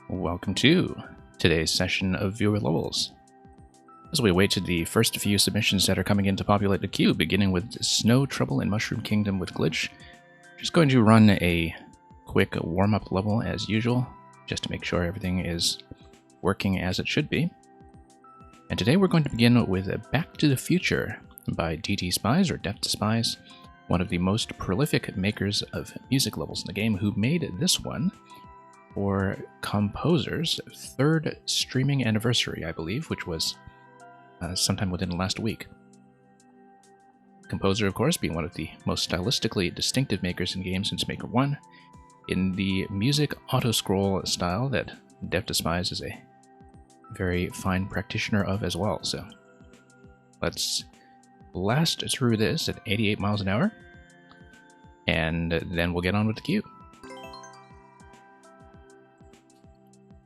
Welcome to today's session of Viewer Levels. As we wait to the first few submissions that are coming in to populate the queue, beginning with Snow Trouble in Mushroom Kingdom with Glitch, just going to run a quick warm-up level as usual, just to make sure everything is working as it should be. And today we're going to begin with Back to the Future by DT Spies, or Death to Spies, one of the most prolific makers of music levels in the game, who made this one for Composer's third streaming anniversary, I believe, which was sometime within the last week. Composer, of course, being one of the most stylistically distinctive makers in games since Maker 1, in the music auto-scroll style that Death to Spies is a very fine practitioner of as well. So let's blast through this at 88 miles an hour, and then we'll get on with the queue.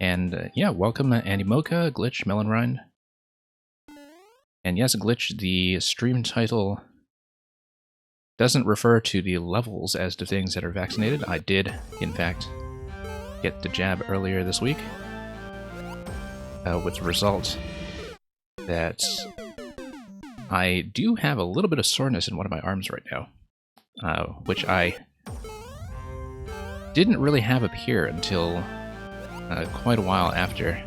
And yeah, welcome Andy Mocha, Glitch, Melonrind. And yes, Glitch, the stream title doesn't refer to the levels as to things that are vaccinated. I did, in fact, get the jab earlier this week, with the result that I do have a little bit of soreness in one of my arms right now, which I didn't really have appear until quite a while after.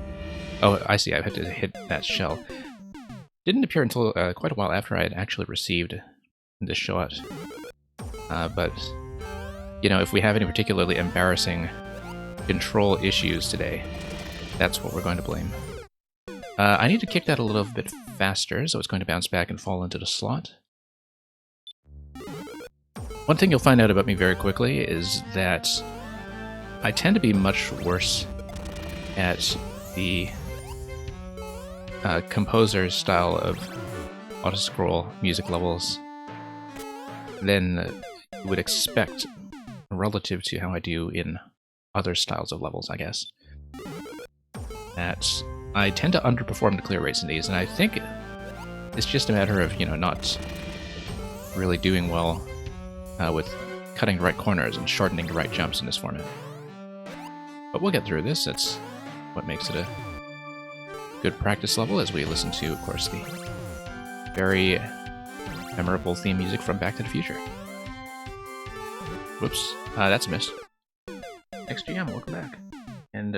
Oh, I see, I had to hit that shell. Didn't appear until quite a while after I had actually received this shot. But, you know, if we have any particularly embarrassing control issues today, that's what we're going to blame. I need to kick that a little bit faster, so it's going to bounce back and fall into the slot. One thing you'll find out about me very quickly is that I tend to be much worse at the composer's style of auto-scroll music levels than you would expect relative to how I do in other styles of levels, I guess. That I tend to underperform the clear rates in these, and I think it's just a matter of, you know, not really doing well with cutting the right corners and shortening the right jumps in this format. But we'll get through this. That's what makes it a good practice level, as we listen to, of course, the very memorable theme music from Back to the Future. Whoops, that's a miss. NextGM, welcome back. And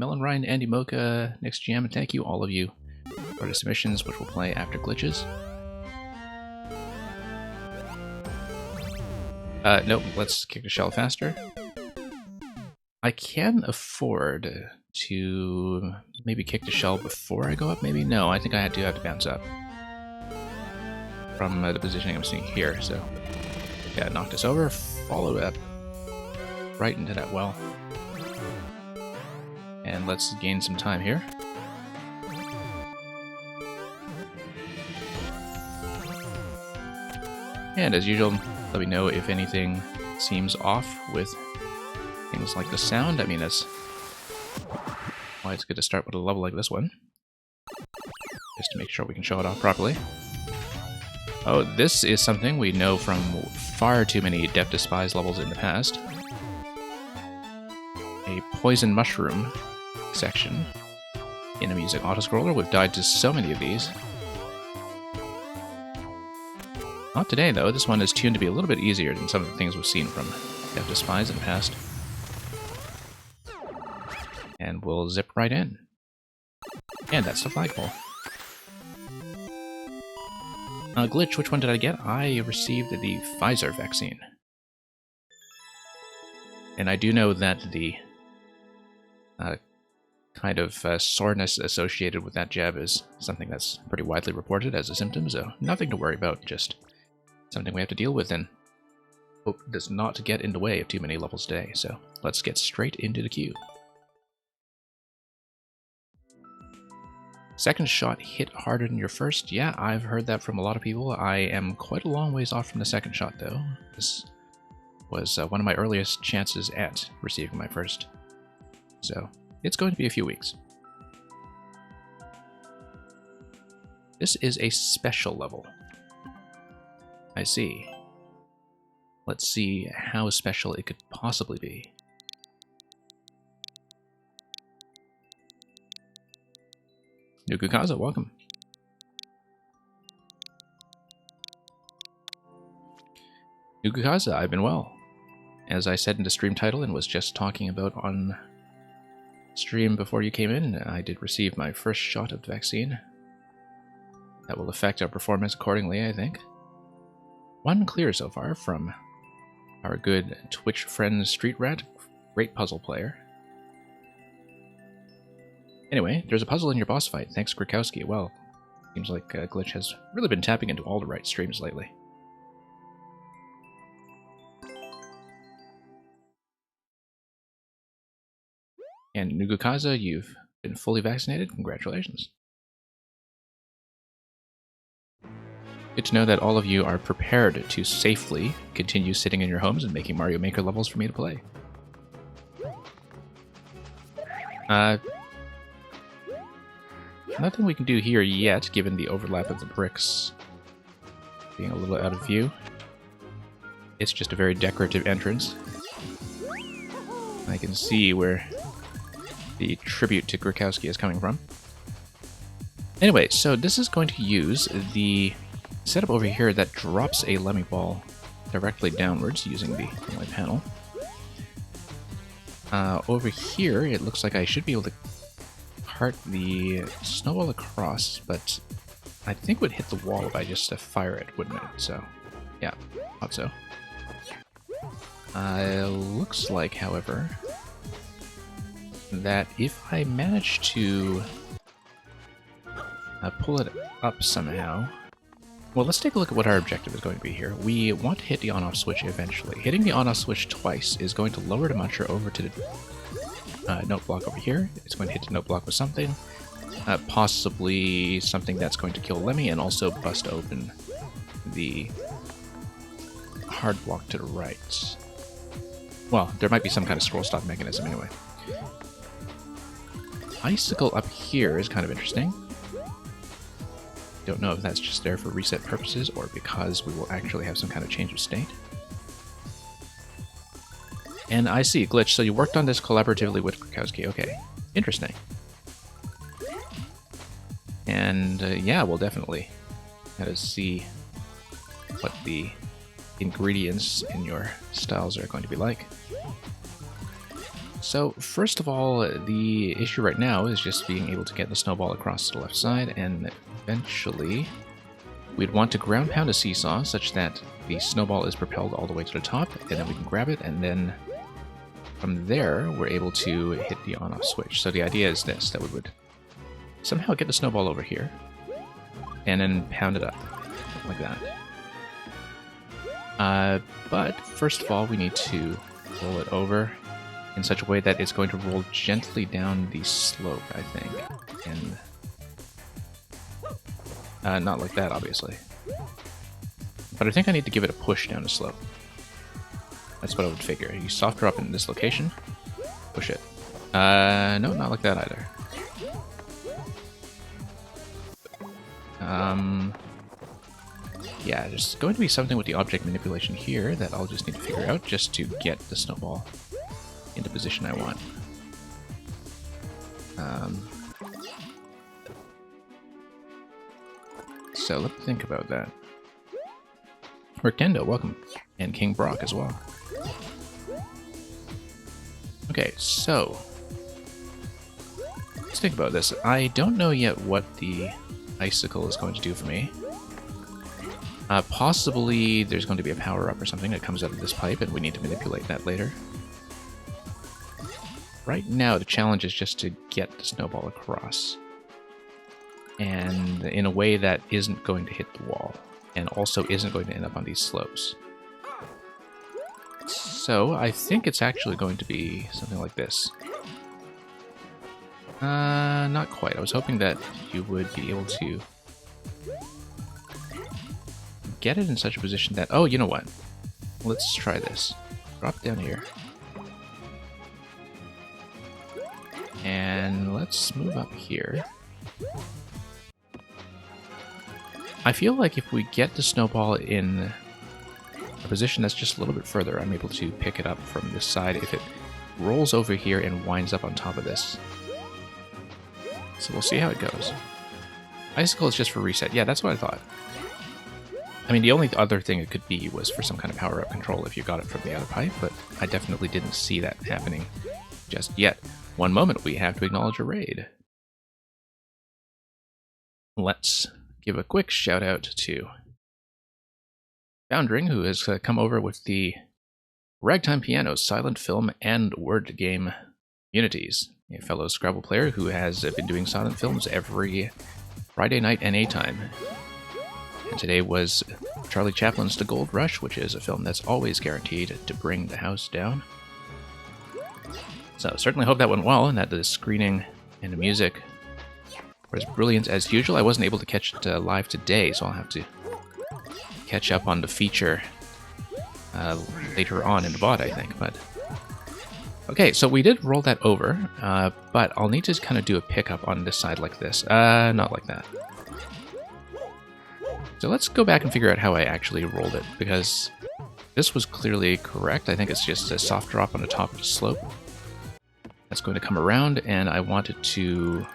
Melonrind, Andy Mocha, NextGM, and thank you, all of you, for the submissions, which will play after Glitches. Nope, let's kick the shell faster. I can afford to maybe kick the shell before I go up, maybe? No, I think I do have to bounce up from the positioning I'm seeing here, so yeah, knock this over, follow up right into that well. And let's gain some time here. And as usual, let me know if anything seems off with things like the sound. I mean, that's why it's good to start with a level like this one, just to make sure we can show it off properly. Oh, this is something we know from far too many Death to Spies levels in the past. A poison mushroom section in a music autoscroller. We've died to so many of these. Not today, though. This one is tuned to be a little bit easier than some of the things we've seen from Death to Spies in the past. And we'll zip right in. And that's the flagpole. Glitch, which one did I get? I received the Pfizer vaccine. And I do know that the kind of soreness associated with that jab is something that's pretty widely reported as a symptom, so nothing to worry about, just something we have to deal with and hope does not get in the way of too many levels today. So let's get straight into the queue. Second shot hit harder than your first. Yeah, I've heard that from a lot of people. I am quite a long ways off from the second shot, though. This was one of my earliest chances at receiving my first. So it's going to be a few weeks. This is a special level. I see. Let's see how special it could possibly be. Nukukaza, welcome. Nukukaza, I've been well. As I said in the stream title and was just talking about on stream before you came in, I did receive my first shot of the vaccine. That will affect our performance accordingly, I think. One clear so far from our good Twitch friend Street Rat, great puzzle player. Anyway, there's a puzzle in your boss fight, thanks Grakowski. Well, seems like Glitch has really been tapping into all the right streams lately. And Nugukaza, you've been fully vaccinated. Congratulations. Good to know that all of you are prepared to safely continue sitting in your homes and making Mario Maker levels for me to play. Nothing we can do here yet, given the overlap of the bricks being a little out of view. It's just a very decorative entrance. I can see where the tribute to Grakowski is coming from. Anyway, so this is going to use the setup over here that drops a Lemmy Ball directly downwards using the inlay panel. Over here, it looks like I should be able to cart the snowball across, but I think it would hit the wall if I just fire it, wouldn't it? So, yeah, thought so. Looks like, however, that if I manage to pull it up somehow... Well, let's take a look at what our objective is going to be here. We want to hit the on-off switch eventually. Hitting the on-off switch twice is going to lower the muncher over to the note block over here. It's going to hit the note block with something. Possibly something that's going to kill Lemmy and also bust open the hard block to the right. Well, there might be some kind of scroll stop mechanism anyway. Icicle up here is kind of interesting. Don't know if that's just there for reset purposes or because we will actually have some kind of change of state. And I see, Glitch, so you worked on this collaboratively with Grakowski. Okay, interesting. And yeah, we'll definitely have to see what the ingredients in your styles are going to be like. So, first of all, the issue right now is just being able to get the snowball across to the left side, and eventually we'd want to ground pound a seesaw such that the snowball is propelled all the way to the top, and then we can grab it, and then from there we're able to hit the on-off switch. So the idea is this, that we would somehow get the snowball over here, and then pound it up, like that. But first of all, we need to roll it over in such a way that it's going to roll gently down the slope, I think. And not like that, obviously. But I think I need to give it a push down the slope. That's what I would figure. You soft drop in this location, push it. No, not like that either. Yeah, there's going to be something with the object manipulation here that I'll just need to figure out just to get the snowball in the position I want. So let's think about that. Merkendo, welcome. And King Brock as well. Okay, so let's think about this. I don't know yet what the icicle is going to do for me. Possibly there's going to be a power-up or something that comes out of this pipe and we need to manipulate that later. Right now, the challenge is just to get the snowball across. And in a way that isn't going to hit the wall. And also isn't going to end up on these slopes. So, I think it's actually going to be something like this. Not quite. I was hoping that you would be able to get it in such a position that... Oh, you know what? Let's try this. Drop down here. And let's move up here. I feel like if we get the snowball in a position that's just a little bit further, I'm able to pick it up from this side if it rolls over here and winds up on top of this. So we'll see how it goes. Icicle is just for reset. Yeah, that's what I thought. I mean, the only other thing it could be was for some kind of power-up control if you got it from the other pipe, but I definitely didn't see that happening just yet. One moment, we have to acknowledge a raid. Let's give a quick shout-out to Foundering, who has come over with the Ragtime Piano silent film and word game communities. A fellow Scrabble player who has been doing silent films every Friday night NA time. And today was Charlie Chaplin's The Gold Rush, which is a film that's always guaranteed to bring the house down. So certainly hope that went well and that the screening and the music were as brilliant as usual. I wasn't able to catch it live today, so I'll have to catch up on the feature later on in the VOD, I think. But okay, so we did roll that over, but I'll need to kind of do a pickup on this side like this. Not like that. So let's go back and figure out how I actually rolled it, because this was clearly correct. I think it's just a soft drop on the top of the slope. That's going to come around, and I want it to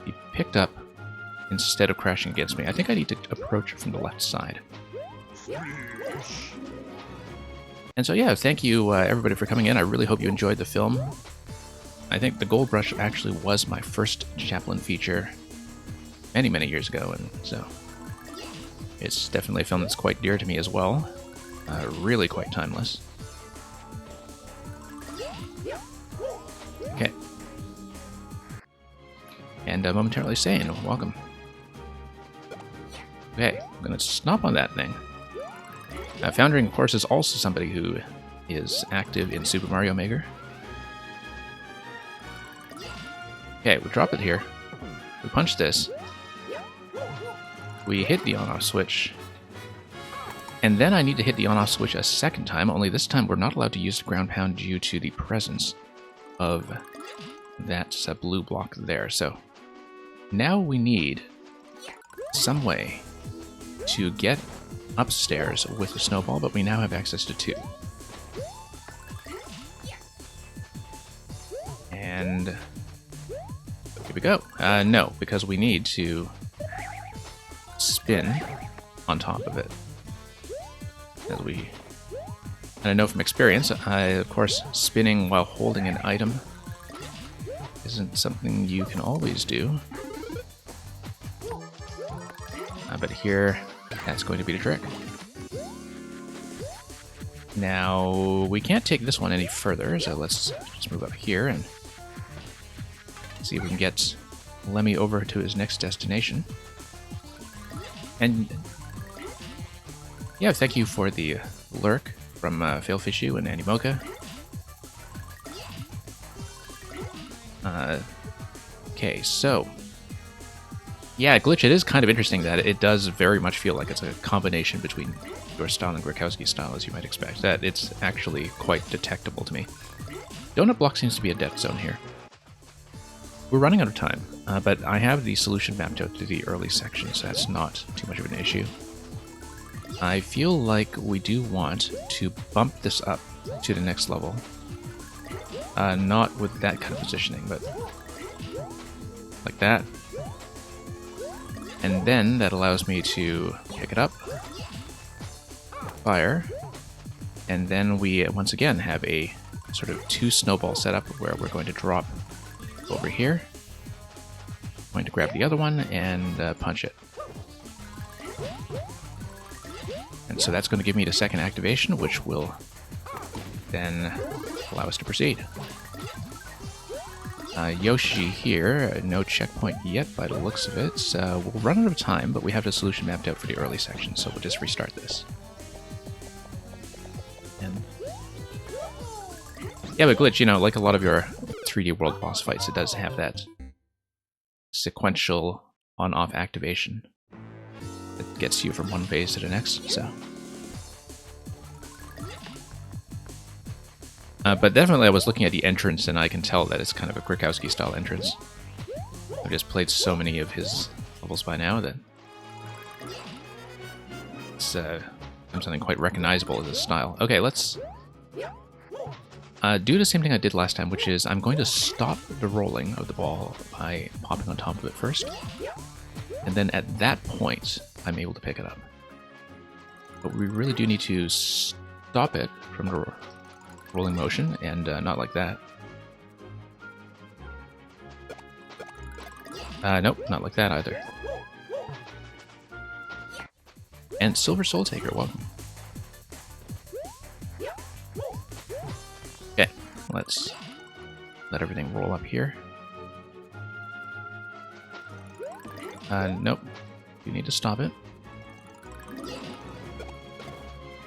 be picked up instead of crashing against me. I think I need to approach it from the left side. And so yeah, thank you everybody for coming in. I really hope you enjoyed the film. I think The Gold Rush actually was my first Chaplin feature many, many years ago, and so it's definitely a film that's quite dear to me as well. Really quite timeless. Okay. And momentarily sane, welcome. Okay, I'm gonna stomp on that thing. Foundering, of course, is also somebody who is active in Super Mario Maker. Okay, we drop it here. We punch this. We hit the on-off switch. And then I need to hit the on-off switch a second time, only this time we're not allowed to use the ground pound due to the presence of that blue block there. So now we need some way to get upstairs with the snowball, but we now have access to 2. And here we go. No, because we need to spin on top of it. And I know from experience, of course, spinning while holding an item isn't something you can always do. But here, that's going to be the trick. Now, we can't take this one any further, so let's just move up here and see if we can get Lemmy over to his next destination. And yeah, thank you for the lurk from Failfishu and Andy Mocha. Okay, so yeah, Glitch, it is kind of interesting that it does very much feel like it's a combination between your style and Grakowski's style, as you might expect. That it's actually quite detectable to me. Donut Block seems to be a death zone here. We're running out of time, but I have the solution mapped out to the early section, so that's not too much of an issue. I feel like we do want to bump this up to the next level. Not with that kind of positioning, but like that. And then that allows me to pick it up, fire, and then we once again have a sort of 2 snowball setup where we're going to drop over here, going to grab the other one and punch it. And so that's going to give me the second activation, which will then allow us to proceed. Yoshi here, no checkpoint yet by the looks of it. We'll run out of time, but we have the solution mapped out for the early section, so we'll just restart this. And yeah, but Glitch, you know, like a lot of your 3D World boss fights, it does have that sequential on-off activation that gets you from one phase to the next, so... but definitely I was looking at the entrance and I can tell that it's kind of a Grakowski-style entrance. I've just played so many of his levels by now that it's something quite recognizable as a style. Okay, let's do the same thing I did last time, which is I'm going to stop the rolling of the ball by popping on top of it first. And then at that point, I'm able to pick it up. But we really do need to stop it from the rolling motion, and not like that. Nope, not like that either. And Silver Soul Taker, welcome. Okay, let's let everything roll up here. Nope. You need to stop it.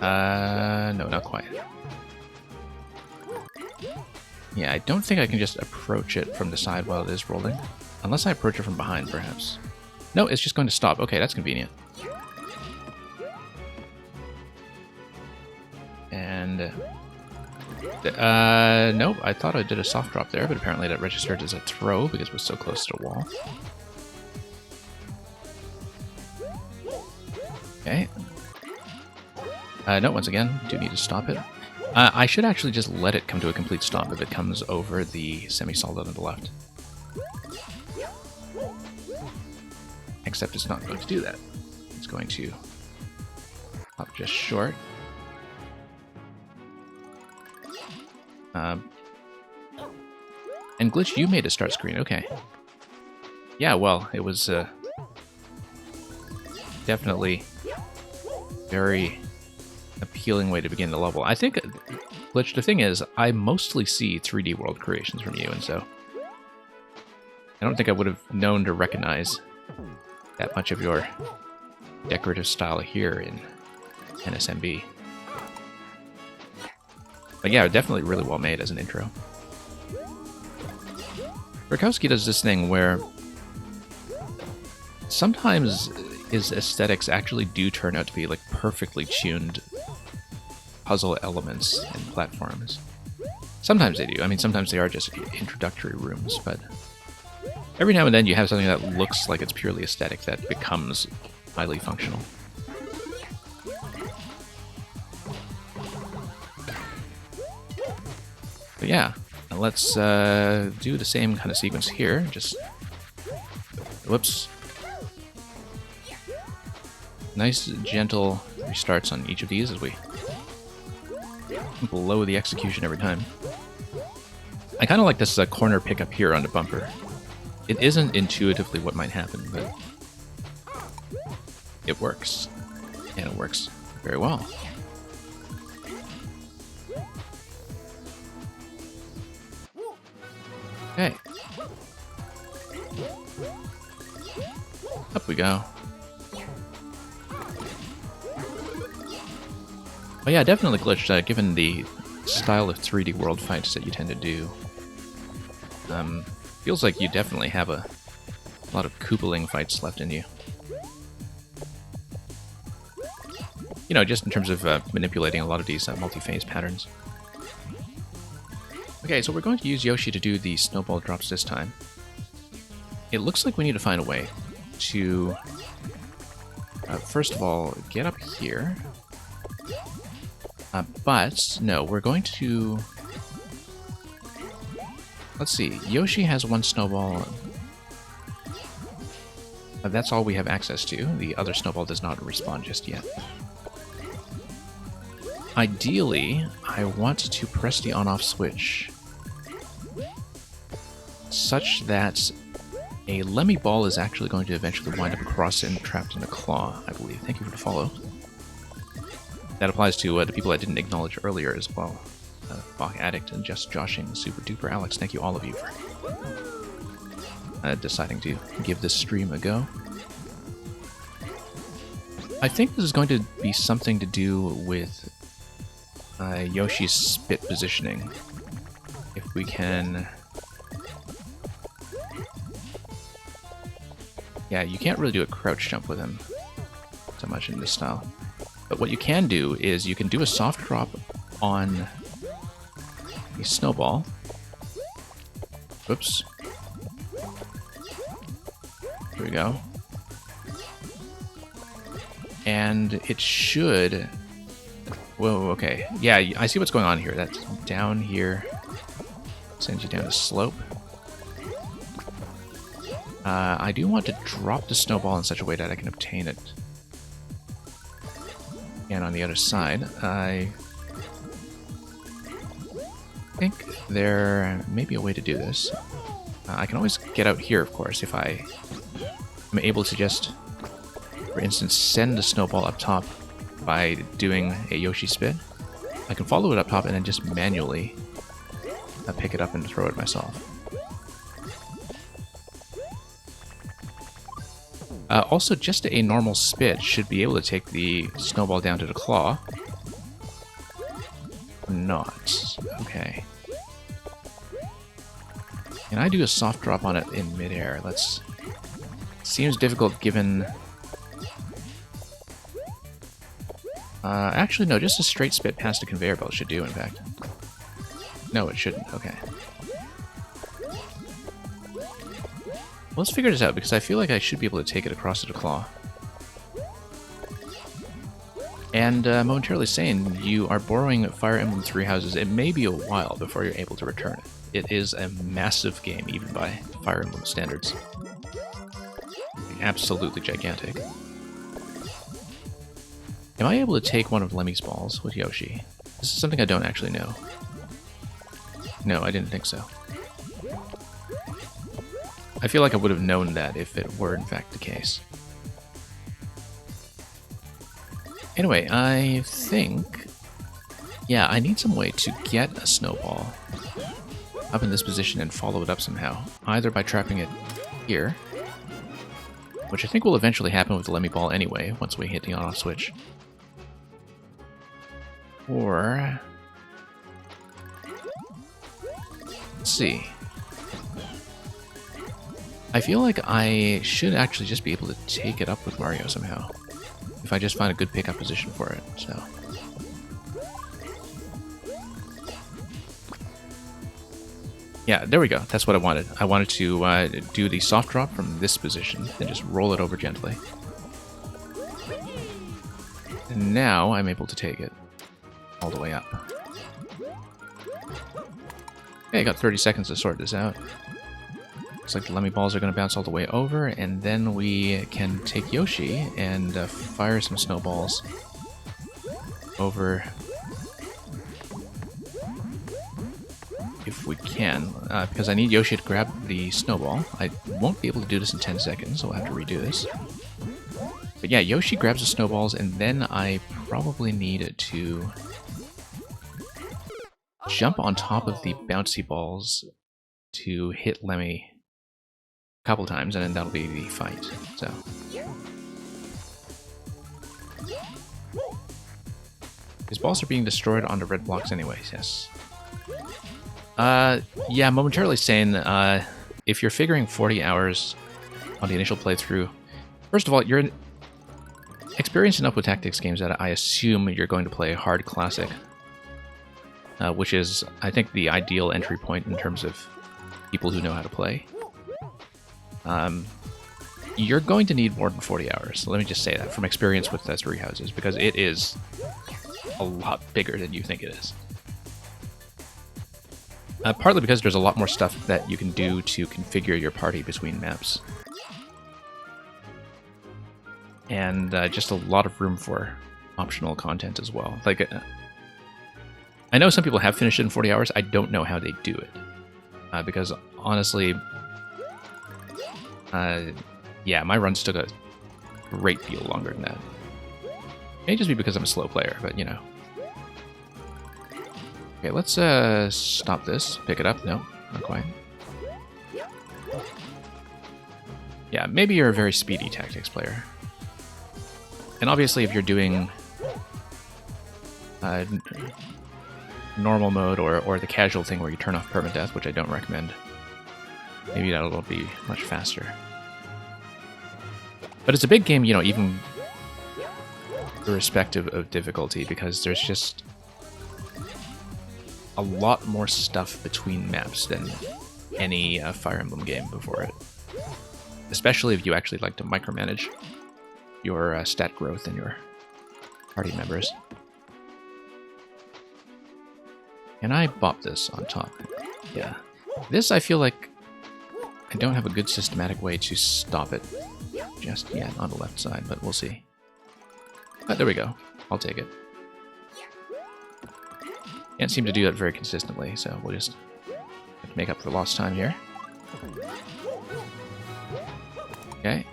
No, not quite. Yeah, I don't think I can just approach it from the side while it is rolling. Unless I approach it from behind, perhaps. No, it's just going to stop. Okay, that's convenient. And... nope, I thought I did a soft drop there, but apparently that registered as a throw because it was so close to the wall. Okay. No, once again, do need to stop it. I should actually just let it come to a complete stop if it comes over the semi-solid on the left. Except it's not going to do that. It's going to pop just short. And Glitch, you made a start screen, okay. Yeah, well, it was definitely very appealing way to begin the level. I think, Glitch, the thing is, I mostly see 3D world creations from you, and so I don't think I would have known to recognize that much of your decorative style here in NSMB. But yeah, definitely really well made as an intro. Rakowski does this thing where sometimes his aesthetics actually do turn out to be like perfectly tuned puzzle elements and platforms. Sometimes they do. I mean, sometimes they are just introductory rooms, but every now and then you have something that looks like it's purely aesthetic that becomes highly functional. But yeah, let's do the same kind of sequence here. Just, whoops. Nice, gentle restarts on each of these as we blow the execution every time. I kind of like this corner pickup here on the bumper. It isn't intuitively what might happen, but it works. And it works very well. Okay. Up we go. Oh yeah, definitely Glitch, given the style of 3D world fights that you tend to do. Feels like you definitely have a lot of Koopaling fights left in you. You know, just in terms of manipulating a lot of these multi-phase patterns. Okay, so we're going to use Yoshi to do the snowball drops this time. It looks like we need to find a way to, first of all, get up here. But, no, we're going to... Let's see, Yoshi has one snowball. That's all we have access to. The other snowball does not respawn just yet. Ideally, I want to press the on-off switch such that a Lemmy ball is actually going to eventually wind up across and trapped in the claw, I believe. Thank you for the follow. That applies to the people I didn't acknowledge earlier as well. Bach Addict and Just Joshing, Super Duper Alex, thank you all of you for deciding to give this stream a go. I think this is going to be something to do with Yoshi's spit positioning. If we can... Yeah, you can't really do a crouch jump with him so much in this style. But what you can do is you can do a soft drop on a snowball. Whoops. Here we go. And it should... Whoa, okay. Yeah, I see what's going on here. That's down here. Sends you down a slope. I do want to drop the snowball in such a way that I can obtain it. And on the other side, I think there may be a way to do this. I can always get out here, of course, if I am able to just, for instance, send the snowball up top by doing a Yoshi spin. I can follow it up top and then just manually pick it up and throw it myself. Also, just a normal spit should be able to take the snowball down to the claw. Not. Okay. Can I do a soft drop on it in midair? Let's... Seems difficult given... actually, no, just a straight spit past the conveyor belt should do, in fact. No, it shouldn't. Okay. Let's figure this out, because I feel like I should be able to take it across to the claw. And momentarily saying, you are borrowing Fire Emblem Three Houses. It may be a while before you're able to return it. It is a massive game, even by Fire Emblem standards. Absolutely gigantic. Am I able to take one of Lemmy's balls with Yoshi? This is something I don't actually know. No, I didn't think so. I feel like I would have known that if it were in fact the case. Anyway, I think... Yeah, I need some way to get a snowball up in this position and follow it up somehow. Either by trapping it here, which I think will eventually happen with the Lemmy Ball anyway, once we hit the on-off switch. Or... Let's see. I feel like I should actually just be able to take it up with Mario somehow. If I just find a good pickup position for it, so... Yeah, there we go. That's what I wanted. I wanted to do the soft drop from this position and just roll it over gently. And now I'm able to take it all the way up. Okay, I got 30 seconds to sort this out. Looks like the Lemmy Balls are going to bounce all the way over, and then we can take Yoshi and fire some snowballs over, if we can, because I need Yoshi to grab the snowball. I won't be able to do this in 10 seconds, so I'll have to redo this. But yeah, Yoshi grabs the snowballs, and then I probably need to jump on top of the bouncy balls to hit Lemmy a couple times, and then that'll be the fight. So his balls are being destroyed on the red blocks anyways, yes. Yeah, momentarily saying, if you're figuring 40 hours on the initial playthrough, first of all, you're experienced enough with tactics games that I assume you're going to play hard classic, which is, I think, the ideal entry point in terms of people who know how to play. You're going to need more than 40 hours. Let me just say that from experience with Three Houses, because it is a lot bigger than you think it is. Partly because there's a lot more stuff that you can do to configure your party between maps. And just a lot of room for optional content as well. Like, I know some people have finished it in 40 hours. I don't know how they do it. Because, honestly, yeah, my runs took a great deal longer than that. It may just be because I'm a slow player, but, you know. Okay, let's stop this. Pick it up. No, not quite. Yeah, maybe you're a very speedy tactics player. And obviously if you're doing normal mode or the casual thing where you turn off permadeath, which I don't recommend, maybe that'll be much faster. But it's a big game, you know, even irrespective of difficulty, because there's just a lot more stuff between maps than any Fire Emblem game before it. Especially if you actually like to micromanage your stat growth and your party members. Can I bop this on top? Yeah. This, I feel like, I don't have a good systematic way to stop it just yet on the left side, but we'll see. But there we go. I'll take it. Can't seem to do that very consistently, so we'll just have to make up for lost time here. Okay.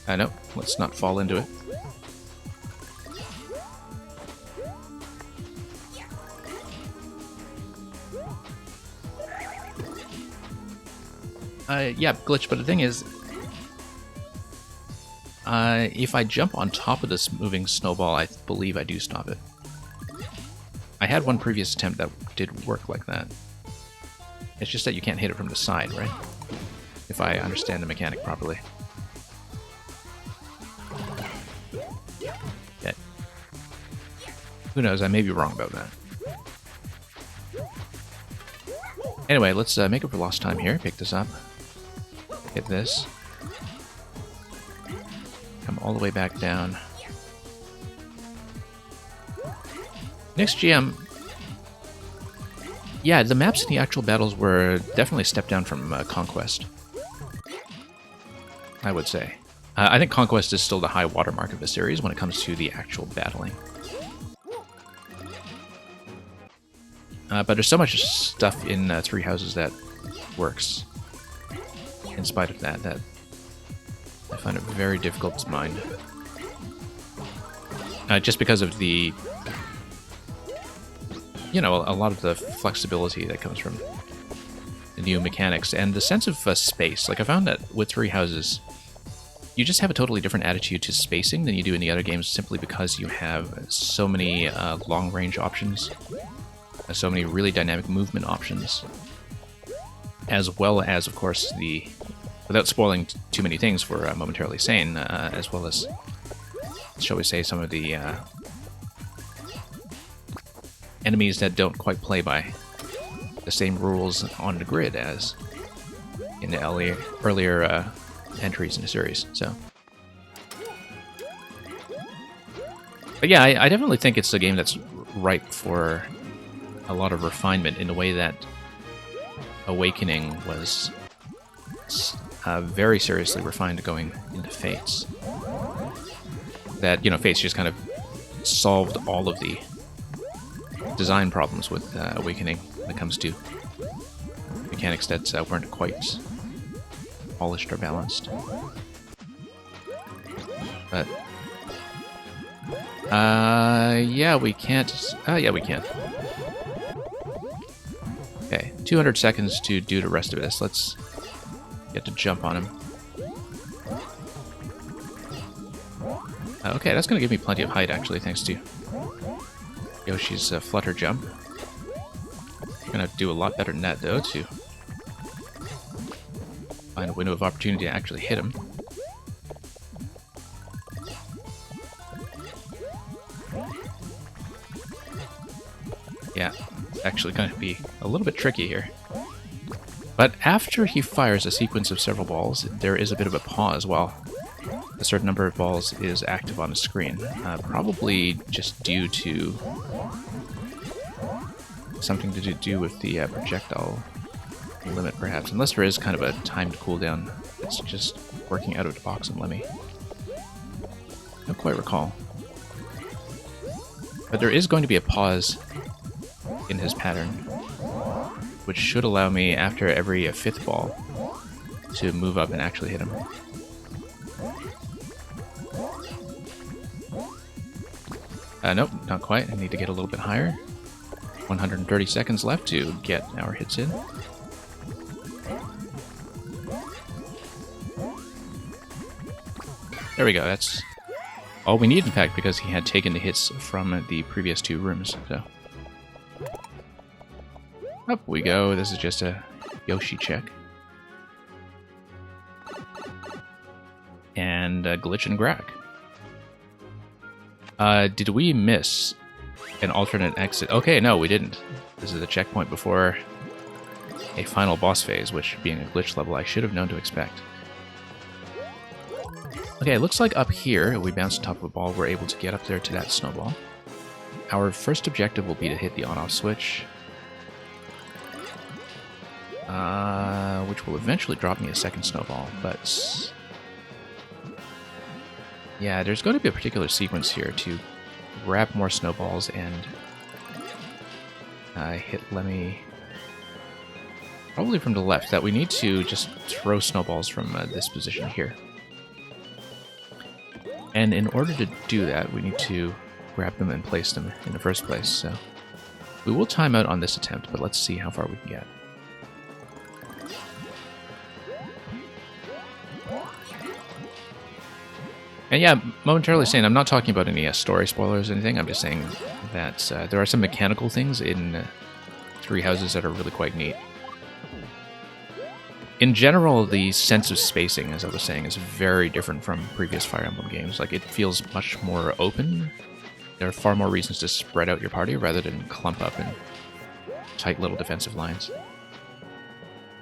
Nope, let's not fall into it. Yeah, glitch, but the thing is, if I jump on top of this moving snowball, I believe I do stop it. I had one previous attempt that did work like that. It's just that you can't hit it from the side, right? If I understand the mechanic properly. Okay. Who knows, I may be wrong about that. Anyway, let's make up for lost time here. Pick this up. Hit this. Come all the way back down. Next GM. Yeah, the maps in the actual battles were definitely a step down from Conquest. I would say. I think Conquest is still the high watermark of the series when it comes to the actual battling. But there's so much stuff in Three Houses that works. In spite of that, I find it very difficult to mind. Just because of the, you know, a lot of the flexibility that comes from the new mechanics and the sense of space. Like, I found that with Three Houses, you just have a totally different attitude to spacing than you do in the other games, simply because you have so many long-range options, so many really dynamic movement options, as well as, of course, the, without spoiling too many things for Momentarily Sane, as well as, shall we say, some of the enemies that don't quite play by the same rules on the grid as in the earlier entries in the series. So, but yeah, I definitely think it's a game that's ripe for a lot of refinement in the way that Awakening was very seriously refined going into Fates. That, you know, Fates just kind of solved all of the design problems with Awakening when it comes to mechanics that weren't quite polished or balanced. But yeah, we can't. Yeah, we can. Okay, 200 seconds to do the rest of this. Let's get to jump on him. Okay, that's going to give me plenty of height, actually, thanks to Yoshi's flutter jump. I'm going to do a lot better than that, though, to find a window of opportunity to actually hit him. Yeah, it's actually going to be a little bit tricky here. But after he fires a sequence of several balls, there is a bit of a pause while a certain number of balls is active on the screen. Probably just due to something to do with the projectile limit, perhaps. Unless there is kind of a timed cooldown. It's just working out of the box on Lemmy. Don't quite recall. But there is going to be a pause in his pattern, which should allow me, after every fifth ball, to move up and actually hit him. Nope, not quite. I need to get a little bit higher. 130 seconds left to get our hits in. There we go, that's all we need, in fact, because he had taken the hits from the previous two rooms, so. Up we go, this is just a Yoshi check. And Glitch and Grak. Did we miss an alternate exit? Okay, no, we didn't. This is a checkpoint before a final boss phase, which, being a glitch level, I should have known to expect. Okay, it looks like up here, we bounce on top of a ball, we're able to get up there to that snowball. Our first objective will be to hit the on-off switch. which will eventually drop me a second snowball, but yeah, there's going to be a particular sequence here to grab more snowballs and hit Lemmy probably from the left, that we need to just throw snowballs from this position here. And in order to do that, we need to grab them and place them in the first place. So we will time out on this attempt, but let's see how far we can get. And yeah, momentarily saying, I'm not talking about any story spoilers or anything. I'm just saying that there are some mechanical things in Three Houses that are really quite neat. In general, the sense of spacing, as I was saying, is very different from previous Fire Emblem games. Like, it feels much more open. There are far more reasons to spread out your party rather than clump up in tight little defensive lines.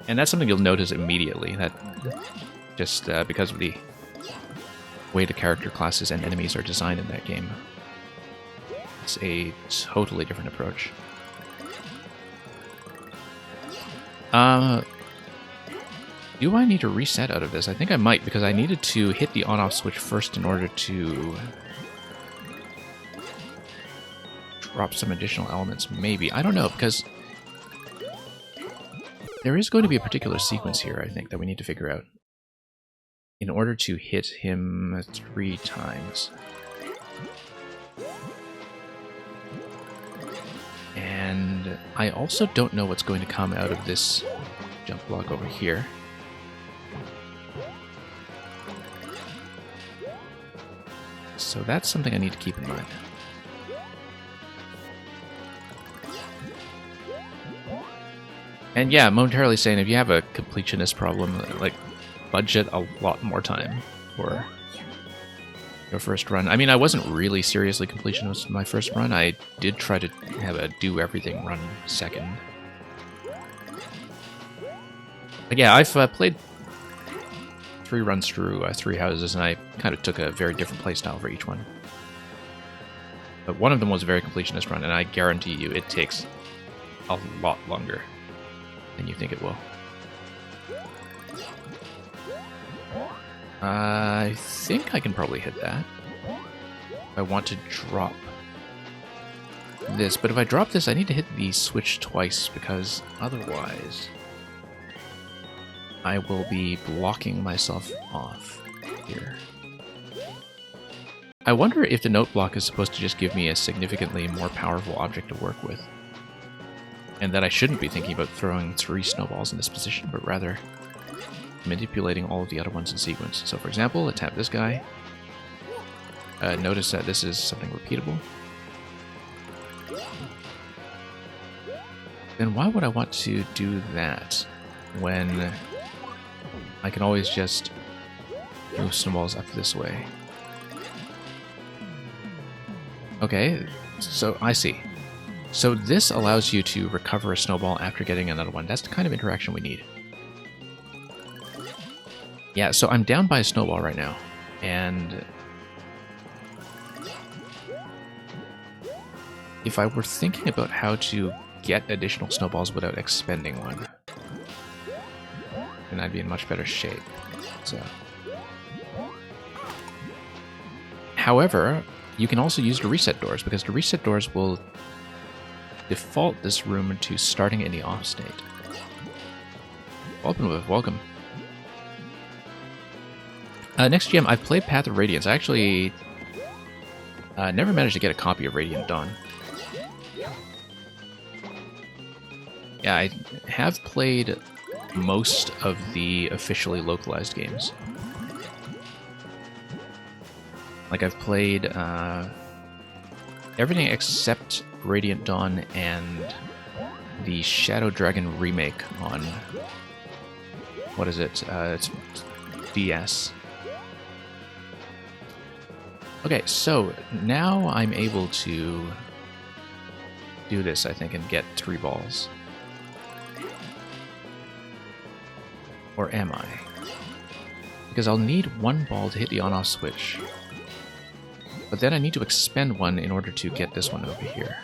And that's something you'll notice immediately, that just because of the way the character classes and enemies are designed in that game, it's a totally different approach. Do I need to reset out of this? I think I might, because I needed to hit the on-off switch first in order to drop some additional elements, maybe. I don't know, because there is going to be a particular sequence here, I think, that we need to figure out in order to hit him 3 times. And I also don't know what's going to come out of this jump block over here. So that's something I need to keep in mind. And yeah, momentarily saying, if you have a completionist problem, like, budget a lot more time for your first run. I mean, I wasn't really seriously completionist my first run. I did try to have a do everything run second. But yeah, I've played 3 runs through 3 houses, and I kind of took a very different playstyle for each one. But one of them was a very completionist run, and I guarantee you it takes a lot longer than you think it will. I think I can probably hit that. I want to drop this, but if I drop this, I need to hit the switch twice, because otherwise I will be blocking myself off here. I wonder if the note block is supposed to just give me a significantly more powerful object to work with, and that I shouldn't be thinking about throwing 3 snowballs in this position, but rather manipulating all of the other ones in sequence. So for example, attack this guy. Notice that this is something repeatable. Then why would I want to do that when I can always just move snowballs up this way? Okay, so I see. So this allows you to recover a snowball after getting another one. That's the kind of interaction we need. Yeah, so I'm down by a snowball right now, and if I were thinking about how to get additional snowballs without expending one, then I'd be in much better shape. So, however, you can also use the reset doors, because the reset doors will default this room to starting in the off state. Welcome. Next GM, I've played Path of Radiance. I actually never managed to get a copy of Radiant Dawn. Yeah, I have played most of the officially localized games. Like, I've played everything except Radiant Dawn and the Shadow Dragon remake on, what is it? It's DS. Okay, so now I'm able to do this, I think, and get 3 balls. Or am I? Because I'll need 1 ball to hit the on-off switch. But then I need to expend 1 in order to get this one over here.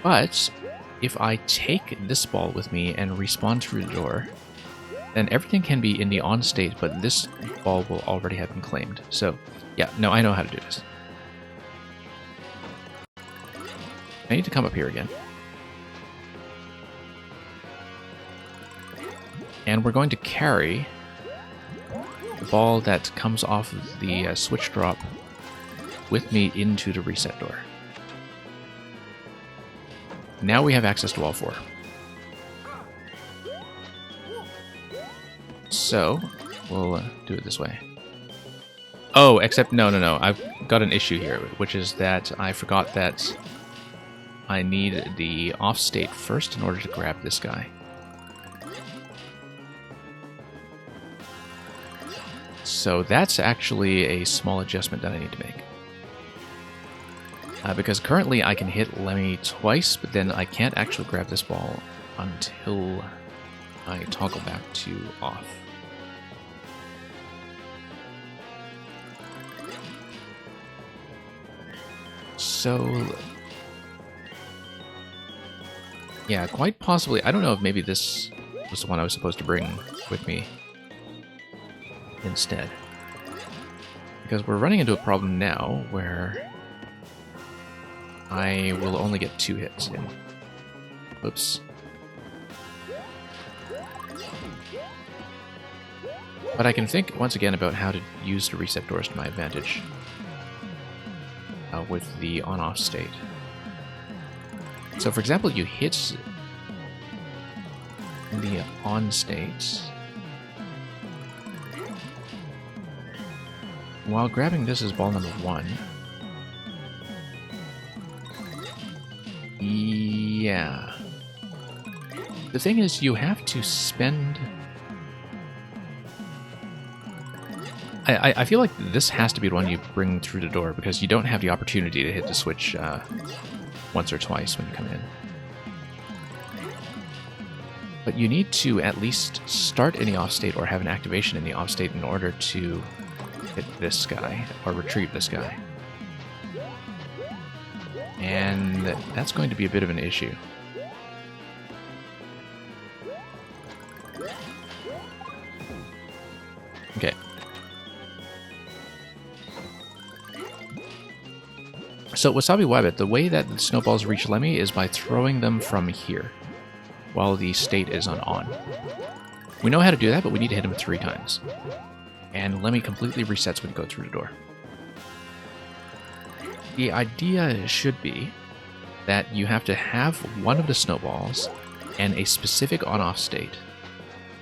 But if I take this ball with me and respawn through the door, then everything can be in the on state, but this ball will already have been claimed. So, yeah, no, I know how to do this. I need to come up here again. And we're going to carry the ball that comes off of the switch drop with me into the reset door. Now we have access to all four. So, we'll do it this way. Oh, except no. I've got an issue here, which is that I forgot that I need the off state first in order to grab this guy. So that's actually a small adjustment that I need to make. Because currently I can hit Lemmy twice, but then I can't actually grab this ball until I toggle back to off. So, yeah, quite possibly. I don't know if maybe this was the one I was supposed to bring with me instead. Because we're running into a problem now where I will only get 2 hits in. Oops. But I can think once again about how to use the reset doors to my advantage with the on-off state. So for example, you hit the on state while grabbing this as ball number 1. Yeah. The thing is, you have to spend... I feel like this has to be the one you bring through the door, because you don't have the opportunity to hit the switch once or twice when you come in. But you need to at least start in the off state or have an activation in the off state in order to hit this guy or retrieve this guy. And that's going to be a bit of an issue. Okay. So Wasabi Wabbit, the way that the snowballs reach Lemmy is by throwing them from here, while the state is on. We know how to do that, but we need to hit him 3 times. And Lemmy completely resets when you go through the door. The idea should be that you have to have one of the snowballs and a specific on-off state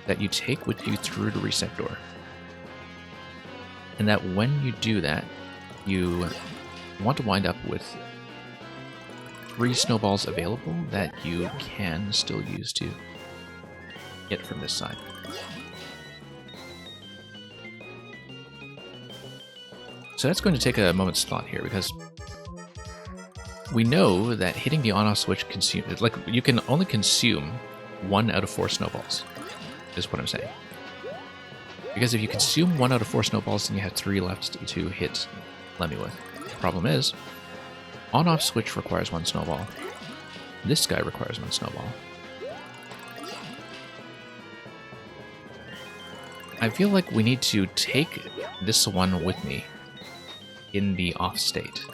that you take with you through the reset door. And that when you do that, you want to wind up with 3 snowballs available that you can still use to hit from this side. So that's going to take a moment's thought here, because we know that hitting the on-off switch consumes... Like, you can only consume 1 out of 4 snowballs, is what I'm saying. Because if you consume 1 out of 4 snowballs, then you have 3 left to hit Lemmy with. The problem is, on-off switch requires 1 snowball. This guy requires 1 snowball. I feel like we need to take this one with me in the off state.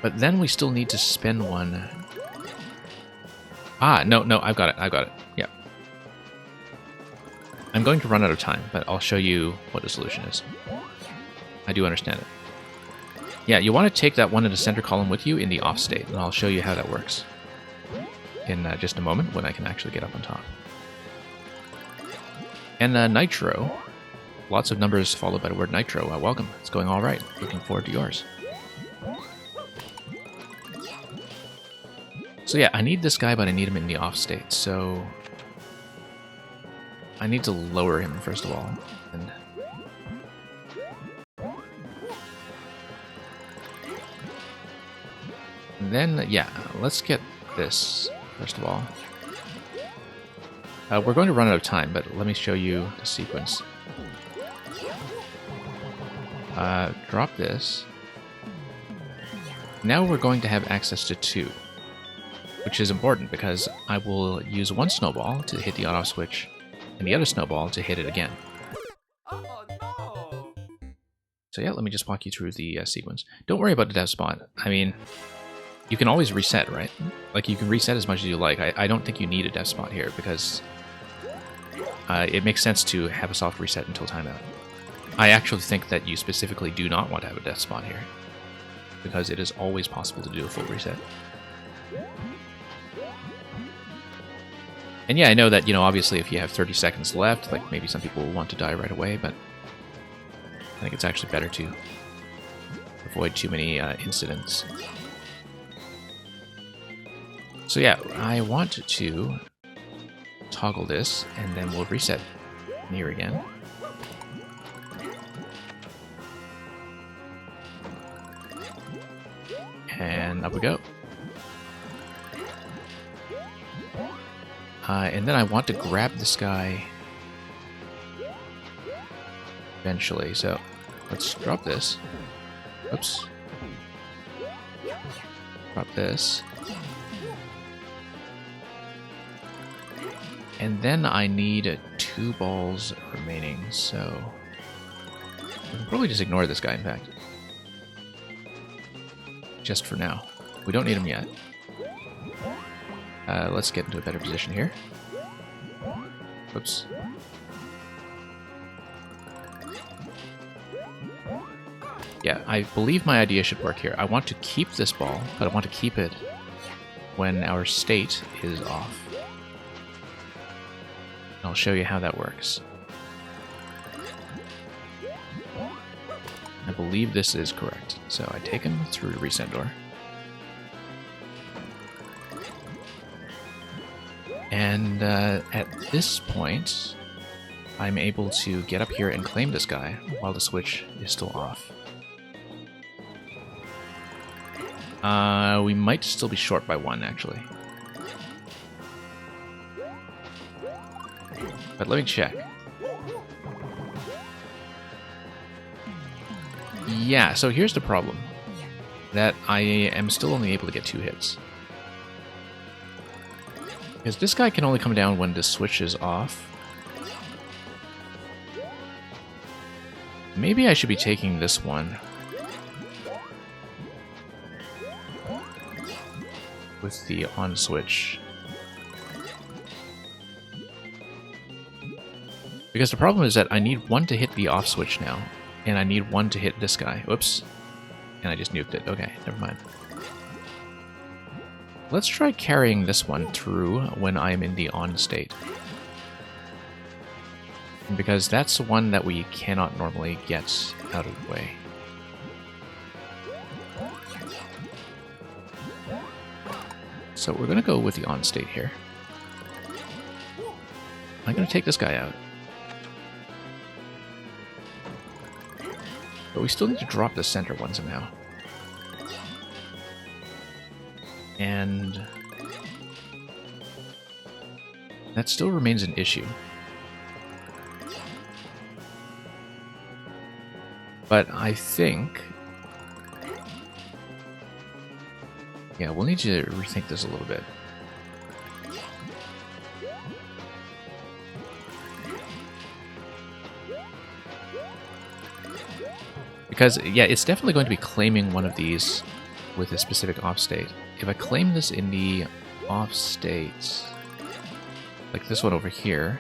But then we still need to spend 1... Ah, no, I've got it. Yeah. I'm going to run out of time, but I'll show you what the solution is. I do understand it. Yeah, you want to take that one in the center column with you in the off state, and I'll show you how that works in just a moment when I can actually get up on top. And Nitro, lots of numbers followed by the word Nitro. Welcome, it's going all right. Looking forward to yours. So yeah, I need this guy, but I need him in the off state, so I need to lower him first of all. And then, yeah, let's get this first of all. We're going to run out of time, but let me show you the sequence. Drop this. Now we're going to have access to 2, which is important because I will use one snowball to hit the on-off switch and the other snowball to hit it again. Oh no! So yeah, let me just walk you through the sequence. Don't worry about the dev spot. I mean, you can always reset, right? Like, you can reset as much as you like. I don't think you need a dev spot here because it makes sense to have a soft reset until timeout. I actually think that you specifically do not want to have a dev spot here because it is always possible to do a full reset. And yeah, I know that, you know, obviously if you have 30 seconds left, like maybe some people will want to die right away, but I think it's actually better to avoid too many incidents. So yeah, I want to toggle this, and then we'll reset near again. And up we go. And then I want to grab this guy eventually, so let's drop this. Oops. Drop this. And then I need 2 balls remaining, so we can probably just ignore this guy, in fact. Just for now. We don't need him yet. Let's get into a better position here. Oops. Yeah, I believe my idea should work here. I want to keep this ball, but I want to keep it when our state is off. I'll show you how that works. I believe this is correct. So I take him through the reset door. And at this point, I'm able to get up here and claim this guy while the switch is still off. We might still be short by 1, actually. But let me check. Yeah, so here's the problem. That I am still only able to get 2 hits. Because this guy can only come down when the switch is off. Maybe I should be taking this one. With the on switch. Because the problem is that I need 1 to hit the off switch now. And I need 1 to hit this guy. Whoops. And I just nuked it. Okay, never mind. Let's try carrying this one through when I'm in the on state. Because that's the one that we cannot normally get out of the way. So we're going to go with the on state here. I'm going to take this guy out. But we still need to drop the center one somehow. And that still remains an issue. But I think... yeah, we'll need to rethink this a little bit. Because, yeah, it's definitely going to be claiming one of these with a specific off state. If I claim this in the off state, like this one over here,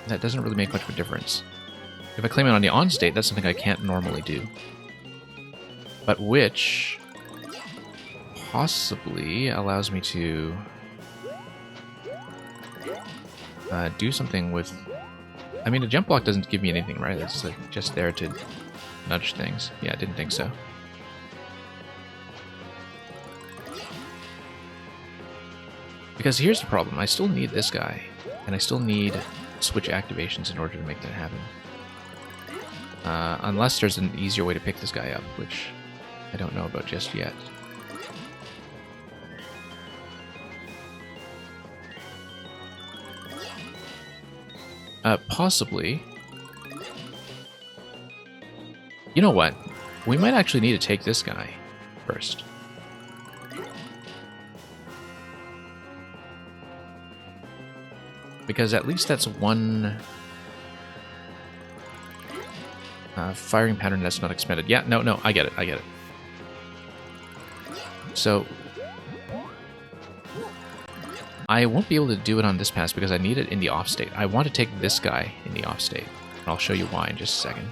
that doesn't really make much of a difference. If I claim it on the on state, that's something I can't normally do. But which possibly allows me to do something with... I mean, the jump block doesn't give me anything, right? It's like just there to nudge things. Yeah, I didn't think so. Because here's the problem. I still need this guy. And I still need switch activations in order to make that happen. Unless there's an easier way to pick this guy up, which I don't know about just yet. Possibly. You know what? We might actually need to take this guy first. Because at least that's one firing pattern that's not expended. Yeah, no, I get it. So I won't be able to do it on this pass because I need it in the off state. I want to take this guy in the off state. I'll show you why in just a second.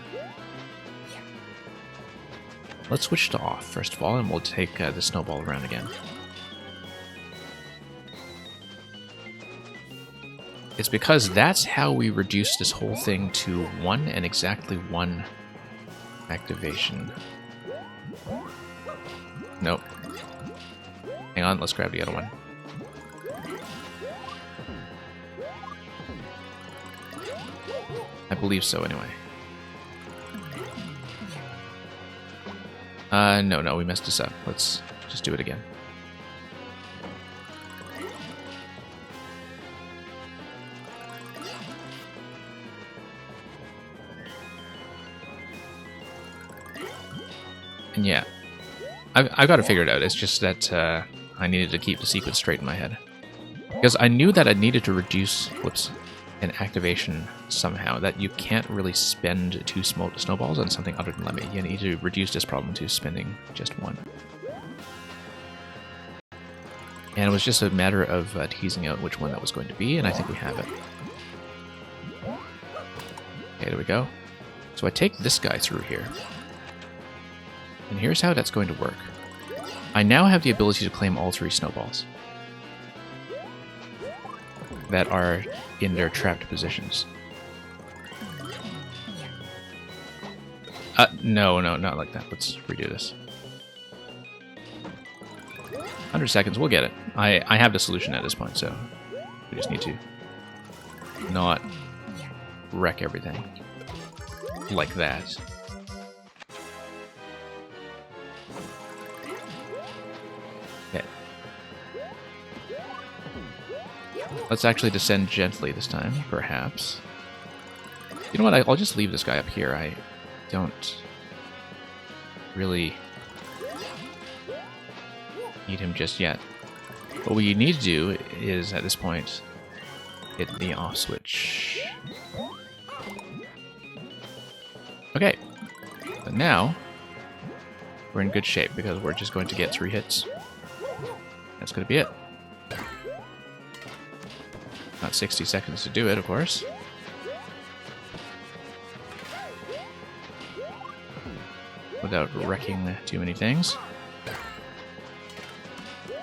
Let's switch to off first of all, and we'll take the snowball around again. It's because that's how we reduce this whole thing to 1 and exactly 1 activation. Nope. Hang on, let's grab the other one. I believe so, anyway. No, we messed this up. Let's just do it again. And yeah, I've got to figure it out. It's just that I needed to keep the sequence straight in my head. Because I knew that I needed to reduce, an activation somehow. That you can't really spend 2 snowballs on something other than Lemmy. You need to reduce this problem to spending just 1. And it was just a matter of teasing out which one that was going to be, and I think we have it. Okay, there we go. So I take this guy through here. And here's how that's going to work. I now have the ability to claim all 3 snowballs that are in their trapped positions. No, not like that. Let's redo this. 100 seconds, we'll get it. I have the solution at this point, so we just need to not wreck everything like that. Okay. Let's actually descend gently this time, perhaps. You know what, I'll just leave this guy up here. I don't really need him just yet. What we need to do is, at this point, hit the off switch. Okay. But now, we're in good shape because we're just going to get 3 hits. That's going to be it. Not 60 seconds to do it, of course. Without wrecking too many things.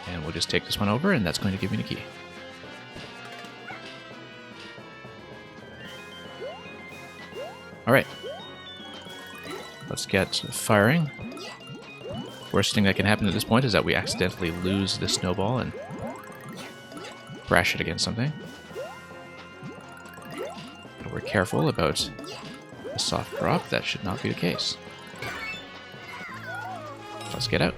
And we'll just take this one over, and that's going to give me the key. Alright. Let's get firing. Worst thing that can happen at this point is that we accidentally lose the snowball and crash it against something. But we're careful about a soft drop. That should not be the case. Let's get out.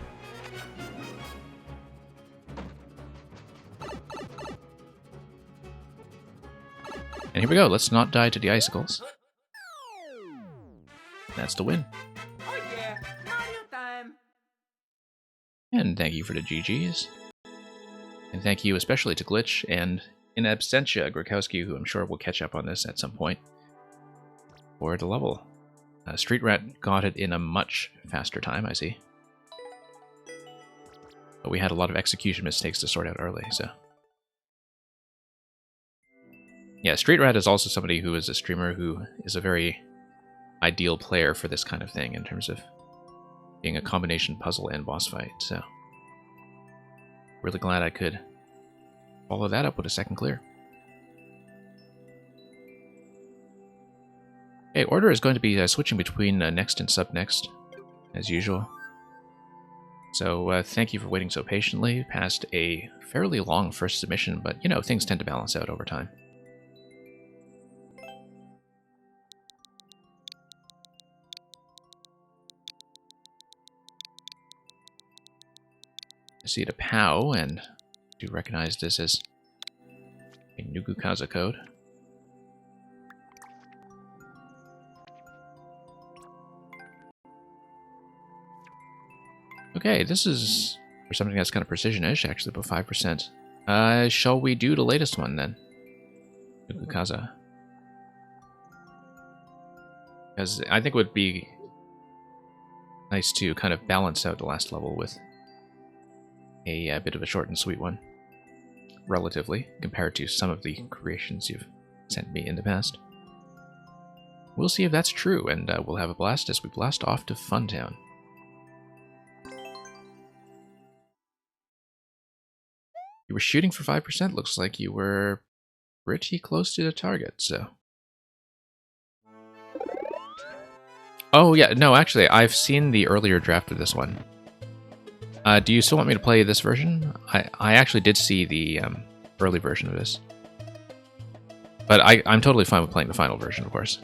And here we go. Let's not die to the icicles. That's the win. Oh yeah, Mario time. And thank you for the GGs. And thank you especially to Glitch and in absentia Grokowski, who I'm sure will catch up on this at some point, for the level. Street Rat got it in a much faster time, I see. But we had a lot of execution mistakes to sort out early, so... Yeah, Street Rat is also somebody who is a streamer who is a very ideal player for this kind of thing in terms of being a combination puzzle and boss fight, so... Really glad I could follow that up with a second clear. Okay, order is going to be switching between next and sub-next, as usual. So thank you for waiting so patiently past a fairly long first submission, but you know, things tend to balance out over time. I see the POW, and do recognize this as a Nugukaza code. Okay, this is for something that's kind of precision-ish, actually, about 5%. Shall we do the latest one, then? Kaza. Because I think it would be nice to kind of balance out the last level with a bit of a short and sweet one, relatively, compared to some of the creations you've sent me in the past. We'll see if that's true, and we'll have a blast as we blast off to Funtown. You were shooting for 5%. Looks like you were pretty close to the target, so... Oh, yeah, no, actually, I've seen the earlier draft of this one. Do you still want me to play this version? I actually did see the early version of this. But I'm totally fine with playing the final version, of course.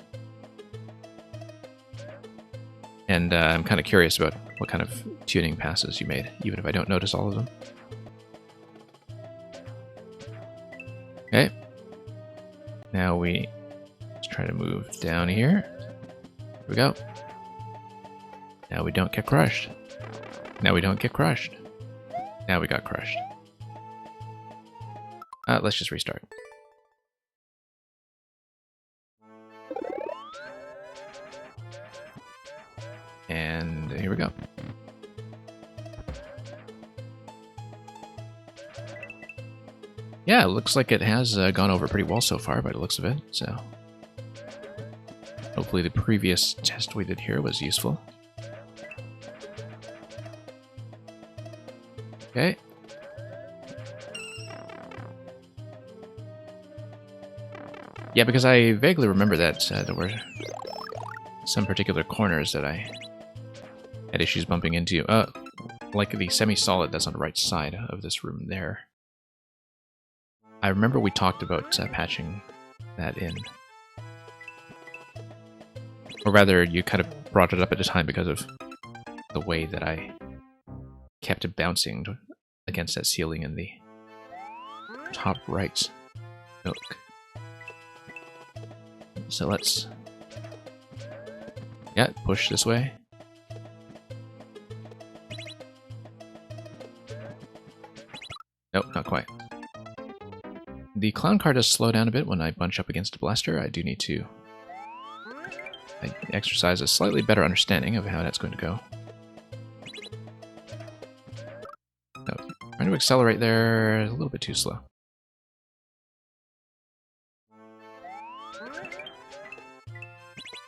And I'm kind of curious about what kind of tuning passes you made, even if I don't notice all of them. Okay. Now let's try to move down here. Here we go. Now we don't get crushed. Now we don't get crushed. Now we got crushed. Let's just restart. And here we go. Yeah, it looks like it has gone over pretty well so far by the looks of it, so... Hopefully the previous test we did here was useful. Okay. Yeah, because I vaguely remember that there were some particular corners that I had issues bumping into. Like the semi-solid that's on the right side of this room there. I remember we talked about patching that in. Or rather, you kind of brought it up at the time because of the way that I kept it bouncing against that ceiling in the top right nook. So let's... Yeah, push this way. Nope, not quite. The clown car does slow down a bit when I bunch up against a blaster. I do need to exercise a slightly better understanding of how that's going to go. Oh, trying to accelerate there, a little bit too slow.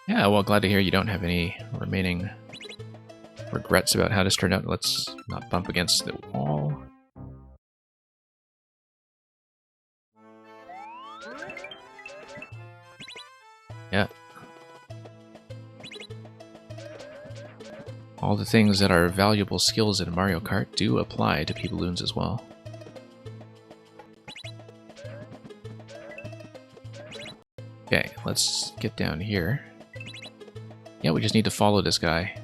Yeah, well, glad to hear you don't have any remaining regrets about how this turned out. Let's not bump against the wall. Yeah. All the things that are valuable skills in Mario Kart do apply to P-Balloons as well. Okay, let's get down here. Yeah, we just need to follow this guy.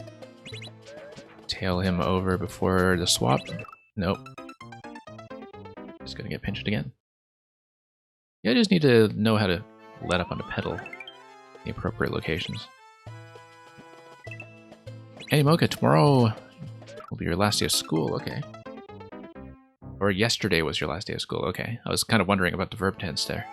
Tail him over before the swap. Nope. Just gonna get pinched again. Yeah, I just need to know how to let up on the pedal in the appropriate locations. Hey Mocha, tomorrow will be your last day of school, okay. Or yesterday was your last day of school, okay. I was kind of wondering about the verb tense there.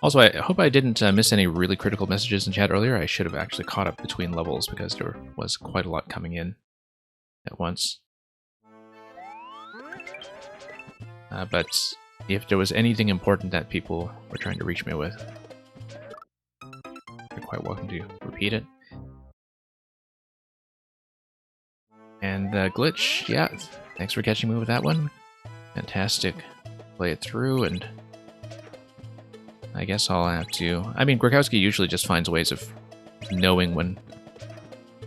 Also, I hope I didn't miss any really critical messages in chat earlier. I should have actually caught up between levels because there was quite a lot coming in at once. But if there was anything important that people were trying to reach me with, you're quite welcome to repeat it. And Glitch, yeah, thanks for catching me with that one. Fantastic. Play it through, and I guess I'll have to... I mean, Grakowski usually just finds ways of knowing when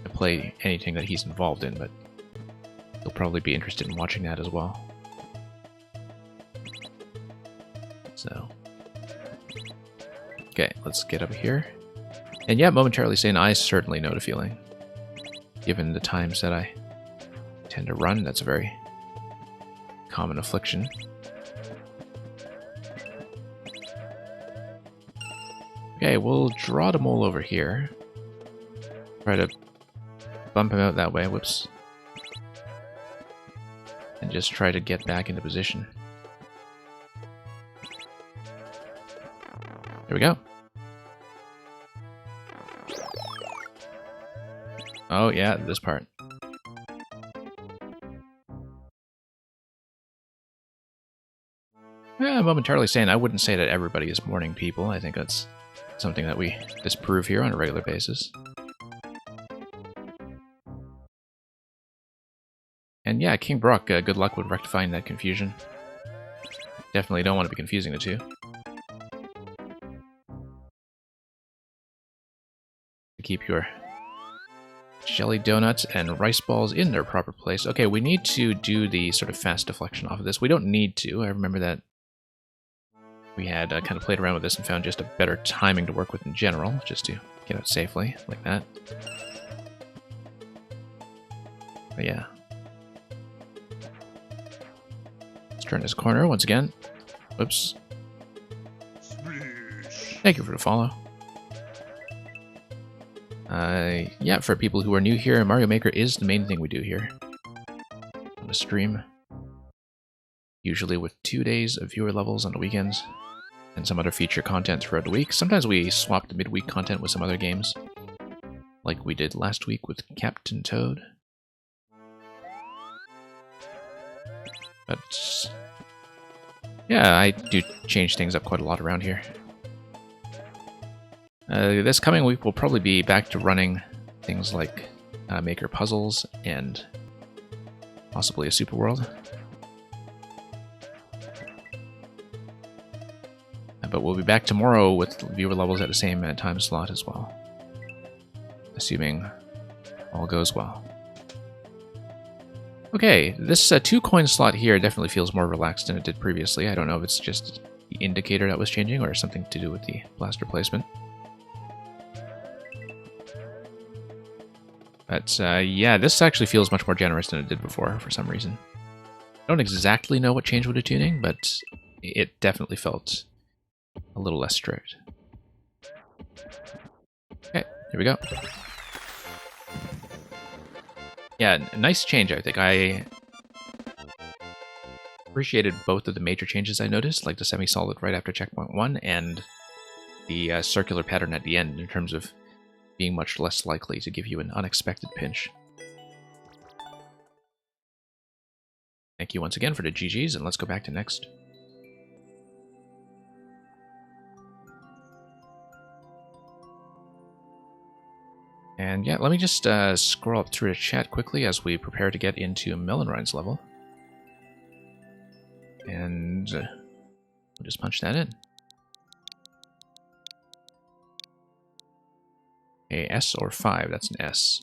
to play anything that he's involved in, but he'll probably be interested in watching that as well. So... Okay, let's get up here. And yeah, momentarily saying I certainly know the feeling. Given the times that I tend to run, that's a very common affliction. Okay, we'll draw the mole over here. Try to bump him out that way. Whoops. And just try to get back into position. There we go. Oh yeah, this part. Yeah, I'm momentarily saying I wouldn't say that everybody is morning people. I think that's something that we disprove here on a regular basis. And yeah, King Brock, good luck with rectifying that confusion. Definitely don't want to be confusing the two. Keep your jelly donuts and rice balls in their proper place. Okay, we need to do the sort of fast deflection off of this. We don't need to. I remember that we had kind of played around with this and found just a better timing to work with in general, just to get out safely, like that. But yeah. Let's turn this corner once again. Whoops. Thank you for the follow. Yeah, for people who are new here, Mario Maker is the main thing we do here on the stream. Usually with 2 days of viewer levels on the weekends, and some other feature content throughout the week. Sometimes we swap the midweek content with some other games, like we did last week with Captain Toad. But yeah, I do change things up quite a lot around here. This coming week we'll probably be back to running things like Maker Puzzles and possibly a Super World. But we'll be back tomorrow with viewer levels at the same time slot as well. Assuming all goes well. Okay, this 2-coin slot here definitely feels more relaxed than it did previously. I don't know if it's just the indicator that was changing or something to do with the blaster placement. But yeah, this actually feels much more generous than it did before for some reason. I don't exactly know what changed with the tuning, but it definitely felt a little less strict. Okay, here we go. Yeah, nice change, I think. I appreciated both of the major changes I noticed, like the semi-solid right after checkpoint 1 and the circular pattern at the end in terms of being much less likely to give you an unexpected pinch. Thank you once again for the GGs, and let's go back to next. And yeah, let me just scroll up through the chat quickly as we prepare to get into Melon Rhine's level. And we'll just punch that in. A S or 5, that's an S.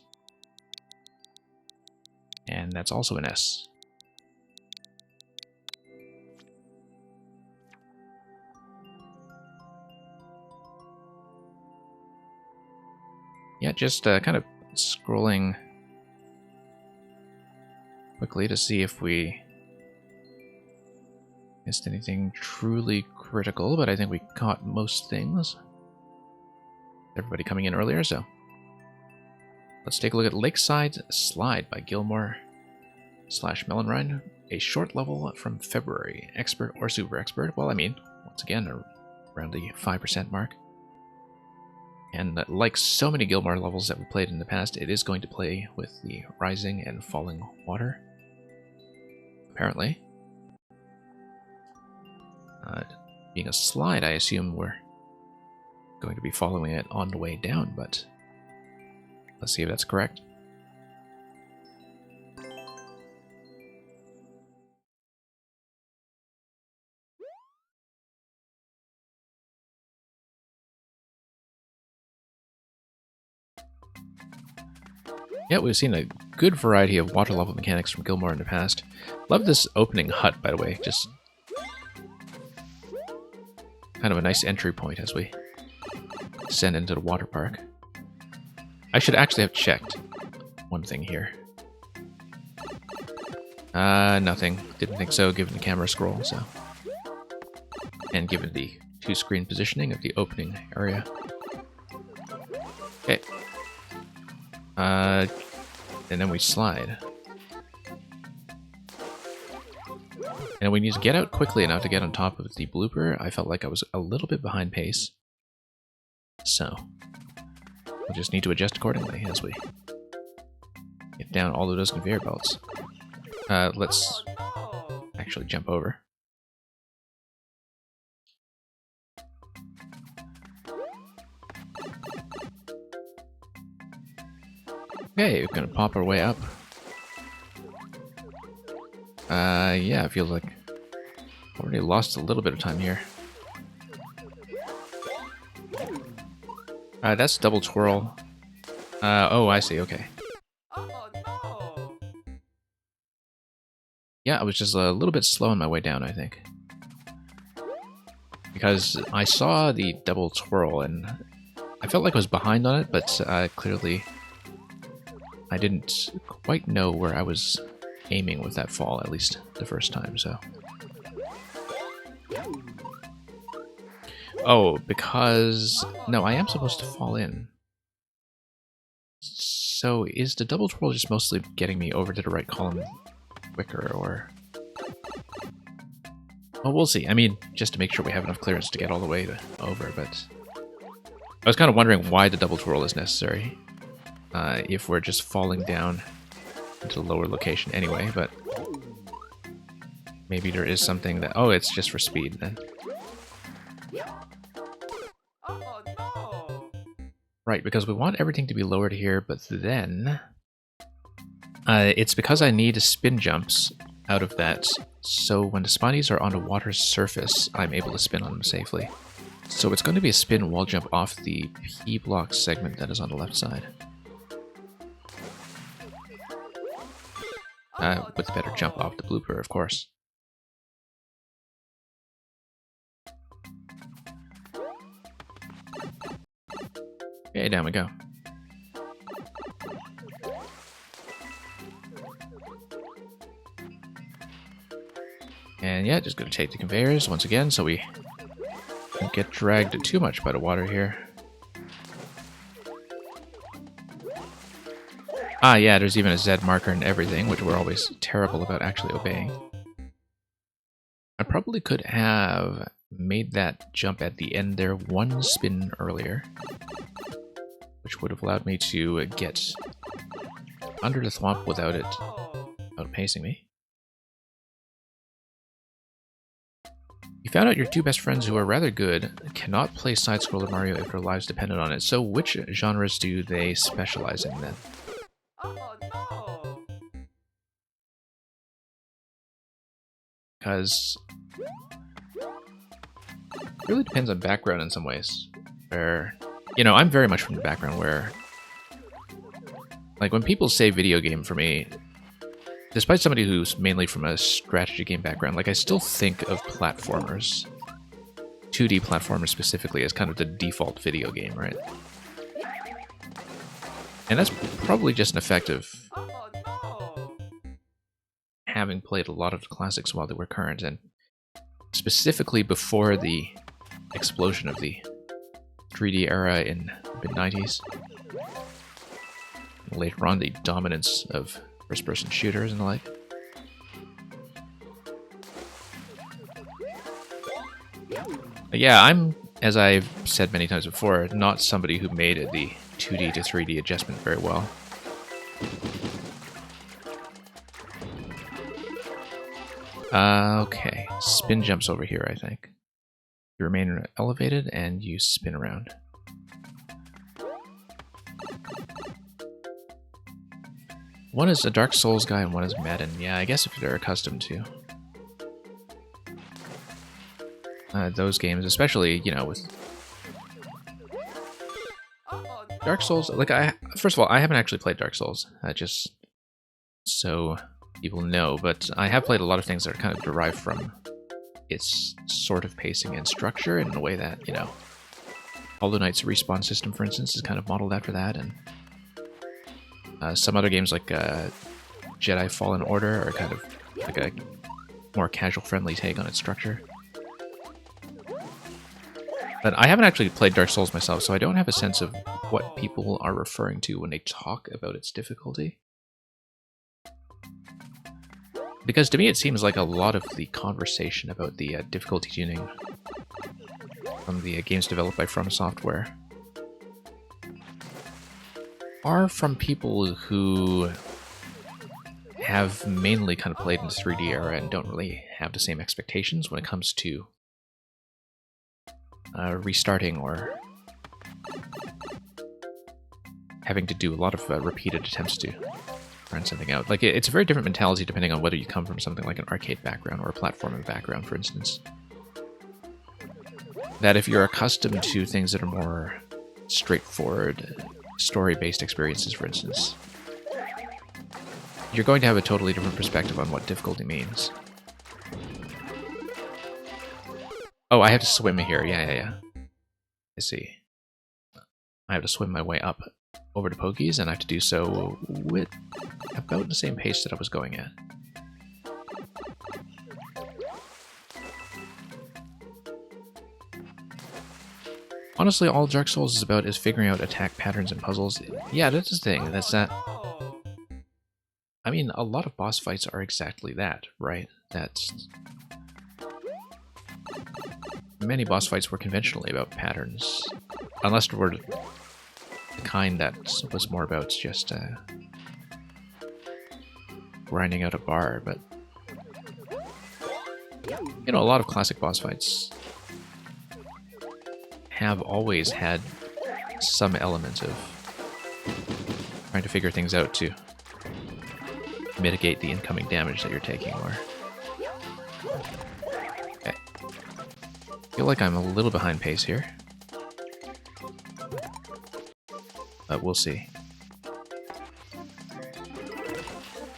And that's also an S. Yeah, just kind of scrolling quickly to see if we missed anything truly critical, but I think we caught most things. Everybody coming in earlier, so let's take a look at Lakeside Slide by Gilmore / Melon Rhine, a short level from February. Expert or super expert? Well, I mean, once again, around the 5% mark. And like so many Gilmore levels that we played in the past, it is going to play with the rising and falling water. Apparently. Being a slide, I assume we're going to be following it on the way down, but let's see if that's correct. Yeah, we've seen a good variety of water level mechanics from Gilmore in the past. Love this opening hut, by the way. Just kind of a nice entry point as we descend into the water park. I should actually have checked one thing here. Nothing. Didn't think so, given the camera scroll, so. And given the 2-screen positioning of the opening area. Okay. and then we slide. And we need to get out quickly enough to get on top of the blooper. I felt like I was a little bit behind pace. So, we'll just need to adjust accordingly as we get down all of those conveyor belts. Let's actually jump over. Okay, we're gonna pop our way up. Yeah, it feels like already lost a little bit of time here. That's double twirl. Oh, I see, okay. Oh no! Yeah, I was just a little bit slow on my way down, I think. Because I saw the double twirl, and I felt like I was behind on it, but clearly I didn't quite know where I was aiming with that fall, at least the first time, so... Oh, because... No, I am supposed to fall in. So, is the double twirl just mostly getting me over to the right column quicker, or... Well, we'll see. I mean, just to make sure we have enough clearance to get all the way over, but... I was kind of wondering why the double twirl is necessary. If we're just falling down into the lower location anyway, but... Maybe there is something that... Oh, it's just for speed, then. Oh no! Right, because we want everything to be lowered here, but then... it's because I need spin jumps out of that, so when the spinies are on a water surface, I'm able to spin on them safely. So it's going to be a spin wall jump off the P-block segment that is on the left side. With a better jump off the blooper, of course. Okay, down we go. And yeah, just gonna take the conveyors once again so we don't get dragged too much by the water here. Ah yeah, there's even a Z marker and everything, which we're always terrible about actually obeying. I probably could have made that jump at the end there one spin earlier, which would have allowed me to get under the thwomp without it outpacing me. You found out your two best friends who are rather good cannot play side-scroller Mario if their lives depended on it, so which genres do they specialize in then? Oh no! Because it really depends on background in some ways. Where, you know, I'm very much from the background where, like, when people say video game for me, despite somebody who's mainly from a strategy game background, like, I still think of platformers, 2D platformers specifically, as kind of the default video game, right? And that's probably just an effect of Oh no! having played a lot of the classics while they were current, and specifically before the explosion of the 3D era in the mid-90s. Later on, the dominance of first-person shooters and the like. But yeah, I'm, as I've said many times before, not somebody who made the 2D to 3D adjustment very well. Okay, spin jumps over here, I think. You remain elevated and you spin around. One is a Dark Souls guy and one is Madden. Yeah, I guess if they're accustomed to those games, especially, you know, with Dark Souls. Like, first of all, I haven't actually played Dark Souls, just so people know, but I have played a lot of things that are kind of derived from its sort of pacing and structure in a way that, you know, Hollow Knight's respawn system, for instance, is kind of modeled after that, and some other games like Jedi Fallen Order are kind of like a more casual-friendly take on its structure. But I haven't actually played Dark Souls myself, so I don't have a sense of what people are referring to when they talk about its difficulty. Because to me it seems like a lot of the conversation about the difficulty tuning from the games developed by From Software are from people who have mainly kind of played in the 3D era and don't really have the same expectations when it comes to restarting or having to do a lot of repeated attempts to find something out. Like, it's a very different mentality depending on whether you come from something like an arcade background or a platforming background, for instance. That if you're accustomed to things that are more straightforward, story-based experiences, for instance, you're going to have a totally different perspective on what difficulty means. Oh, I have to swim here. Yeah. I see. I have to swim my way up over to Pokies, and I have to do so with about the same pace that I was going at. Honestly, all Dark Souls is about is figuring out attack patterns and puzzles. Yeah, that's the thing. That's that. No. I mean, a lot of boss fights are exactly that, right? That's... Many boss fights were conventionally about patterns. Unless they were the kind that was more about just grinding out a bar, but... You know, a lot of classic boss fights have always had some element of trying to figure things out to mitigate the incoming damage that you're taking, or... Okay. I feel like I'm a little behind pace here. But we'll see.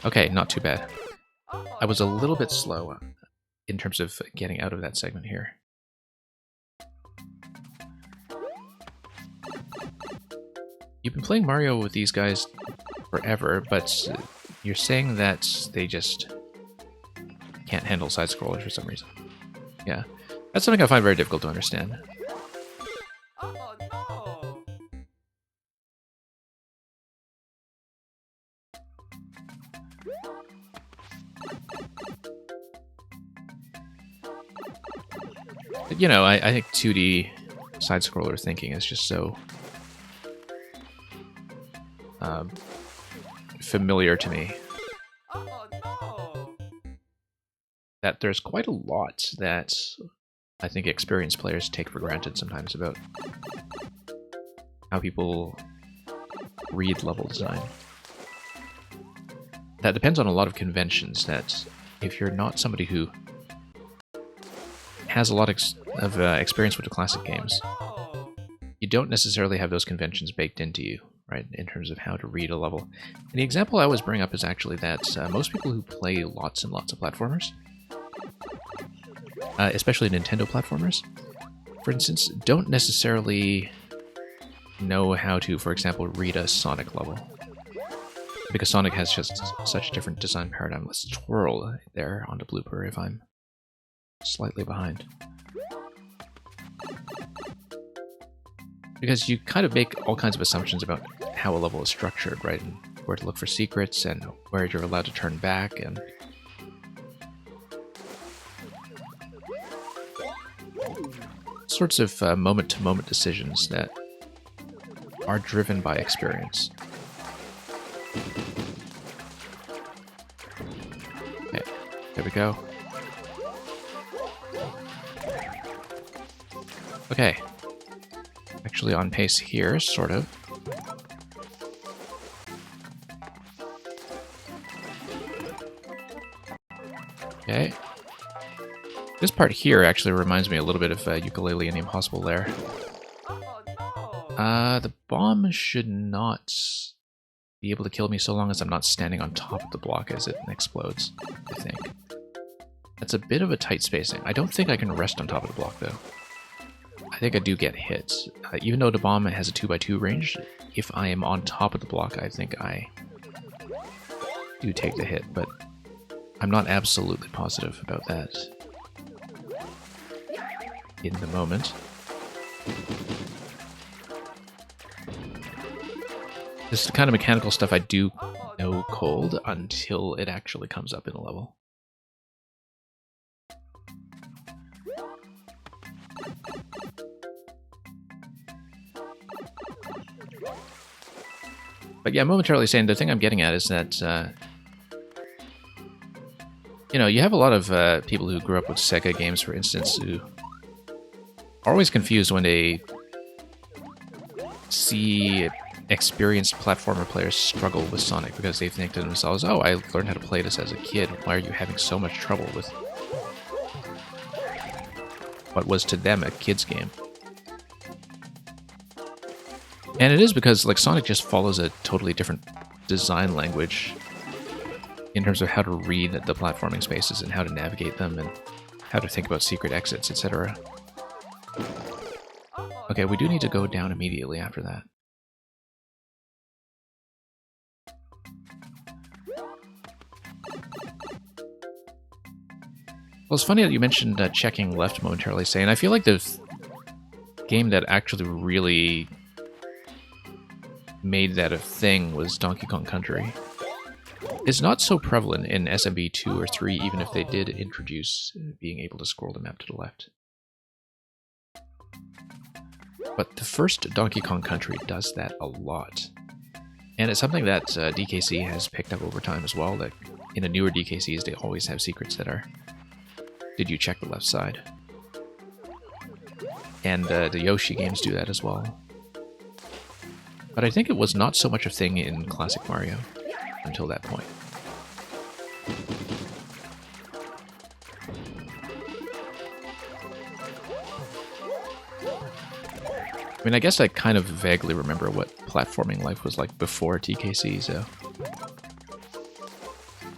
Okay, not too bad. I was a little bit slow in terms of getting out of that segment here. You've been playing Mario with these guys forever, but you're saying that they just can't handle side-scrollers for some reason. Yeah, that's something I find very difficult to understand. Oh no. But, you know, I think 2D side-scroller thinking is just so familiar to me Oh no. that there's quite a lot that I think experienced players take for granted sometimes about how people read level design. That depends on a lot of conventions that if you're not somebody who has a lot of experience with the classic games, No. you don't necessarily have those conventions baked into you, right, in terms of how to read a level. And the example I always bring up is actually that most people who play lots and lots of platformers, especially Nintendo platformers, for instance, don't necessarily know how to, for example, read a Sonic level. Because Sonic has just such a different design paradigm. Let's twirl there on the blooper if I'm slightly behind. Because you kind of make all kinds of assumptions about how a level is structured, right? And where to look for secrets, and where you're allowed to turn back, and... sorts of moment-to-moment decisions that are driven by experience. Okay, there we go. Okay. Actually on pace here, sort of. Okay. This part here actually reminds me a little bit of Yooka-Laylee and the Impossible Lair. Oh no. The bomb should not be able to kill me so long as I'm not standing on top of the block as it explodes, I think. That's a bit of a tight spacing. I don't think I can rest on top of the block, though. I think I do get hit. Even though the bomb has a 2x2 range, if I am on top of the block, I think I do take the hit, but I'm not absolutely positive about that in the moment. This is the kind of mechanical stuff I do know cold until it actually comes up in a level. But yeah, momentarily saying the thing I'm getting at is that, you know, you have a lot of people who grew up with Sega games, for instance, who are always confused when they see experienced platformer players struggle with Sonic because they think to themselves, oh, I learned how to play this as a kid. Why are you having so much trouble with what was to them a kid's game? And it is because, like, Sonic just follows a totally different design language in terms of how to read the platforming spaces and how to navigate them and how to think about secret exits, etc. Okay, we do need to go down immediately after that. Well, it's funny that you mentioned checking left momentarily, saying I feel like the game that actually really made that a thing was Donkey Kong Country. It's not so prevalent in SMB 2 or 3, even if they did introduce being able to scroll the map to the left. But the first Donkey Kong Country does that a lot. And it's something that DKC has picked up over time as well, that in the newer DKCs they always have secrets that are, did you check the left side? And the Yoshi games do that as well. But I think it was not so much a thing in Classic Mario until that point. I mean, I guess I kind of vaguely remember what platforming life was like before TKC, so...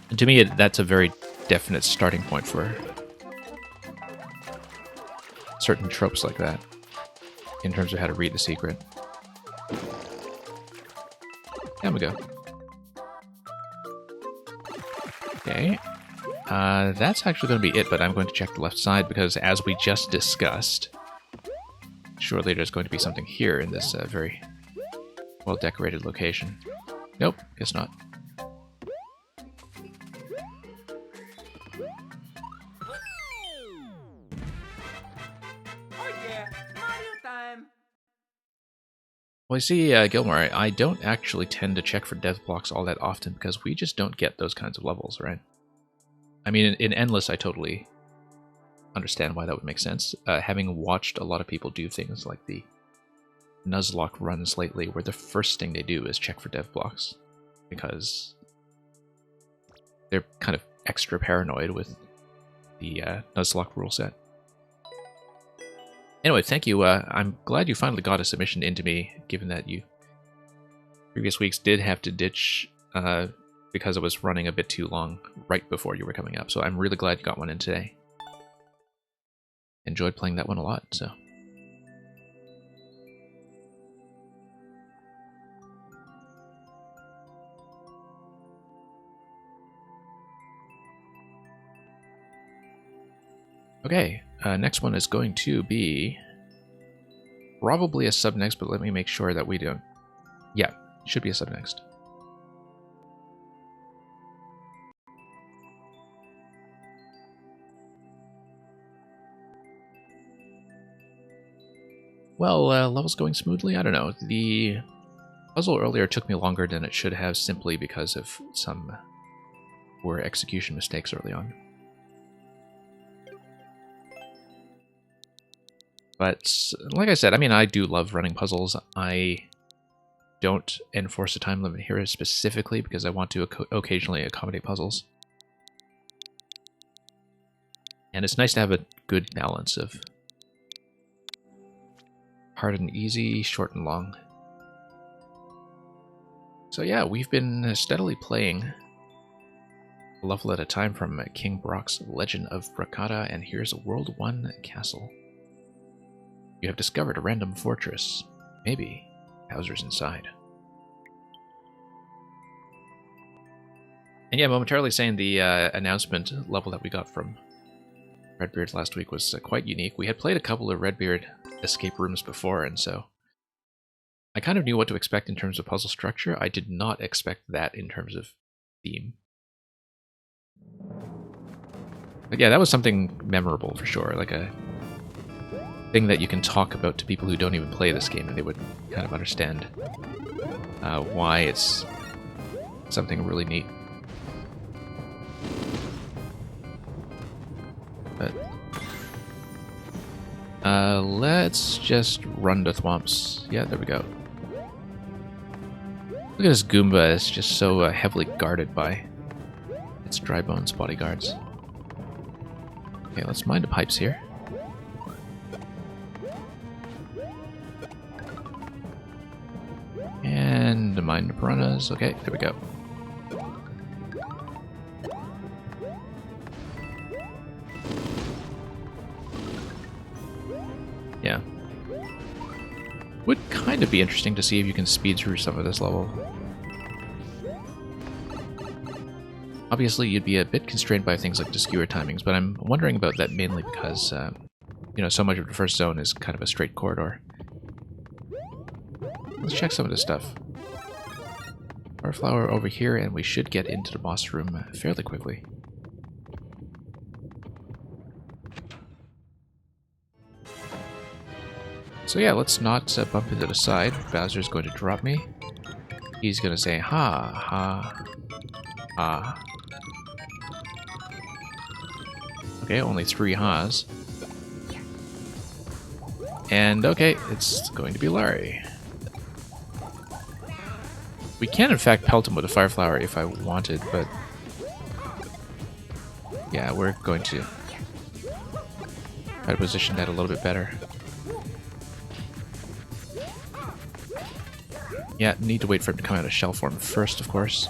And to me, that's a very definite starting point for certain tropes like that, in terms of how to read the secret. There we go. Okay. That's actually going to be it, but I'm going to check the left side, because as we just discussed, surely there's going to be something here in this very well-decorated location. Nope, guess not. Oh yeah, Mario time! Well, I see, Gilmore, I don't actually tend to check for death blocks all that often, because we just don't get those kinds of levels, right? I mean, in Endless, I totally understand why that would make sense. Having watched a lot of people do things like the Nuzlocke runs lately, where the first thing they do is check for dev blocks, because they're kind of extra paranoid with the Nuzlocke rule set. Anyway, thank you. I'm glad you finally got a submission into me, given that you previous weeks did have to ditch because it was running a bit too long right before you were coming up. So I'm really glad you got one in today. Enjoyed playing that one a lot, so. Okay, next one is going to be probably a sub next, but let me make sure that we don't. Yeah, should be a sub next. Well, level's going smoothly? I don't know. The puzzle earlier took me longer than it should have, simply because of some poor execution mistakes early on. But, like I said, I mean, I do love running puzzles. I don't enforce a time limit here specifically because I want to occasionally accommodate puzzles. And it's nice to have a good balance of hard and easy, short and long. So yeah, we've been steadily playing a level at a time from King Brock's Legend of Brakata, and here's World 1 Castle. You have discovered a random fortress. Maybe Bowser's inside. And yeah, momentarily saying the announcement level that we got from Redbeard last week was quite unique. We had played a couple of Redbeard escape rooms before, and so I kind of knew what to expect in terms of puzzle structure. I did not expect that in terms of theme. But yeah, that was something memorable for sure. Like a thing that you can talk about to people who don't even play this game, and they would kind of understand why it's something really neat. But let's just run the thwomps. Yeah, there we go. Look at this Goomba, it's just so heavily guarded by its dry bones bodyguards. Okay, let's mine the pipes here. And mine the piranhas. Okay, there we go. Yeah. Would kind of be interesting to see if you can speed through some of this level. Obviously, you'd be a bit constrained by things like the skewer timings, but I'm wondering about that mainly because, you know, so much of the first zone is kind of a straight corridor. Let's check some of this stuff. Fireflower over here, and we should get into the boss room fairly quickly. So yeah, let's not bump into the side. Bowser's going to drop me. He's going to say, ha, ha, ha. Okay, only 3 ha's. And okay, it's going to be Larry. We can in fact pelt him with a Fireflower if I wanted, but yeah, we're going to try to position that a little bit better. Yeah, need to wait for him to come out of shell form first, of course.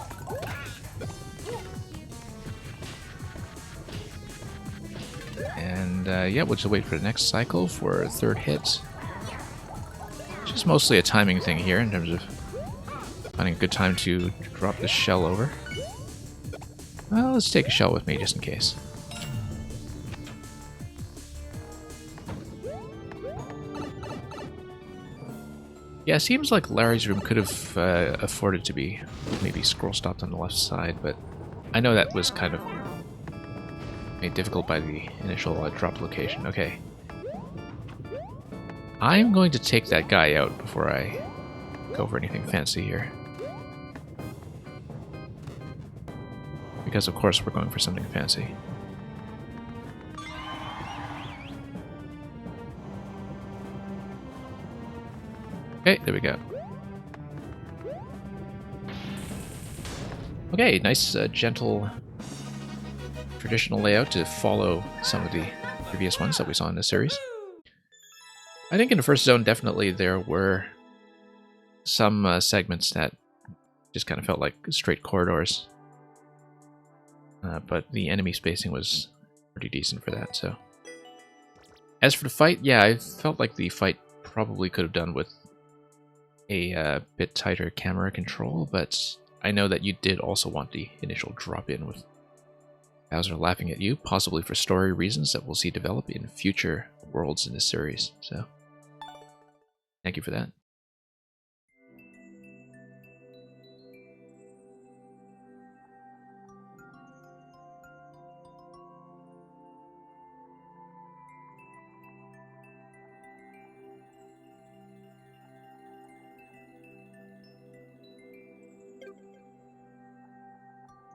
And yeah, we'll just wait for the next cycle for a 3rd hit. It's just mostly a timing thing here in terms of finding a good time to drop the shell over. Well, let's take a shell with me just in case. Yeah, it seems like Larry's room could have afforded to be maybe scroll stopped on the left side, but I know that was kind of made difficult by the initial drop location. Okay. I'm going to take that guy out before I go for anything fancy here. Because of course we're going for something fancy. Okay, there we go. Okay, nice, gentle, traditional layout to follow some of the previous ones that we saw in this series. I think in the first zone, definitely there were some segments that just kind of felt like straight corridors. But the enemy spacing was pretty decent for that, so. As for the fight, yeah, I felt like the fight probably could have done with a bit tighter camera control, but I know that you did also want the initial drop-in with Bowser laughing at you, possibly for story reasons that we'll see develop in future worlds in this series, so thank you for that.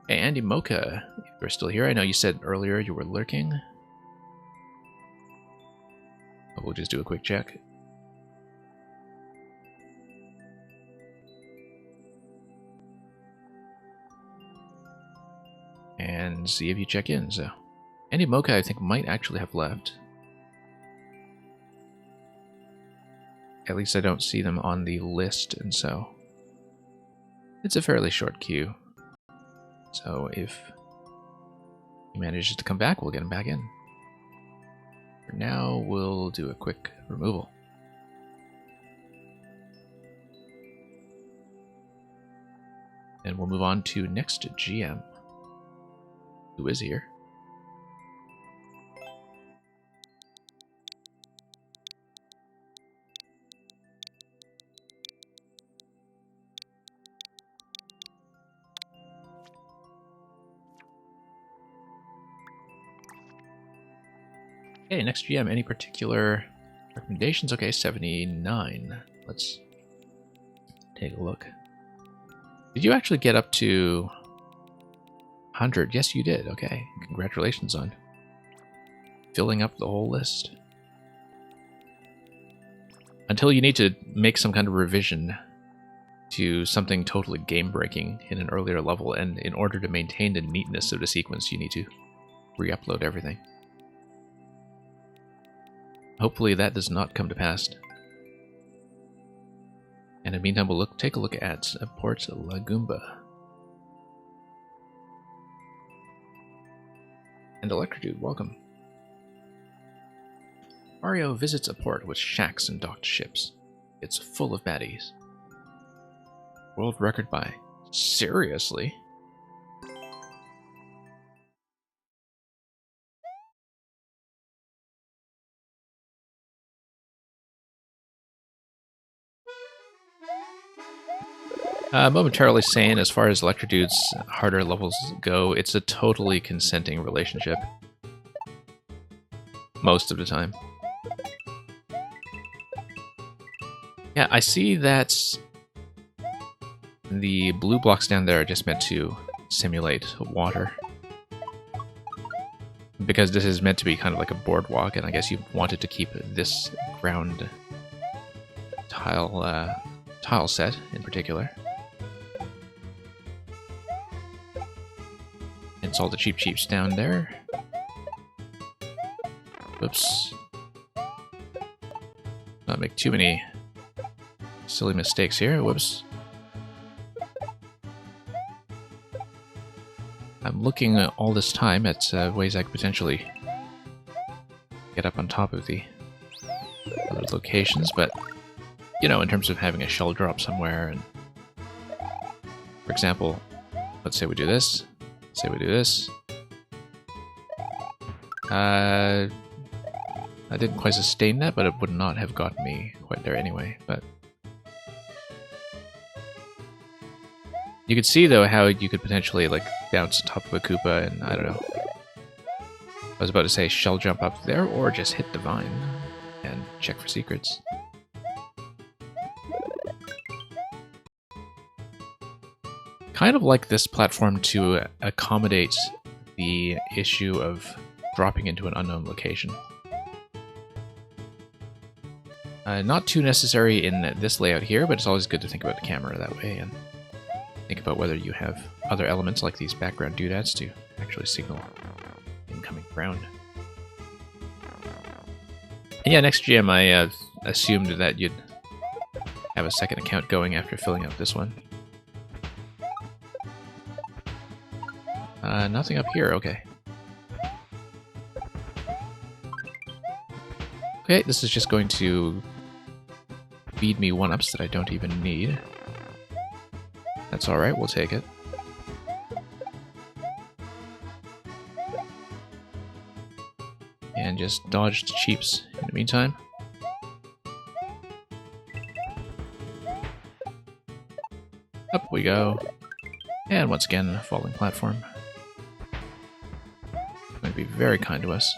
Hey, Andy Mocha, if you're still here, I know you said earlier you were lurking. But we'll just do a quick check. And see if you check in, so. Andy Mocha, I think, might actually have left. At least I don't see them on the list, and so it's a fairly short queue. So if he manages to come back, we'll get him back in. For now, we'll do a quick removal. And we'll move on to next GM, who is here. Okay, next GM, any particular Recommendations, okay, 79. Let's take a look. Did you actually get up to 100? Yes, you did. Okay, congratulations on filling up the whole list. Until you need to make some kind of revision to something totally game-breaking in an earlier level, and in order to maintain the neatness of the sequence, you need to re-upload everything. Hopefully that does not come to pass. And in the meantime, we'll take a look at Port Lagumba. And Electrodude, welcome. Mario visits a port with shacks and docked ships. It's full of baddies. World record by... Seriously? Momentarily saying, as far as Electrodude's harder levels go, it's a totally consenting relationship. Most of the time. Yeah, I see that the blue blocks down there are just meant to simulate water. Because this is meant to be kind of like a boardwalk, and I guess you wanted to keep this ground tile set in particular. It's all the cheap-cheeps down there. Whoops. Not make too many silly mistakes here. Whoops. I'm looking all this time at ways I could potentially get up on top of the other locations, but, you know, in terms of having a shell drop somewhere, and for example, let's say we do this. Say we do this. I didn't quite sustain that, but it would not have gotten me quite there anyway. But you could see, though, how you could potentially like bounce on top of a Koopa, and I don't know. I was about to say shell jump up there, or just hit the vine and check for secrets. Kind of like this platform to accommodate the issue of dropping into an unknown location. Not too necessary in this layout here, but it's always good to think about the camera that way and think about whether you have other elements like these background doodads to actually signal incoming ground. And yeah, next GM I assumed that you'd have a second account going after filling out this one. Nothing up here, okay. Okay, this is just going to feed me 1-ups that I don't even need. That's alright, we'll take it. And just dodge the cheeps in the meantime. Up we go. And once again, a falling platform. Going to be very kind to us.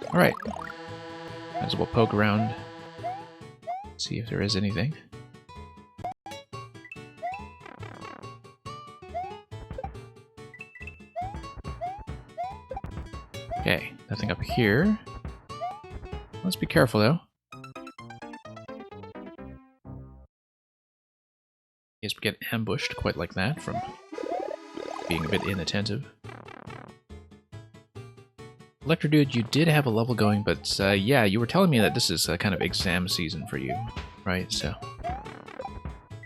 Alright. Might as well poke around. See if there is anything. Okay, nothing up here. Let's be careful though. In case we get ambushed quite like that from being a bit inattentive. Electrodude, you did have a level going, but yeah, you were telling me that this is a kind of exam season for you, right? So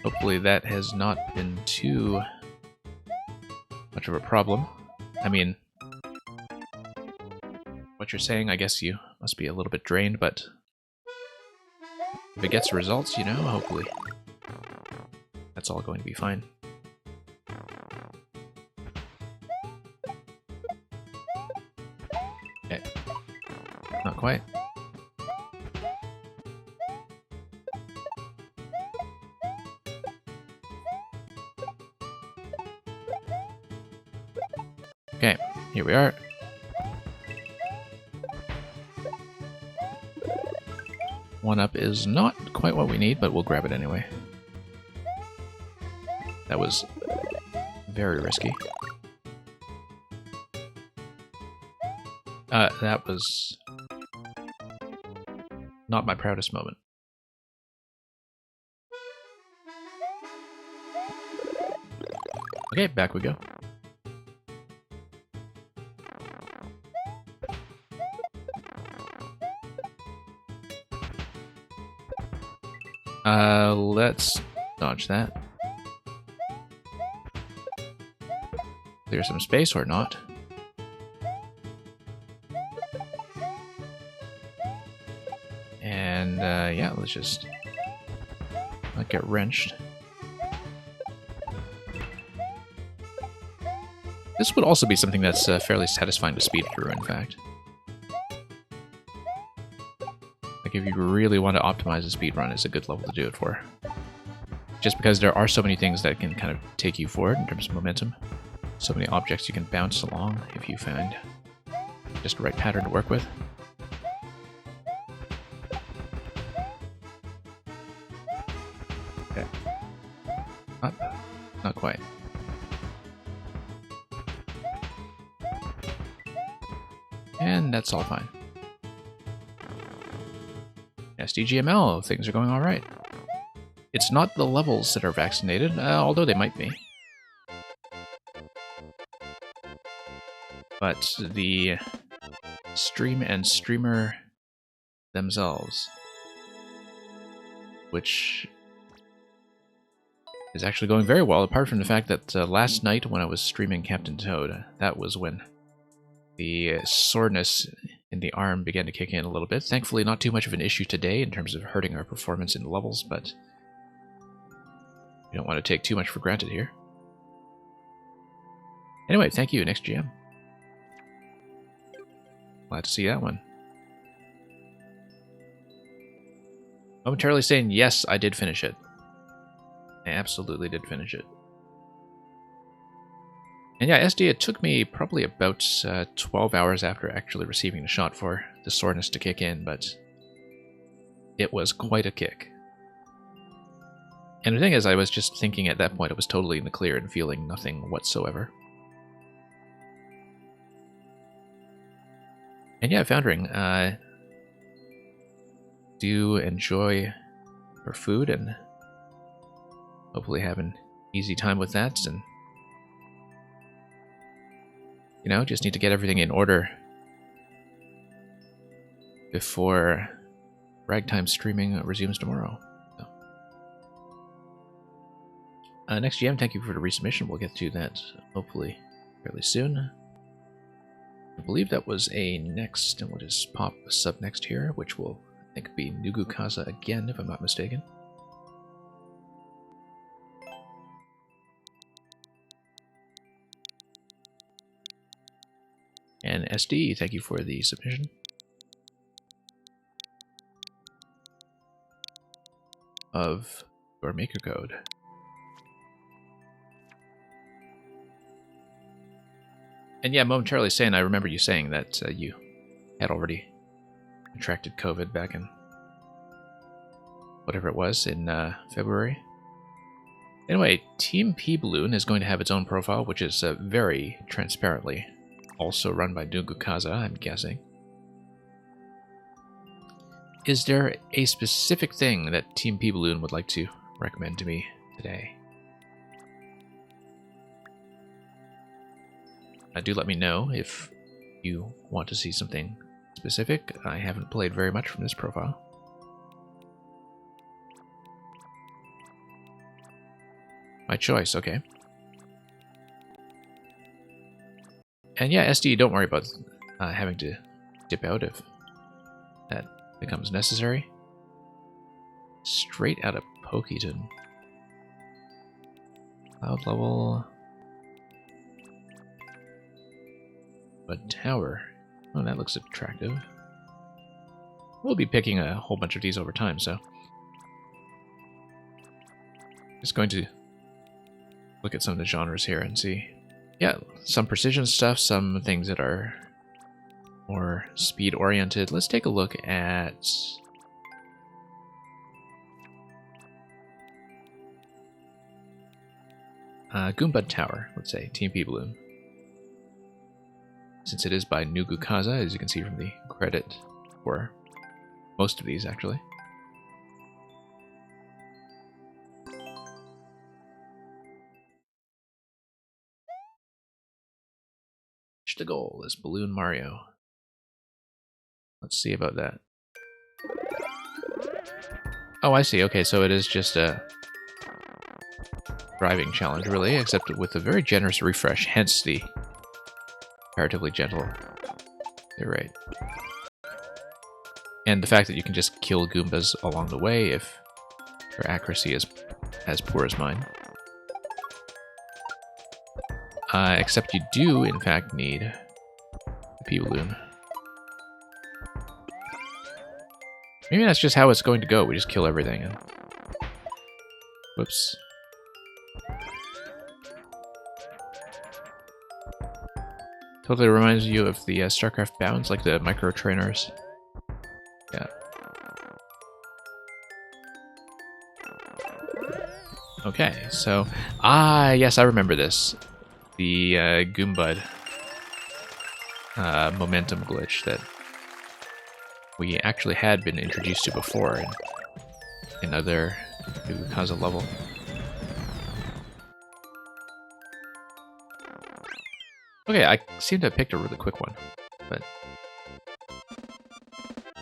hopefully that has not been too much of a problem. I mean, what you're saying, I guess you must be a little bit drained, but if it gets results, you know, hopefully that's all going to be fine. Okay. Not quite. Okay, here we are. 1-up is not quite what we need, but we'll grab it anyway. That was very risky. That was not my proudest moment. Okay, back we go. Let's dodge that. Clear some space or not. And yeah, let's just not get wrenched. This would also be something that's fairly satisfying to speed through, in fact. Like, if you really want to optimize a speed run, it's a good level to do it for. Just because there are so many things that can kind of take you forward in terms of momentum. So many objects you can bounce along if you find just the right pattern to work with. Okay. Not quite. And that's all fine. SDGML, things are going alright. It's not the levels that are vaccinated, although they might be. But the stream and streamer themselves, which is actually going very well, apart from the fact that last night when I was streaming Captain Toad, that was when the soreness in the arm began to kick in a little bit. Thankfully, not too much of an issue today in terms of hurting our performance in the levels, but we don't want to take too much for granted here. Anyway, thank you, next GM. Glad to see that one. Momentarily saying, yes, I did finish it. I absolutely did finish it. And yeah, SD, it took me probably about 12 hours after actually receiving the shot for the soreness to kick in, but it was quite a kick. And the thing is, I was just thinking at that point I was totally in the clear and feeling nothing whatsoever. And yeah, Foundering, do enjoy your food and hopefully have an easy time with that, and you know, just need to get everything in order before Ragtime streaming resumes tomorrow. So. Next GM, thank you for the resubmission. We'll get to that hopefully fairly soon. I believe that was a next, and we'll just pop a sub next here, which will, I think, be Nugu Kaza again, if I'm not mistaken. And SD, thank you for the submission of your maker code. And yeah, momentarily saying, I remember you saying that you had already contracted COVID back in whatever it was in February. Anyway, Team P Balloon is going to have its own profile, which is very transparently also run by Nugu Kaza, I'm guessing. Is there a specific thing that Team P Balloon would like to recommend to me today? Do let me know if you want to see something specific. I haven't played very much from this profile. My choice, okay. And yeah, SD, don't worry about having to dip out if that becomes necessary. Straight out of Poketon. Cloud level. But tower. Oh, that looks attractive. We'll be picking a whole bunch of these over time, so. Just going to look at some of the genres here and see. Yeah, some precision stuff, some things that are more speed oriented. Let's take a look at Goombud Tower, let's say, TMP Balloon. Since it is by Nugu Kaza, as you can see from the credit for most of these, actually. Reach the goal is Balloon Mario. Let's see about that. Oh, I see. Okay, so it is just a driving challenge, really, except with a very generous refresh, hence the comparatively gentle. You're right. And the fact that you can just kill Goombas along the way if your accuracy is as poor as mine. Except you do, in fact, need a P-Balloon. Maybe that's just how it's going to go. We just kill everything. And... Whoops. Totally reminds you of the StarCraft bounds, like the micro trainers. Yeah. Okay, so... yes, I remember this. The Goombud momentum glitch that we actually had been introduced to before in another Nugu Kaza level. Okay, I seem to have picked a really quick one, but...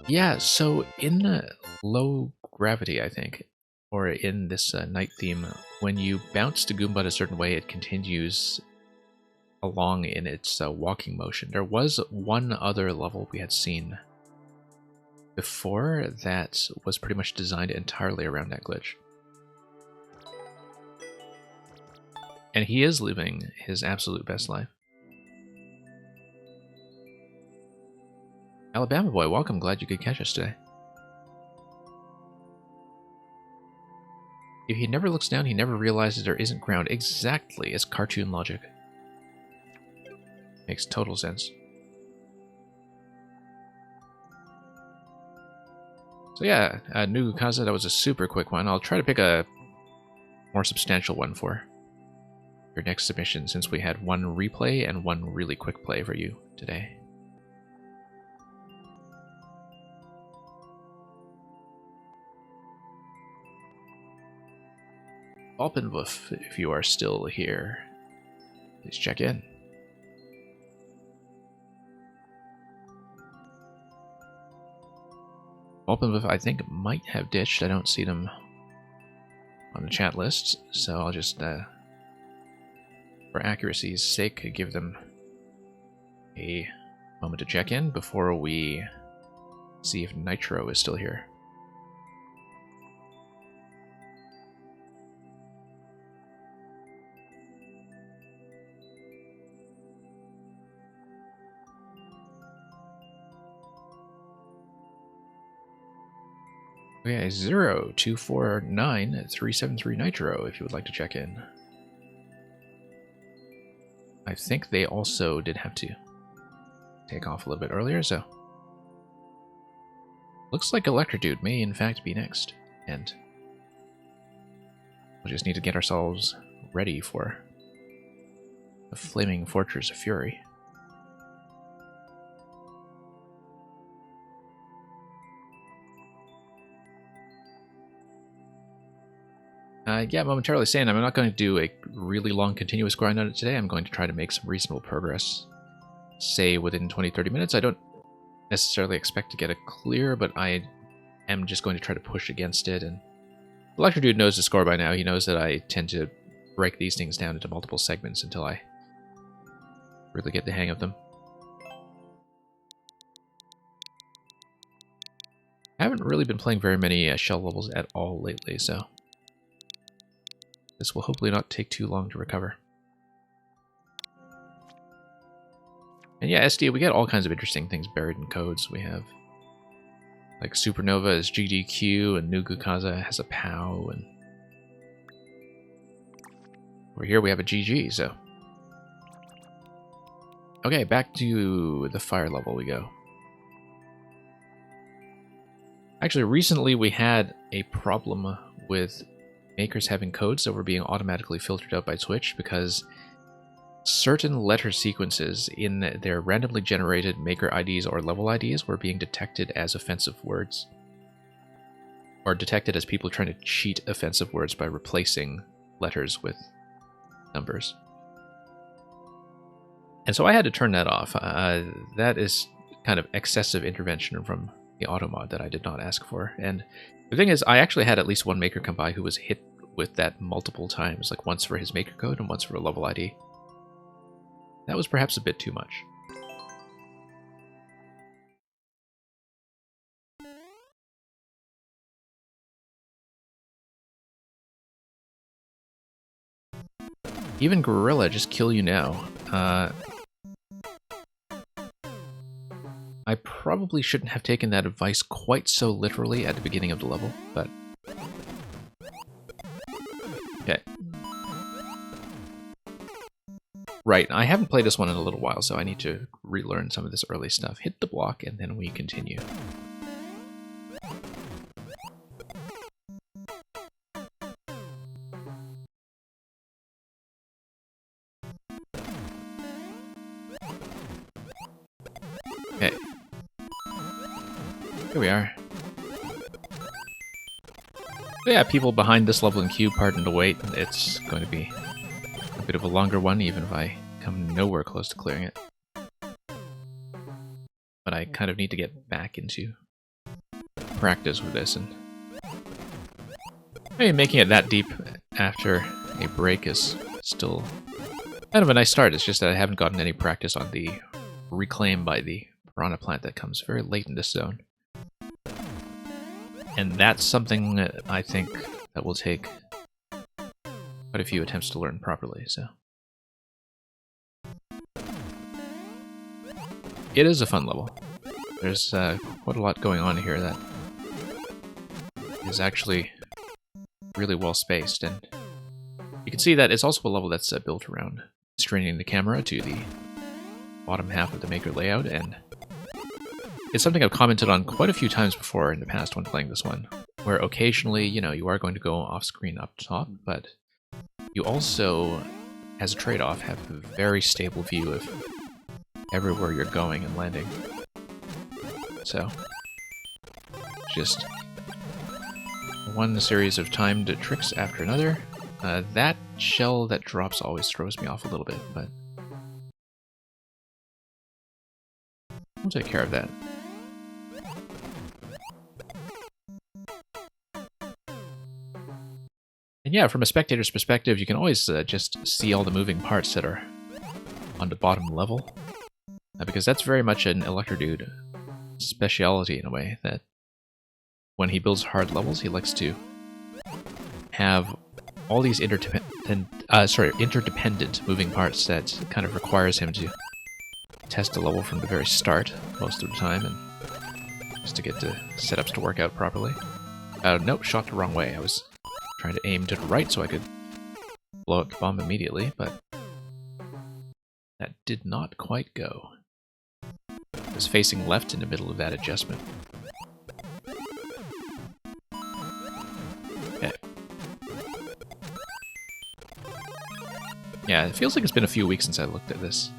Yeah, so in the low gravity, I think, or in this night theme, when you bounce to Goombud a certain way, it continues along in its walking motion. There was one other level we had seen before that was pretty much designed entirely around that glitch. And he is living his absolute best life. Alabama boy, welcome. Glad you could catch us today. If he never looks down, he never realizes there isn't ground. Exactly, it's cartoon logic. Makes total sense. So yeah, Nugu Kaza, that was a super quick one. I'll try to pick a more substantial one for your next submission, since we had one replay and one really quick play for you today. Alpenwolf, if you are still here, please check in. Alpenwolf, I think, might have ditched. I don't see them on the chat list, so I'll just, for accuracy's sake, give them a moment to check in before we see if Nitro is still here. Okay, 0249-373 Nitro, if you would like to check in. I think they also did have to take off a little bit earlier, so... Looks like Electrodude may in fact be next, and... we'll just need to get ourselves ready for the Flaming Fortress of Fury. Yeah, momentarily saying I'm not going to do a really long continuous grind on it today. I'm going to try to make some reasonable progress. Say within 20-30 minutes. I don't necessarily expect to get it clear, but I am just going to try to push against it. And Electrodude knows the score by now. He knows that I tend to break these things down into multiple segments until I really get the hang of them. I haven't really been playing very many shell levels at all lately, so... this will hopefully not take too long to recover. And yeah, SD, we get all kinds of interesting things buried in codes. We have, like, Supernova is GDQ, and Nugu Kaza has a POW, and over here we have a GG, so... Okay, back to the fire level we go. Actually, recently we had a problem with makers having codes that were being automatically filtered out by Twitch because certain letter sequences in their randomly generated maker IDs or level IDs were being detected as offensive words. Or detected as people trying to cheat offensive words by replacing letters with numbers. And so I had to turn that off. That is kind of excessive intervention from the automod that I did not ask for. And the thing is, I actually had at least one maker come by who was hit with that multiple times, like once for his maker code and once for a level ID. That was perhaps a bit too much. Even Gorilla, just kill you now. I probably shouldn't have taken that advice quite so literally at the beginning of the level, but... Okay. Right, I haven't played this one in a little while, so I need to relearn some of this early stuff. Hit the block, and then we continue. Okay. Here we are. So yeah, people behind this level in queue, pardon the wait. It's going to be a bit of a longer one, even if I come nowhere close to clearing it. But I kind of need to get back into practice with this, and maybe making it that deep after a break is still kind of a nice start. It's just that I haven't gotten any practice on the reclaim by the piranha plant that comes very late in this zone. And that's something that I think that will take quite a few attempts to learn properly, so. It is a fun level. There's quite a lot going on here that is actually really well spaced, and you can see that it's also a level that's built around straining the camera to the bottom half of the maker layout, and it's something I've commented on quite a few times before in the past when playing this one, where occasionally, you know, you are going to go off-screen up top, but you also, as a trade-off, have a very stable view of everywhere you're going and landing. So, just one series of timed tricks after another. That shell that drops always throws me off a little bit, but we'll take care of that. And yeah, from a spectator's perspective, you can always just see all the moving parts that are on the bottom level. Because that's very much an Electrodude speciality in a way, that when he builds hard levels, he likes to have all these interdependent moving parts that kind of requires him to test the level from the very start most of the time, and just to get the setups to work out properly. Nope, shot the wrong way. I was trying to aim to the right so I could blow up the bomb immediately, but that did not quite go. I was facing left in the middle of that adjustment. Okay. Yeah, it feels like it's been a few weeks since I looked at this.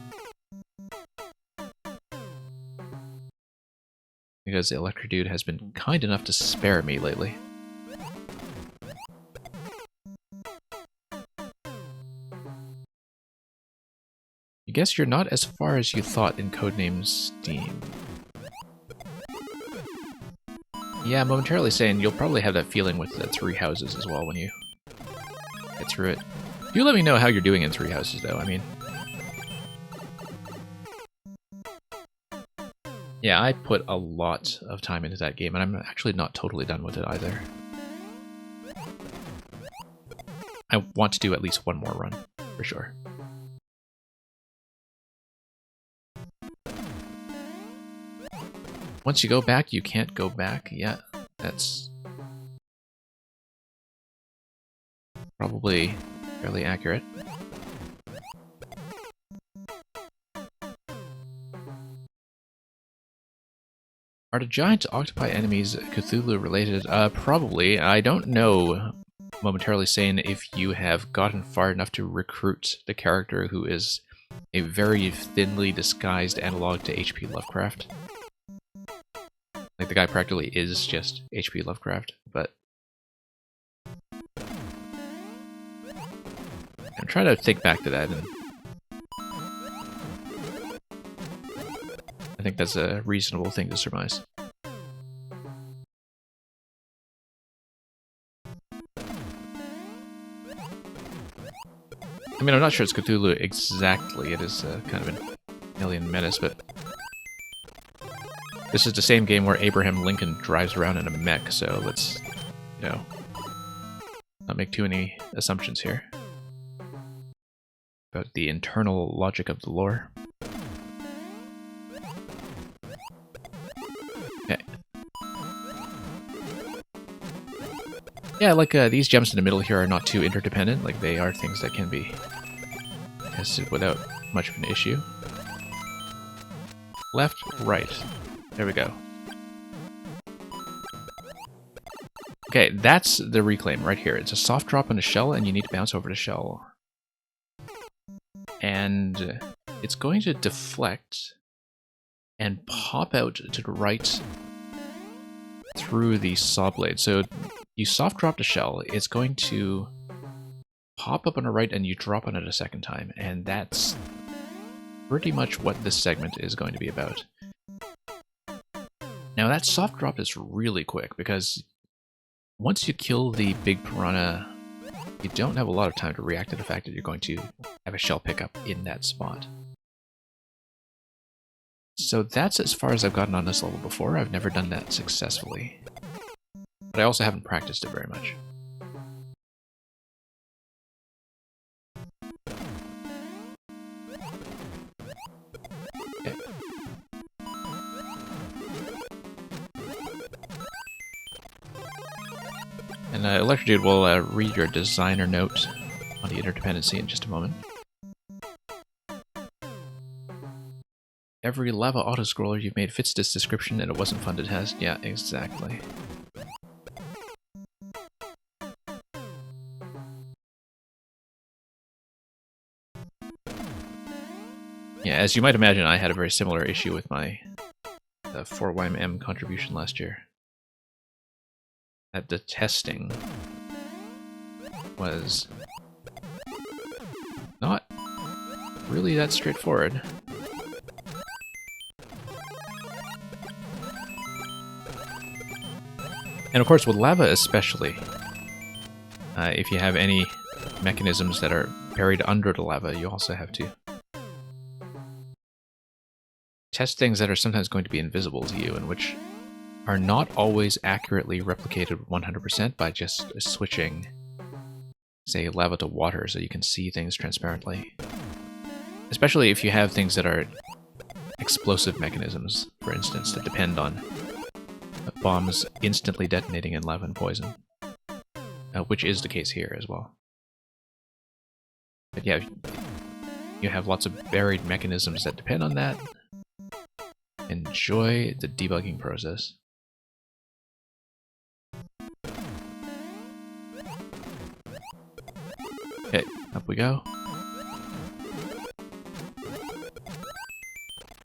Because Electrodude has been kind enough to spare me lately. I guess you're not as far as you thought in Codename Steam. Yeah, momentarily saying you'll probably have that feeling with the Three Houses as well when you get through it. Do let me know how you're doing in Three Houses, though. I mean, yeah, I put a lot of time into that game, and I'm actually not totally done with it either. I want to do at least one more run, for sure. Once you go back, you can't go back. Yeah, that's probably fairly accurate. Are the giant octopi enemies Cthulhu related? Probably. I don't know momentarily saying if you have gotten far enough to recruit the character who is a very thinly disguised analog to H.P. Lovecraft. Like, the guy practically is just H.P. Lovecraft, but I'm trying to think back to that, and I think that's a reasonable thing to surmise. I mean, I'm not sure it's Cthulhu exactly. It is kind of an alien menace, but this is the same game where Abraham Lincoln drives around in a mech, so let's, you know, not make too many assumptions here about the internal logic of the lore. Okay. Yeah, like these jumps in the middle here are not too interdependent. Like, they are things that can be tested without much of an issue. Left, right. There we go. Okay, that's the reclaim right here. It's a soft drop on a shell, and you need to bounce over the shell. And it's going to deflect and pop out to the right through the saw blade. So you soft drop the shell, it's going to pop up on the right, and you drop on it a second time. And that's pretty much what this segment is going to be about. Now, that soft drop is really quick, because once you kill the big piranha, you don't have a lot of time to react to the fact that you're going to have a shell pickup in that spot. So that's as far as I've gotten on this level before. I've never done that successfully. But I also haven't practiced it very much. Okay. And Electrodude will read your designer note on the interdependency in just a moment. Every lava autoscroller you've made fits this description, and it wasn't fun to test. Yeah, exactly. Yeah, as you might imagine, I had a very similar issue with my 4YM contribution last year. That the testing was not really that straightforward. And of course, with lava especially, if you have any mechanisms that are buried under the lava, you also have to test things that are sometimes going to be invisible to you, and which are not always accurately replicated 100% by just switching, say, lava to water so you can see things transparently. Especially if you have things that are explosive mechanisms, for instance, that depend on bombs instantly detonating in lava and poison, which is the case here as well. But yeah, you have lots of buried mechanisms that depend on that. Enjoy the debugging process. Okay, up we go.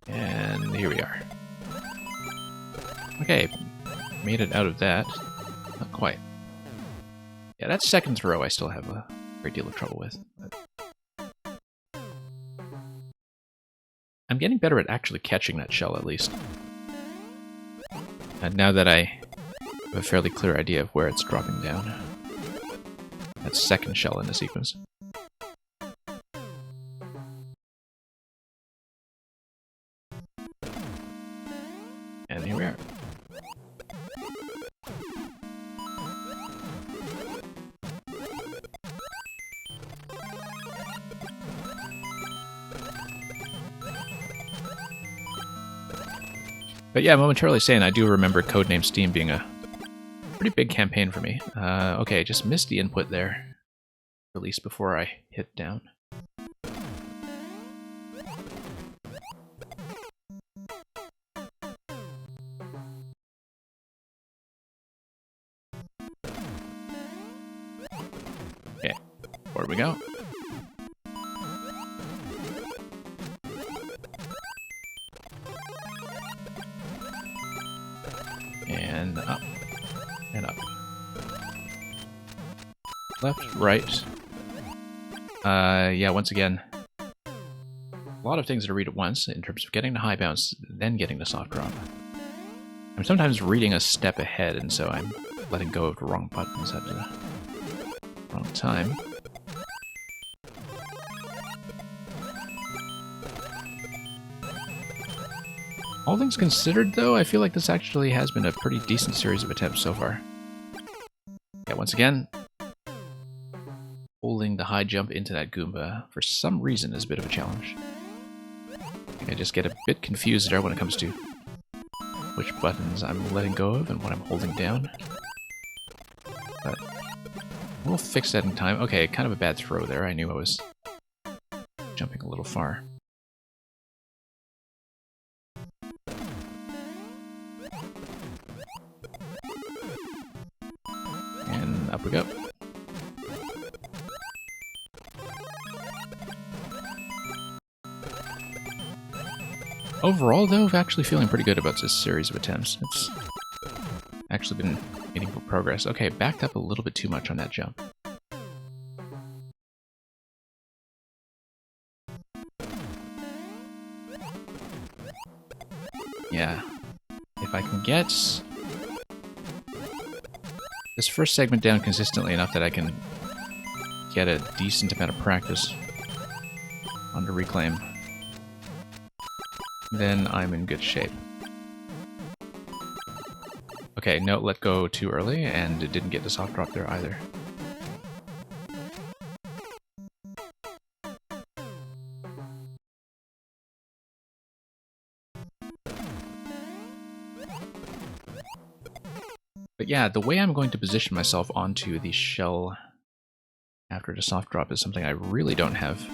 And here we are. Okay, made it out of that. Not quite. Yeah, that second throw I still have a great deal of trouble with. But I'm getting better at actually catching that shell, at least. And now that I have a fairly clear idea of where it's dropping down. That second shell in the sequence. And here we are. But yeah, momentarily saying I do remember Codename Steam being a pretty big campaign for me. Okay, just missed the input there. Release before I hit down. we go. And up. And up. Left, right. Yeah, once again, a lot of things to read at once in terms of getting to high bounce, then getting to soft drop. I'm sometimes reading a step ahead, and so I'm letting go of the wrong buttons at the wrong time. All things considered, though, I feel like this actually has been a pretty decent series of attempts so far. Yeah, once again, holding the high jump into that Goomba for some reason is a bit of a challenge. I think I just get a bit confused there when it comes to which buttons I'm letting go of and what I'm holding down. But we'll fix that in time. Okay, kind of a bad throw there. I knew I was jumping a little far. And up we go. Overall, though, I'm actually feeling pretty good about this series of attempts. It's actually been meaningful progress. Okay, backed up a little bit too much on that jump. Yeah. If I can get this first segment down consistently enough that I can get a decent amount of practice on the reclaim, then I'm in good shape. Okay, no, let go too early, and it didn't get the soft drop there either. But yeah, the way I'm going to position myself onto the shell after the soft drop is something I really don't have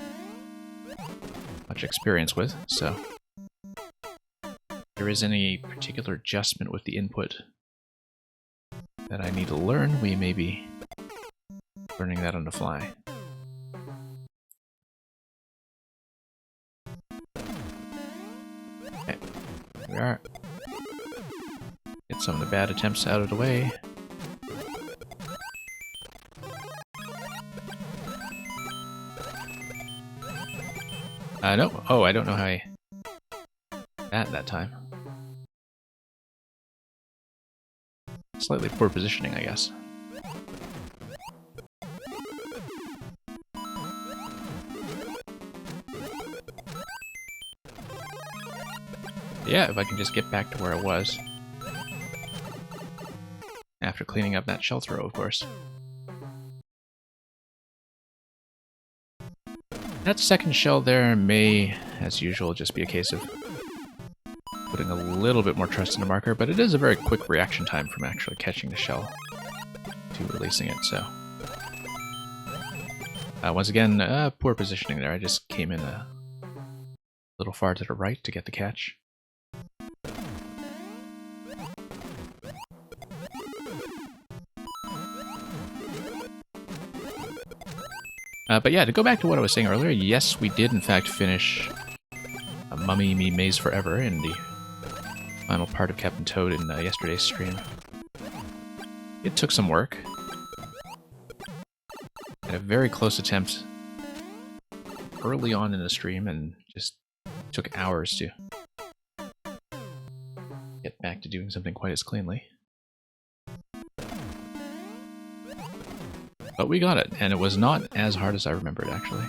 much experience with, so if there is any particular adjustment with the input that I need to learn, we may be learning that on the fly. Okay, here we are. Get some of the bad attempts out of the way. No. Oh, I don't know how I... that time. Slightly poor positioning, I guess. Yeah, if I can just get back to where I was. After cleaning up that shell throw, of course. That second shell there may, as usual, just be a case of putting a little bit more trust in the marker, but it is a very quick reaction time from actually catching the shell to releasing it, so... once again, poor positioning there. I just came in a little far to the right to get the catch. But yeah, to go back to what I was saying earlier, yes, we did in fact finish Mummy Me Maze Forever in the final part of Captain Toad in yesterday's stream. It took some work. Had a very close attempt early on in the stream and just took hours to get back to doing something quite as cleanly. But we got it, and it was not as hard as I remembered, actually.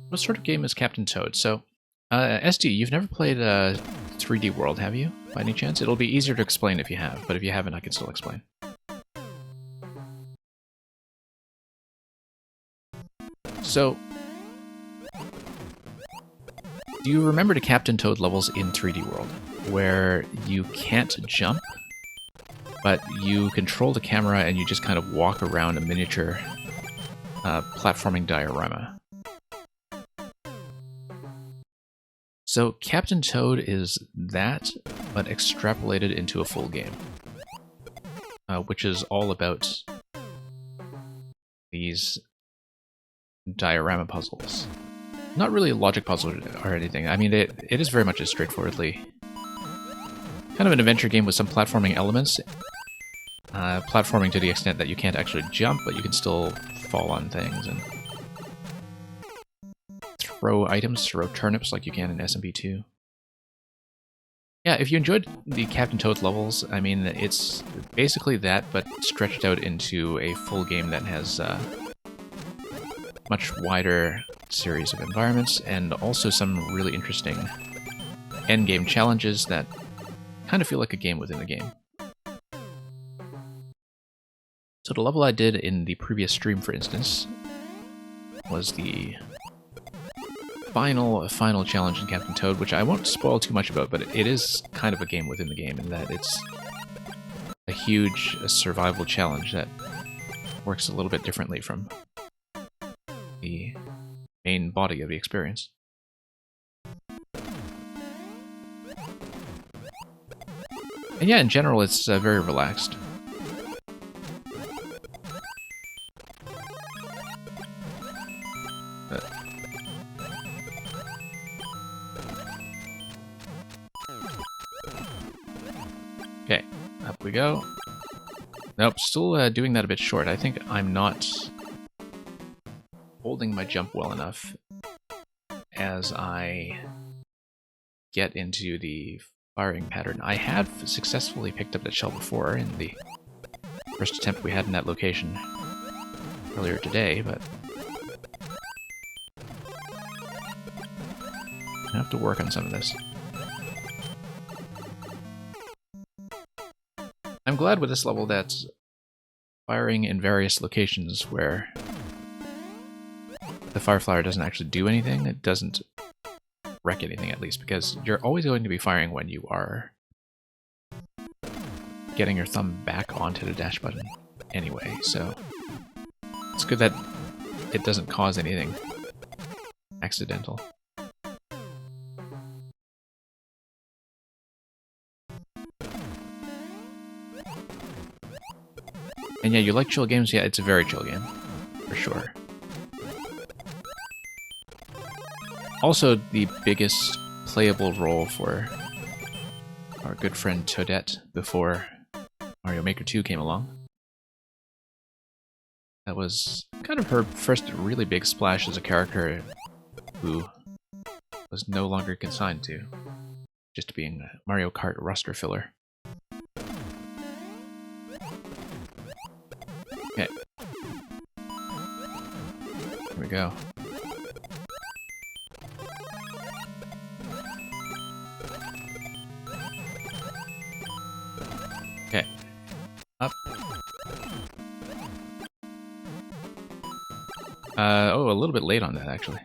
What sort of game is Captain Toad? So, SD, you've never played 3D World, have you, by any chance? It'll be easier to explain if you have, but if you haven't, I can still explain. So, do you remember the Captain Toad levels in 3D World, where you can't jump, but you control the camera and you just kind of walk around a miniature platforming diorama? So Captain Toad is that, but extrapolated into a full game. which is all about these diorama puzzles. Not really a logic puzzle or anything. I mean, it is very much a straightforwardly kind of an adventure game with some platforming elements. Platforming to the extent that you can't actually jump, but you can still fall on things and throw items, throw turnips like you can in SMP2. Yeah, if you enjoyed the Captain Toad levels, I mean, it's basically that, but stretched out into a full game that has much wider series of environments, and also some really interesting endgame challenges that kind of feel like a game within a game. So the level I did in the previous stream, for instance, was the final challenge in Captain Toad, which I won't spoil too much about, but it is kind of a game within the game in that it's a huge survival challenge that works a little bit differently from the main body of the experience. And yeah, in general, it's very relaxed. Okay, up we go. Nope, still doing that a bit short. I think I'm not holding my jump well enough as I get into the firing pattern. I have successfully picked up that shell before in the first attempt we had in that location earlier today, but I have to work on some of this. I'm glad with this level that firing in various locations where the fire flower doesn't actually do anything, it doesn't wreck anything at least, because you're always going to be firing when you are getting your thumb back onto the dash button anyway, so it's good that it doesn't cause anything accidental. And yeah, you like chill games? Yeah, it's a very chill game, for sure. Also, the biggest playable role for our good friend Toadette before Mario Maker 2 came along. That was kind of her first really big splash as a character who was no longer consigned to just being a Mario Kart roster filler. Okay. Here we go. Okay. Up. Oh, a little bit late on that, actually.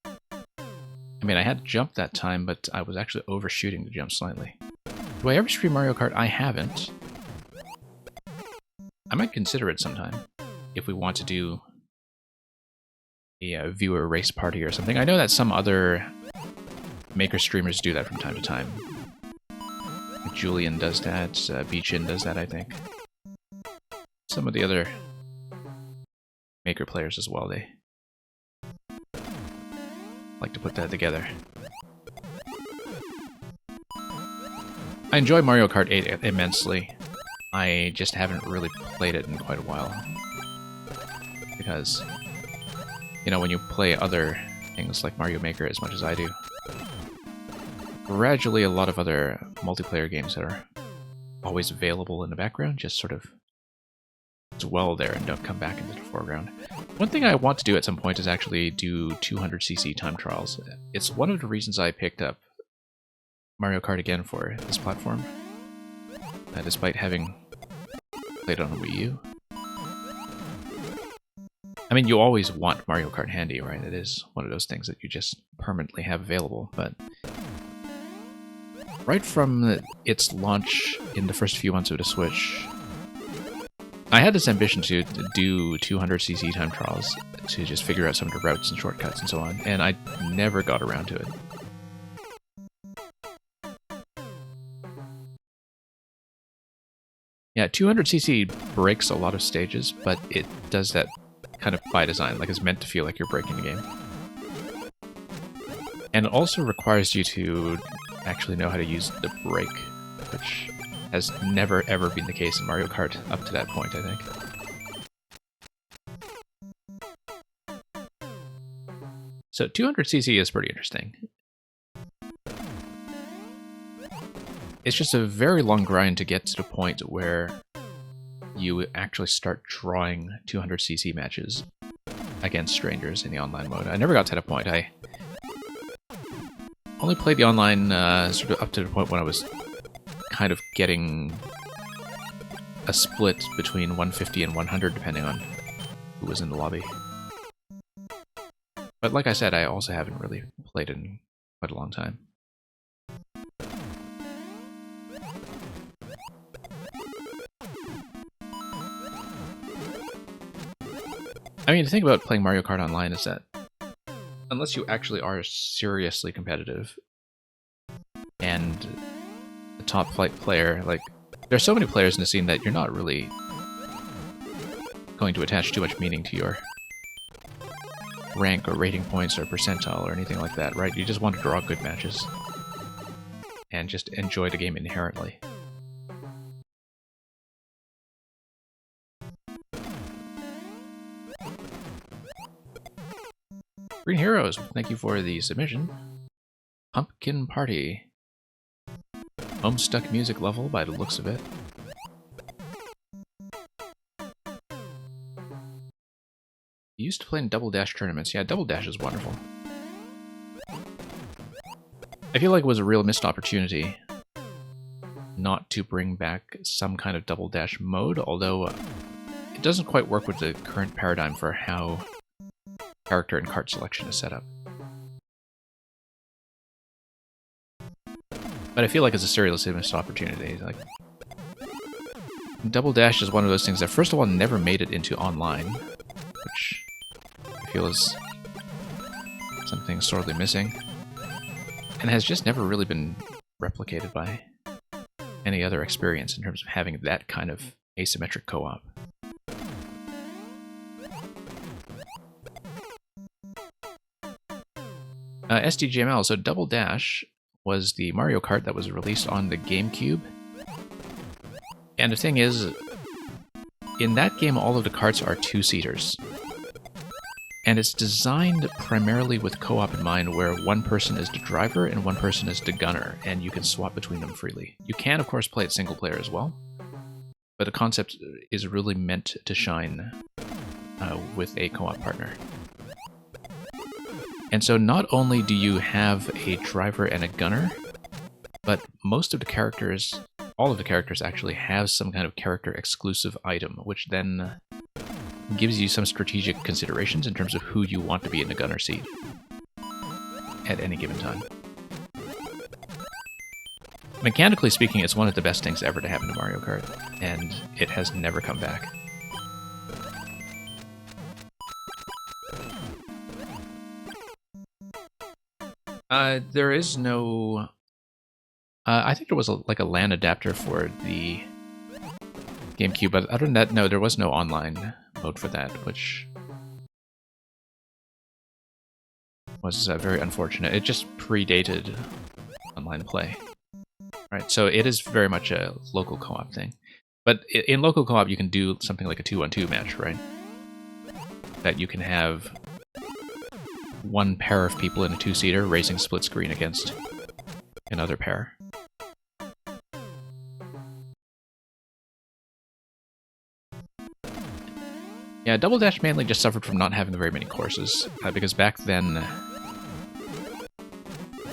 I mean, I had jumped that time, but I was actually overshooting the jump slightly. Do I ever stream Mario Kart? I haven't. I might consider it sometime, if we want to do a viewer race party or something. I know that some other Maker streamers do that from time to time. Julian does that, Beachin does that, I think. Some of the other Maker players as well, they like to put that together. I enjoy Mario Kart 8 immensely. I just haven't really played it in quite a while. Because, you know, when you play other things like Mario Maker as much as I do, gradually a lot of other multiplayer games that are always available in the background just sort of dwell there and don't come back into the foreground. One thing I want to do at some point is actually do 200cc time trials. It's one of the reasons I picked up Mario Kart again for this platform, despite having played on a Wii U. I mean, you always want Mario Kart handy, right? It is one of those things that you just permanently have available, but right from its launch in the first few months of the Switch, I had this ambition to do 200cc time trials to just figure out some of the routes and shortcuts and so on, and I never got around to it. Yeah, 200cc breaks a lot of stages, but it does that kind of by design, like it's meant to feel like you're breaking the game. And it also requires you to actually know how to use the brake, which has never ever been the case in Mario Kart up to that point, I think. So 200cc is pretty interesting. It's just a very long grind to get to the point where you actually start drawing 200cc matches against strangers in the online mode. I never got to that point. I only played the online sort of up to the point when I was kind of getting a split between 150 and 100 depending on who was in the lobby. But like I said, I also haven't really played it in quite a long time. I mean, the thing about playing Mario Kart Online is that unless you actually are seriously competitive and a top flight player, like, there's so many players in the scene that you're not really going to attach too much meaning to your rank or rating points or percentile or anything like that, right? You just want to draw good matches and just enjoy the game inherently. Green Heroes, thank you for the submission. Pumpkin Party. Homestuck music level by the looks of it. You used to play in Double Dash tournaments. Yeah, Double Dash is wonderful. I feel like it was a real missed opportunity not to bring back some kind of Double Dash mode, although it doesn't quite work with the current paradigm for how character and cart selection is set up. But I feel like it's a seriously missed opportunity. Like, Double Dash is one of those things that, first of all, never made it into online, which I feel is something sorely missing, and has just never really been replicated by any other experience in terms of having that kind of asymmetric co-op. SDGML, so Double Dash was the Mario Kart that was released on the GameCube. And the thing is, in that game all of the karts are two-seaters. And it's designed primarily with co-op in mind, where one person is the driver and one person is the gunner, and you can swap between them freely. You can, of course, play it single player as well, but the concept is really meant to shine with a co-op partner. And so not only do you have a driver and a gunner, but most of the characters, all of the characters actually have some kind of character-exclusive item, which then gives you some strategic considerations in terms of who you want to be in the gunner seat at any given time. Mechanically speaking, it's one of the best things ever to happen to Mario Kart, and it has never come back. There is no... I think there was like a LAN adapter for the GameCube, but other than that, no, there was no online mode for that, which was very unfortunate. It just predated online play. Right, so it is very much a local co-op thing. But in local co-op, you can do something like a 2-on-2 match, right? That you can have one pair of people in a two-seater racing split screen against another pair. Yeah, Double Dash mainly just suffered from not having very many courses, because back then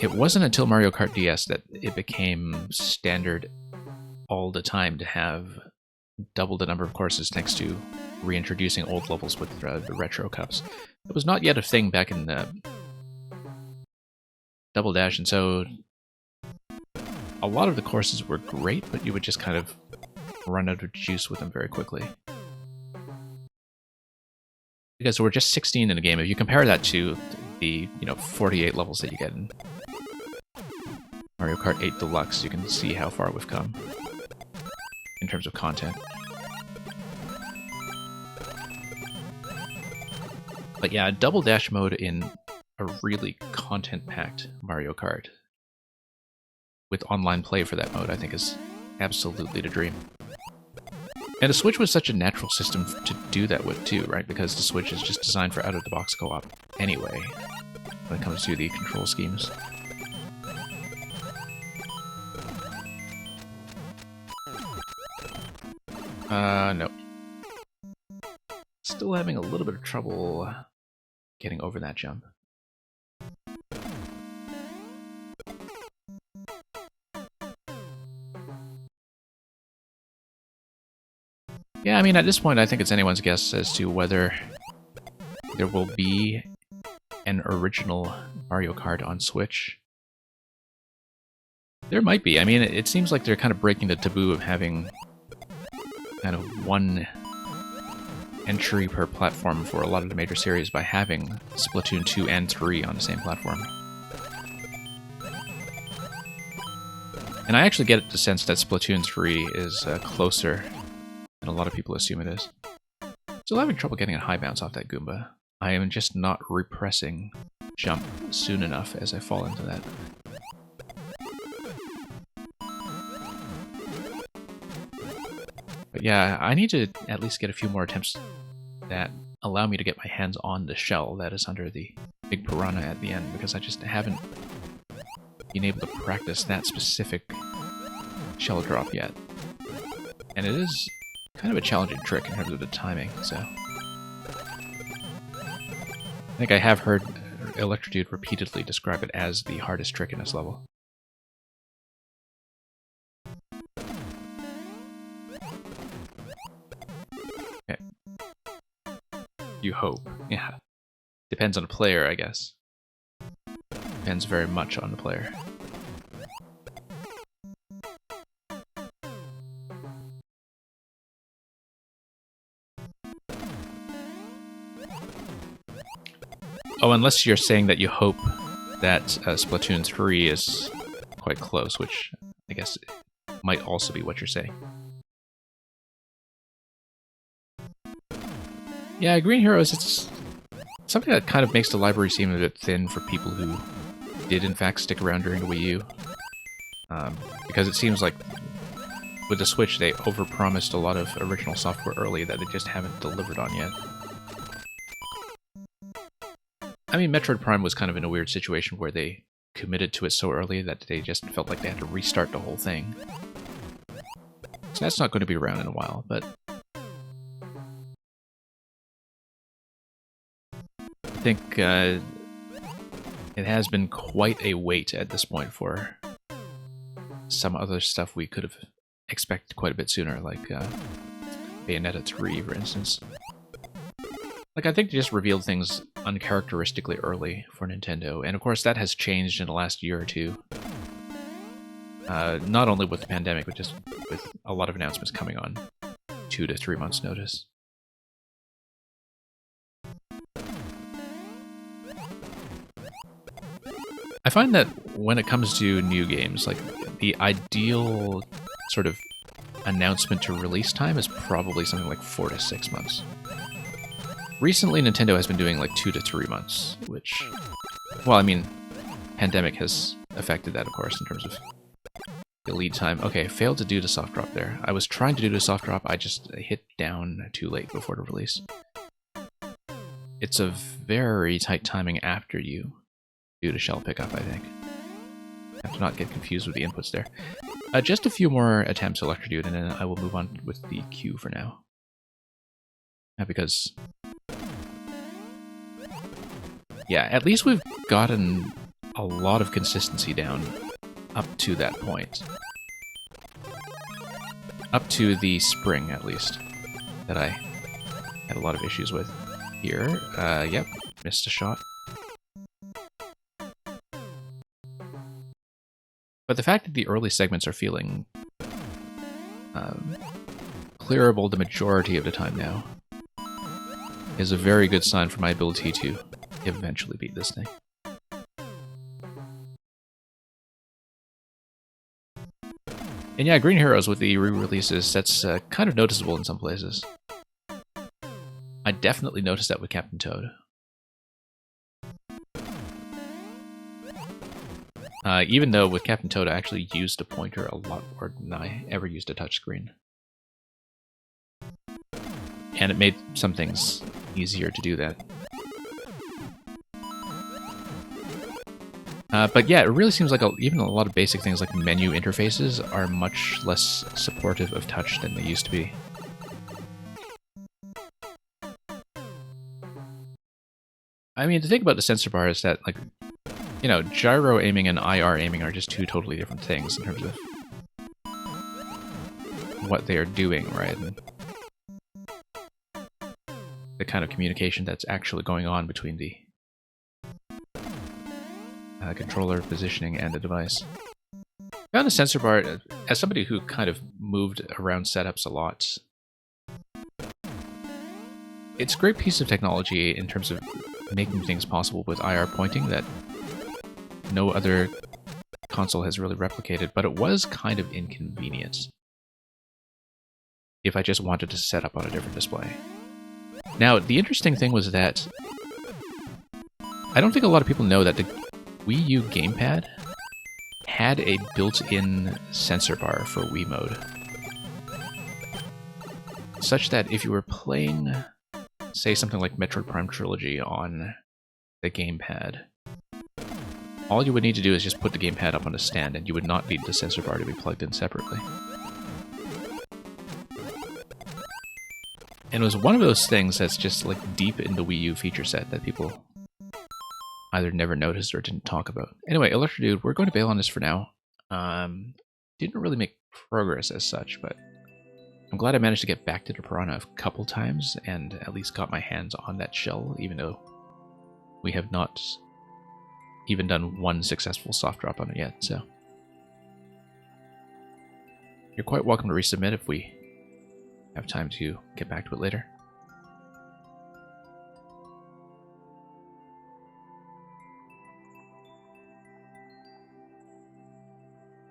it wasn't until Mario Kart DS that it became standard all the time to have double the number of courses, thanks to reintroducing old levels with the Retro Cups. It was not yet a thing back in Double Dash, and so a lot of the courses were great, but you would just kind of run out of juice with them very quickly. Because we're just 16 in a game. If you compare that to the 48 levels that you get in Mario Kart 8 Deluxe, you can see how far we've come in in terms of content. But yeah, double dash mode in a really content-packed Mario Kart with online play for that mode, I think is absolutely the dream. And the Switch was such a natural system to do that with too, right? Because the Switch is just designed for out-of-the-box co-op anyway, when it comes to the control schemes. No. Still having a little bit of trouble getting over that jump. Yeah, I mean, at this point, I think it's anyone's guess as to whether there will be an original Mario Kart on Switch. There might be. I mean, it seems like they're kind of breaking the taboo of having kind of one entry per platform for a lot of the major series by having Splatoon 2 and 3 on the same platform. And I actually get the sense that Splatoon 3 is closer than a lot of people assume it is. Still having trouble getting a high bounce off that Goomba. I am just not repressing jump soon enough as I fall into that. But yeah, I need to at least get a few more attempts that allow me to get my hands on the shell that is under the big piranha at the end, because I just haven't been able to practice that specific shell drop yet. And it is kind of a challenging trick in terms of the timing, so... I think I have heard Electrodude repeatedly describe it as the hardest trick in this level. Okay. You hope. Yeah. Depends on the player, I guess. Depends very much on the player. Oh, unless you're saying that you hope that Splatoon 3 is quite close, which I guess might also be what you're saying. Yeah, Green Heroes, it's something that kind of makes the library seem a bit thin for people who did in fact stick around during the Wii U. Because it seems like with the Switch they overpromised a lot of original software early that they just haven't delivered on yet. I mean, Metroid Prime was kind of in a weird situation where they committed to it so early that they just felt like they had to restart the whole thing. So that's not going to be around in a while, but... I think it has been quite a wait at this point for some other stuff we could have expected quite a bit sooner, like Bayonetta 3, for instance. Like, I think they just revealed things uncharacteristically early for Nintendo, and of course that has changed in the last year or two. Not only with the pandemic, but just with a lot of announcements coming on 2 to 3 months' notice. I find that when it comes to new games, like, the ideal sort of announcement to release time is probably something like 4 to 6 months. Recently, Nintendo has been doing like 2 to 3 months, which, well, I mean, pandemic has affected that, of course, in terms of the lead time. Okay, failed to do the soft drop there. I was trying to do the soft drop, I just hit down too late before the release. It's a very tight timing after you do the shell pickup, I think. Have to not get confused with the inputs there. Just a few more attempts, Electrodude, and then I will move on with the queue for now. Because... yeah, at least we've gotten a lot of consistency down up to that point. Up to the spring, at least, that I had a lot of issues with. Here, yep, missed a shot. But the fact that the early segments are feeling clearable the majority of the time now is a very good sign for my ability to eventually beat this thing. And yeah, Green Heroes with the re-releases, that's kind of noticeable in some places. I definitely noticed that with Captain Toad. Even though with Captain Toad I actually used a pointer a lot more than I ever used a touchscreen. And it made some things easier to do that. But yeah, it really seems like even a lot of basic things like menu interfaces are much less supportive of touch than they used to be. I mean, the thing about the sensor bar is that, like, you know, gyro aiming and IR aiming are just two totally different things in terms of what they are doing, right? And the kind of communication that's actually going on between the controller positioning and the device. I found the sensor bar, as somebody who kind of moved around setups a lot, it's a great piece of technology in terms of making things possible with IR pointing that no other console has really replicated, but it was kind of inconvenient if I just wanted to set up on a different display. Now, the interesting thing was that I don't think a lot of people know that the Wii U gamepad had a built-in sensor bar for Wii mode, such that if you were playing, say, something like Metroid Prime Trilogy on the gamepad, all you would need to do is just put the gamepad up on a stand, and you would not need the sensor bar to be plugged in separately. And it was one of those things that's just like deep in the Wii U feature set that people either never noticed or didn't talk about. Anyway, Electrodude, we're going to bail on this for now. Didn't really make progress as such, but I'm glad I managed to get back to the Piranha a couple times and at least got my hands on that shell, even though we have not even done one successful soft drop on it yet, so. You're quite welcome to resubmit if we have time to get back to it later.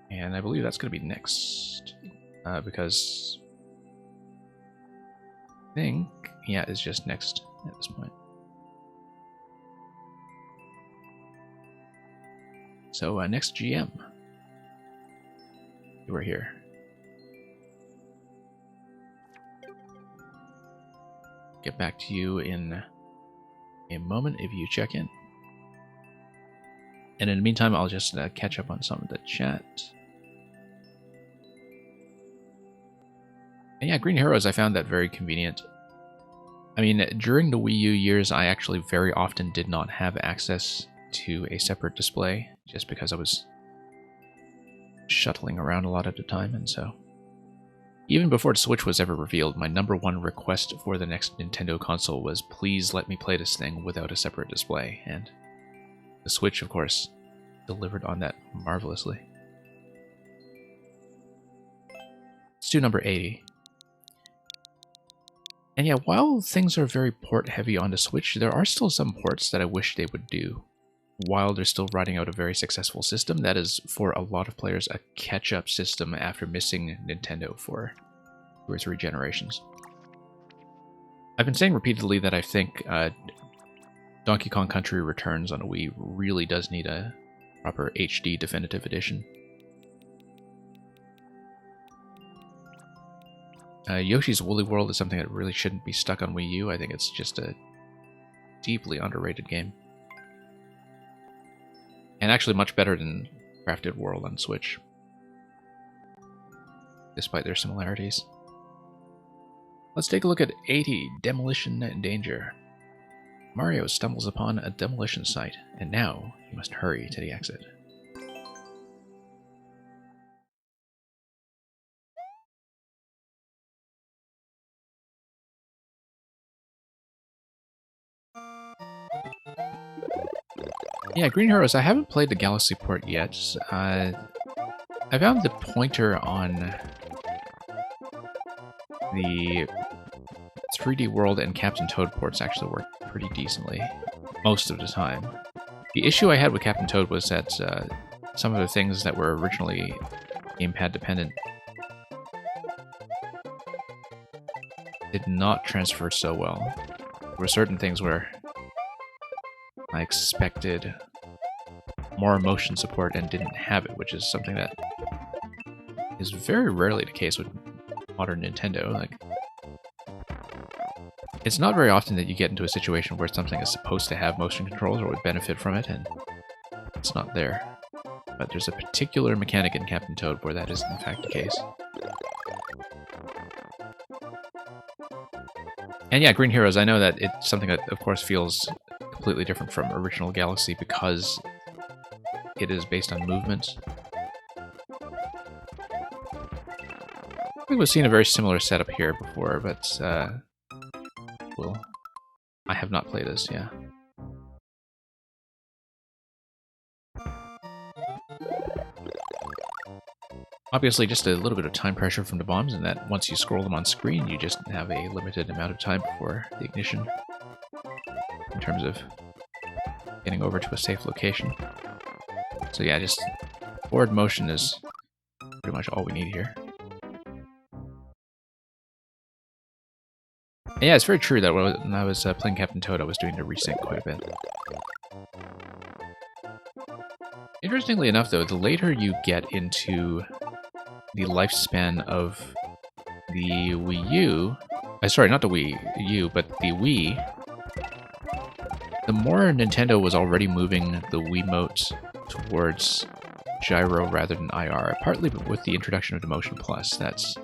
And I believe that's going to be next, because I think, yeah, it's just next at this point. So next GM, we're here. Get back to you in a moment if you check in. And in the meantime, I'll just catch up on some of the chat. And yeah, Green Heroes, I found that very convenient. I mean, during the Wii U years, I actually very often did not have access to a separate display, just because I was shuttling around a lot at the time, and so even before the Switch was ever revealed, my #1 request for the next Nintendo console was, please let me play this thing without a separate display, and the Switch, of course, delivered on that marvelously. Let's do number 80. And yeah, while things are very port-heavy on the Switch, there are still some ports that I wish they would do while they're still riding out a very successful system. That is, for a lot of players, a catch-up system after missing Nintendo for 2 or 3 generations. I've been saying repeatedly that I think Donkey Kong Country Returns on a Wii really does need a proper HD definitive edition. Yoshi's Woolly World is something that really shouldn't be stuck on Wii U. I think it's just a deeply underrated game. And actually much better than Crafted World on Switch, despite their similarities. Let's take a look at 80, Demolition Danger. Mario stumbles upon a demolition site, and now he must hurry to the exit. Yeah, Green Heroes, I haven't played the Galaxy port yet. I found the pointer on the 3D World and Captain Toad ports actually work pretty decently, most of the time. The issue I had with Captain Toad was that some of the things that were originally gamepad dependent did not transfer so well. There were certain things where I expected more motion support and didn't have it, which is something that is very rarely the case with modern Nintendo. Like, it's not very often that you get into a situation where something is supposed to have motion controls or would benefit from it, and it's not there. But there's a particular mechanic in Captain Toad where that is in fact the case. And yeah, Green Heroes, I know that it's something that, of course, feels completely different from Original Galaxy because it is based on movement. I think we've seen a very similar setup here before, but, well, I have not played this, yeah. Obviously, just a little bit of time pressure from the bombs, and that once you scroll them on screen, you just have a limited amount of time before the ignition in terms of getting over to a safe location. So yeah, just forward motion is pretty much all we need here. And yeah, it's very true that when I was playing Captain Toad, I was doing the resync quite a bit. Interestingly enough, though, the later you get into the lifespan of the Wii U, sorry, not the Wii U, but the Wii, the more Nintendo was already moving the Wiimote towards gyro rather than IR, partly with the introduction of the Motion Plus. That's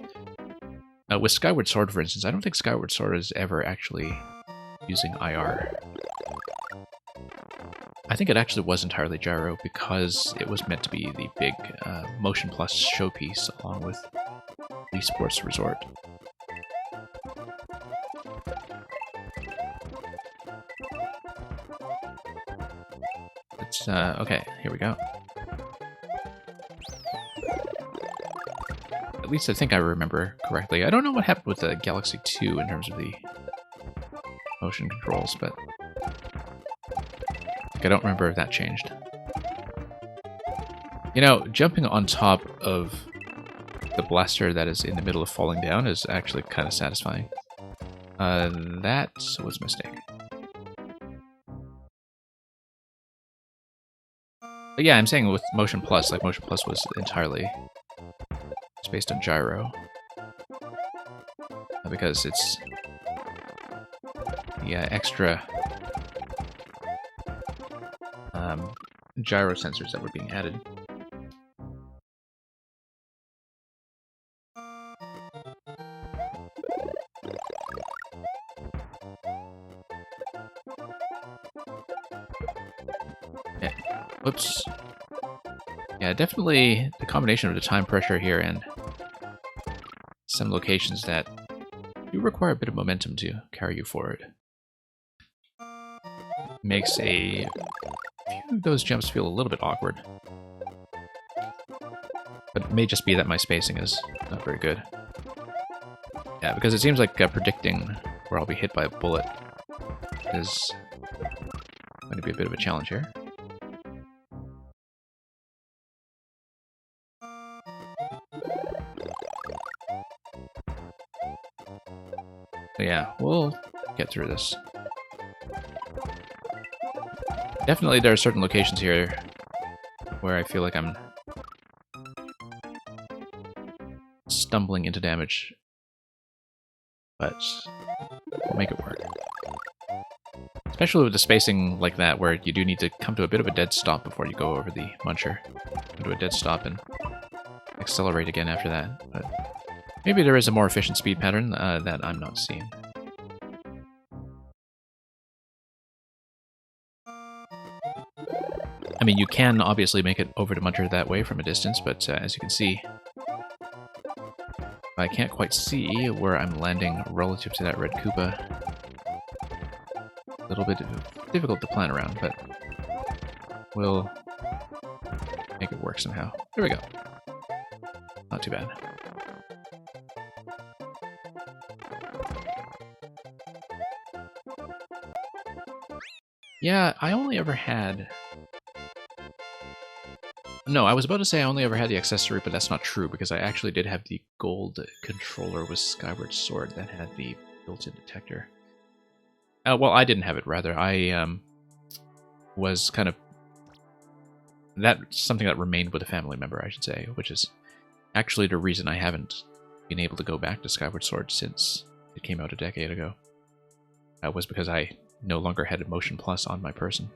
with Skyward Sword, for instance. I don't think Skyward Sword is ever actually using IR. I think it actually was entirely gyro because it was meant to be the big Motion Plus showpiece along with Wii Sports Resort. It's, okay, here we go. At least I think I remember correctly. I don't know what happened with the Galaxy 2 in terms of the motion controls, but I don't remember if that changed. You know, jumping on top of the blaster that is in the middle of falling down is actually kind of satisfying. That was a mistake. But yeah, I'm saying with Motion Plus, like Motion Plus was entirely based on gyro. Because it's the extra gyro sensors that were being added. Okay. Whoops. Yeah, definitely the combination of the time pressure here and some locations that do require a bit of momentum to carry you forward makes a few of those jumps feel a little bit awkward. But it may just be that my spacing is not very good. Yeah, because it seems like predicting where I'll be hit by a bullet is going to be a bit of a challenge here. So yeah, we'll get through this. Definitely there are certain locations here where I feel like I'm stumbling into damage, but we'll make it work. Especially with the spacing like that, where you do need to come to a bit of a dead stop before you go over the muncher. Come to a dead stop and accelerate again after that. But maybe there is a more efficient speed pattern that I'm not seeing. I mean, you can obviously make it over to muncher that way from a distance, but as you can see, I can't quite see where I'm landing relative to that red Koopa. A little bit difficult to plan around, but we'll make it work somehow. There we go. Not too bad. Yeah, I only ever had... No, I was about to say I only ever had the accessory, but that's not true, because I actually did have the gold controller with Skyward Sword that had the Built-in detector. Well, I didn't have it, rather. I was kind of... That's something that remained with a family member, I should say, which is actually the reason I haven't been able to go back to Skyward Sword since it came out a decade ago. Was because I no longer had Emotion Plus on my person.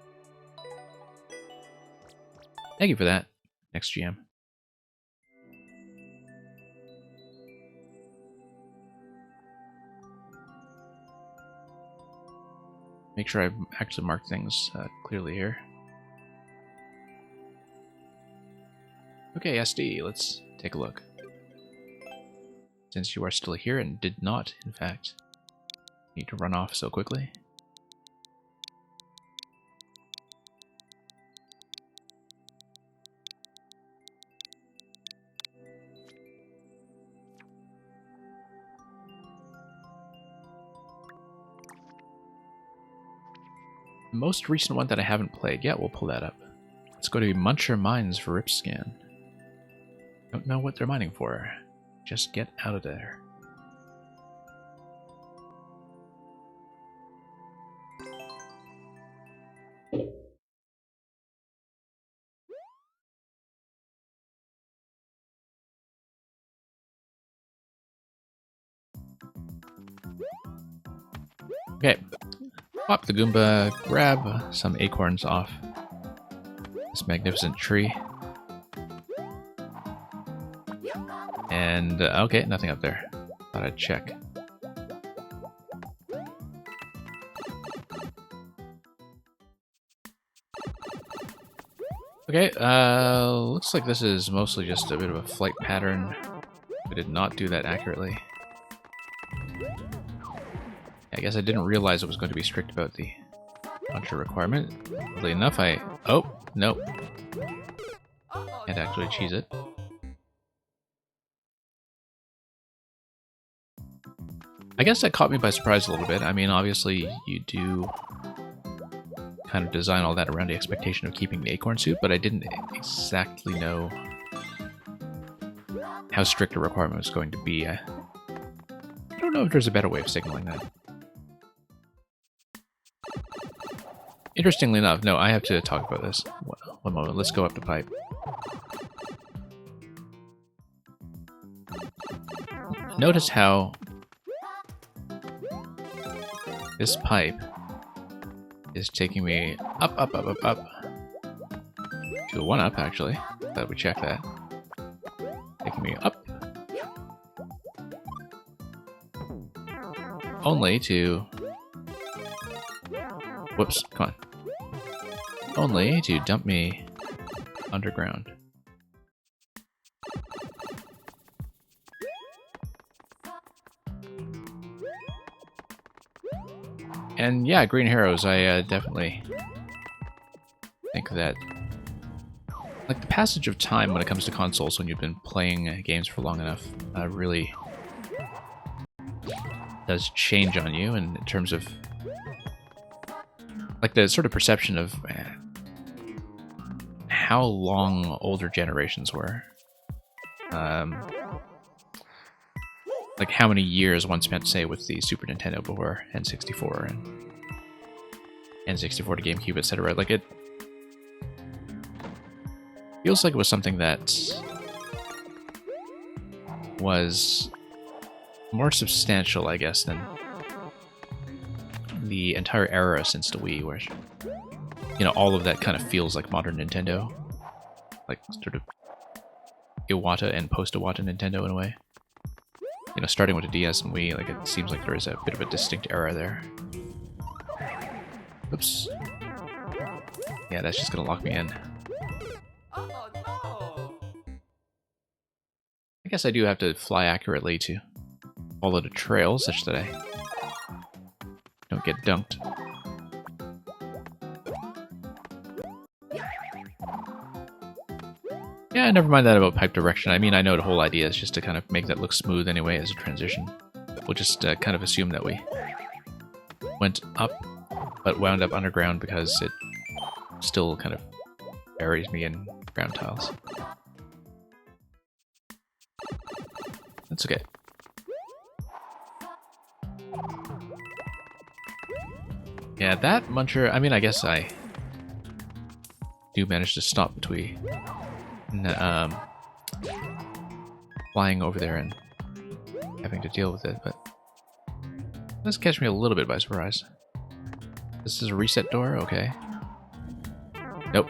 Thank you for that, next GM. Make sure I've actually marked things clearly here. Okay, SD, let's take a look. Since you are still here and did not, in fact, need to run off so quickly. The most recent one that I haven't played yet, we'll pull that up. Let's go to Muncher Mines for Ripscan. Don't know what they're mining for. Just get out of there. Okay, pop the Goomba, grab some acorns off this magnificent tree. And, okay, nothing up there. Thought I'd check. Okay, looks like this is mostly just a bit of a flight pattern. We did not do that accurately. I guess I didn't realize it was going to be strict about the launcher requirement. Oddly enough, oh, nope. Can't actually cheese it. I guess that caught me by surprise a little bit. I mean, obviously, you do kind of design all that around the expectation of keeping the acorn suit, but I didn't exactly know how strict a requirement was going to be. I don't know if there's a better way of signaling that. Interestingly enough, no, I have to talk about this. One moment, let's go up the pipe. Notice how this pipe is taking me up, up, up, up, up. To a 1-up, actually. Glad we checked that. Taking me up. Only to... Whoops, come on. Only to dump me underground. And yeah, Green Arrows, I definitely think that, like, the passage of time when it comes to consoles, when you've been playing games for long enough, really does change on you in terms of, like, the sort of perception of how long older generations were. Like how many years one spent, say, with the Super Nintendo before N64 and N64 to GameCube, etc. Like, it feels like it was something that was more substantial, I guess, than the entire era since the Wii, where, you know, all of that kind of feels like modern Nintendo. Like, sort of Iwata and post-Iwata Nintendo in a way. You know, starting with the DS and Wii, like, it seems like there is a bit of a distinct era there. Oops. Yeah, that's just gonna lock me in. Oh no! I guess I do have to fly accurately to follow the trail such that I don't get dunked. Yeah, never mind that about pipe direction. I mean, I know the whole idea is just to kind of make that look smooth anyway as a transition. We'll just kind of assume that we went up, but wound up underground because it still kind of buries me in ground tiles. That's okay. Yeah, that Muncher, I mean, I guess I do manage to stop between flying over there and having to deal with it, but this catch me a little bit by surprise. This is a reset door, okay. Nope.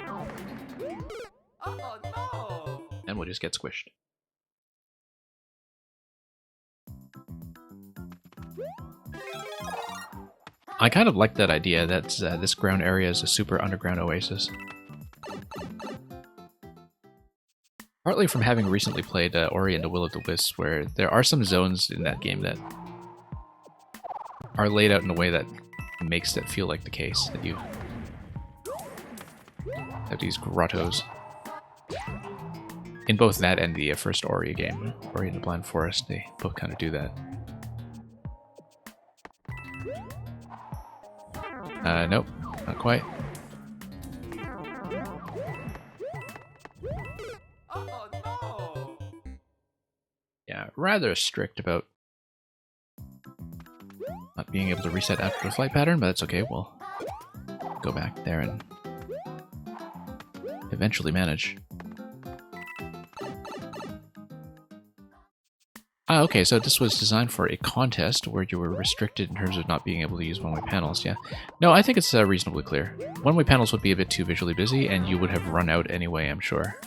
Oh no! And we'll just get squished. I kind of like that idea that this ground area is a super underground oasis. Partly from having recently played Ori and the Will of the Wisps, where there are some zones in that game that are laid out in a way that makes it feel like the case, that you have these grottos. In both that and the first Ori game, Ori and the Blind Forest, they both kind of do that. Nope, not quite. Oh no! Yeah, rather strict about not being able to reset after the flight pattern, but that's okay. We'll go back there and eventually manage. Ah, okay, so this was designed for a contest where you were restricted in terms of not being able to use one-way panels, yeah. No, I think it's reasonably clear. One-way panels would be a bit too visually busy, and you would have run out anyway, I'm sure.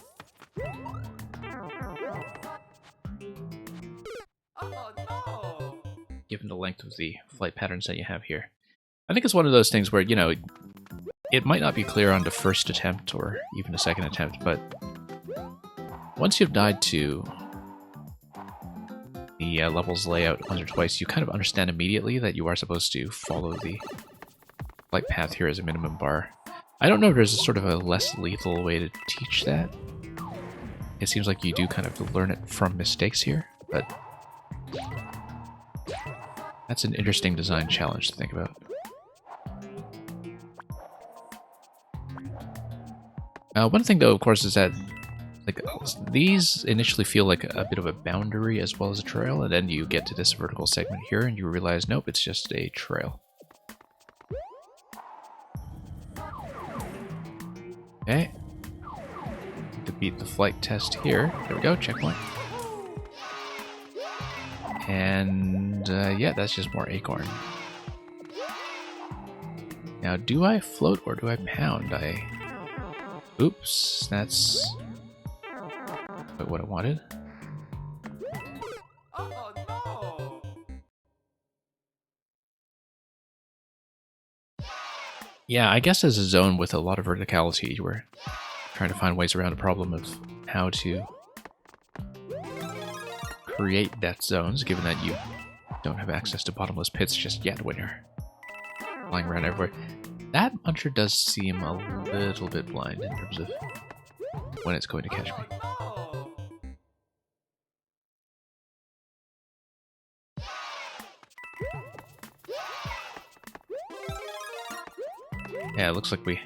Oh no! Given the length of the flight patterns that you have here. I think it's one of those things where, you know, it might not be clear on the first attempt or even the second attempt, but once you've died to the level's layout once or twice, you kind of understand immediately that you are supposed to follow the flight path here as a minimum bar. I don't know if there's a sort of a less lethal way to teach that. It seems like you do kind of learn it from mistakes here, but that's an interesting design challenge to think about. One thing, though, of course, is that like these initially feel like a bit of a boundary as well as a trail, and then you get to this vertical segment here and you realize, nope, it's just a trail. Okay. To beat the flight test here. There we go, checkpoint. And yeah, that's just more acorn. Now, do I float or do I pound? Oops, that's what I wanted. Oh no! Yeah, I guess as a zone with a lot of verticality, you were trying to find ways around the problem of how to create death zones, given that you don't have access to bottomless pits just yet when you're flying around everywhere. That Muncher does seem a little bit blind in terms of when it's going to catch me. Oh Yeah, it looks like we...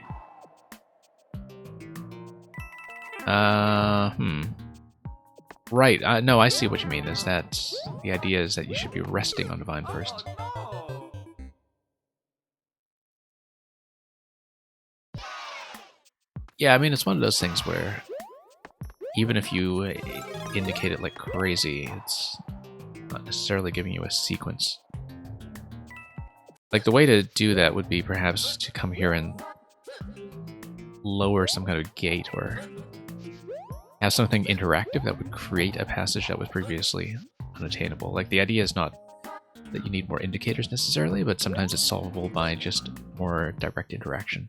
Right, no, I see what you mean, is that the idea is that you should be resting on the vine first. no! Yeah, I mean, it's one of those things where even if you indicate it like crazy, it's not necessarily giving you a sequence. Like, the way to do that would be perhaps to come here and lower some kind of gate or have something interactive that would create a passage that was previously unattainable. Like, the idea is not that you need more indicators necessarily, but sometimes it's solvable by just more direct interaction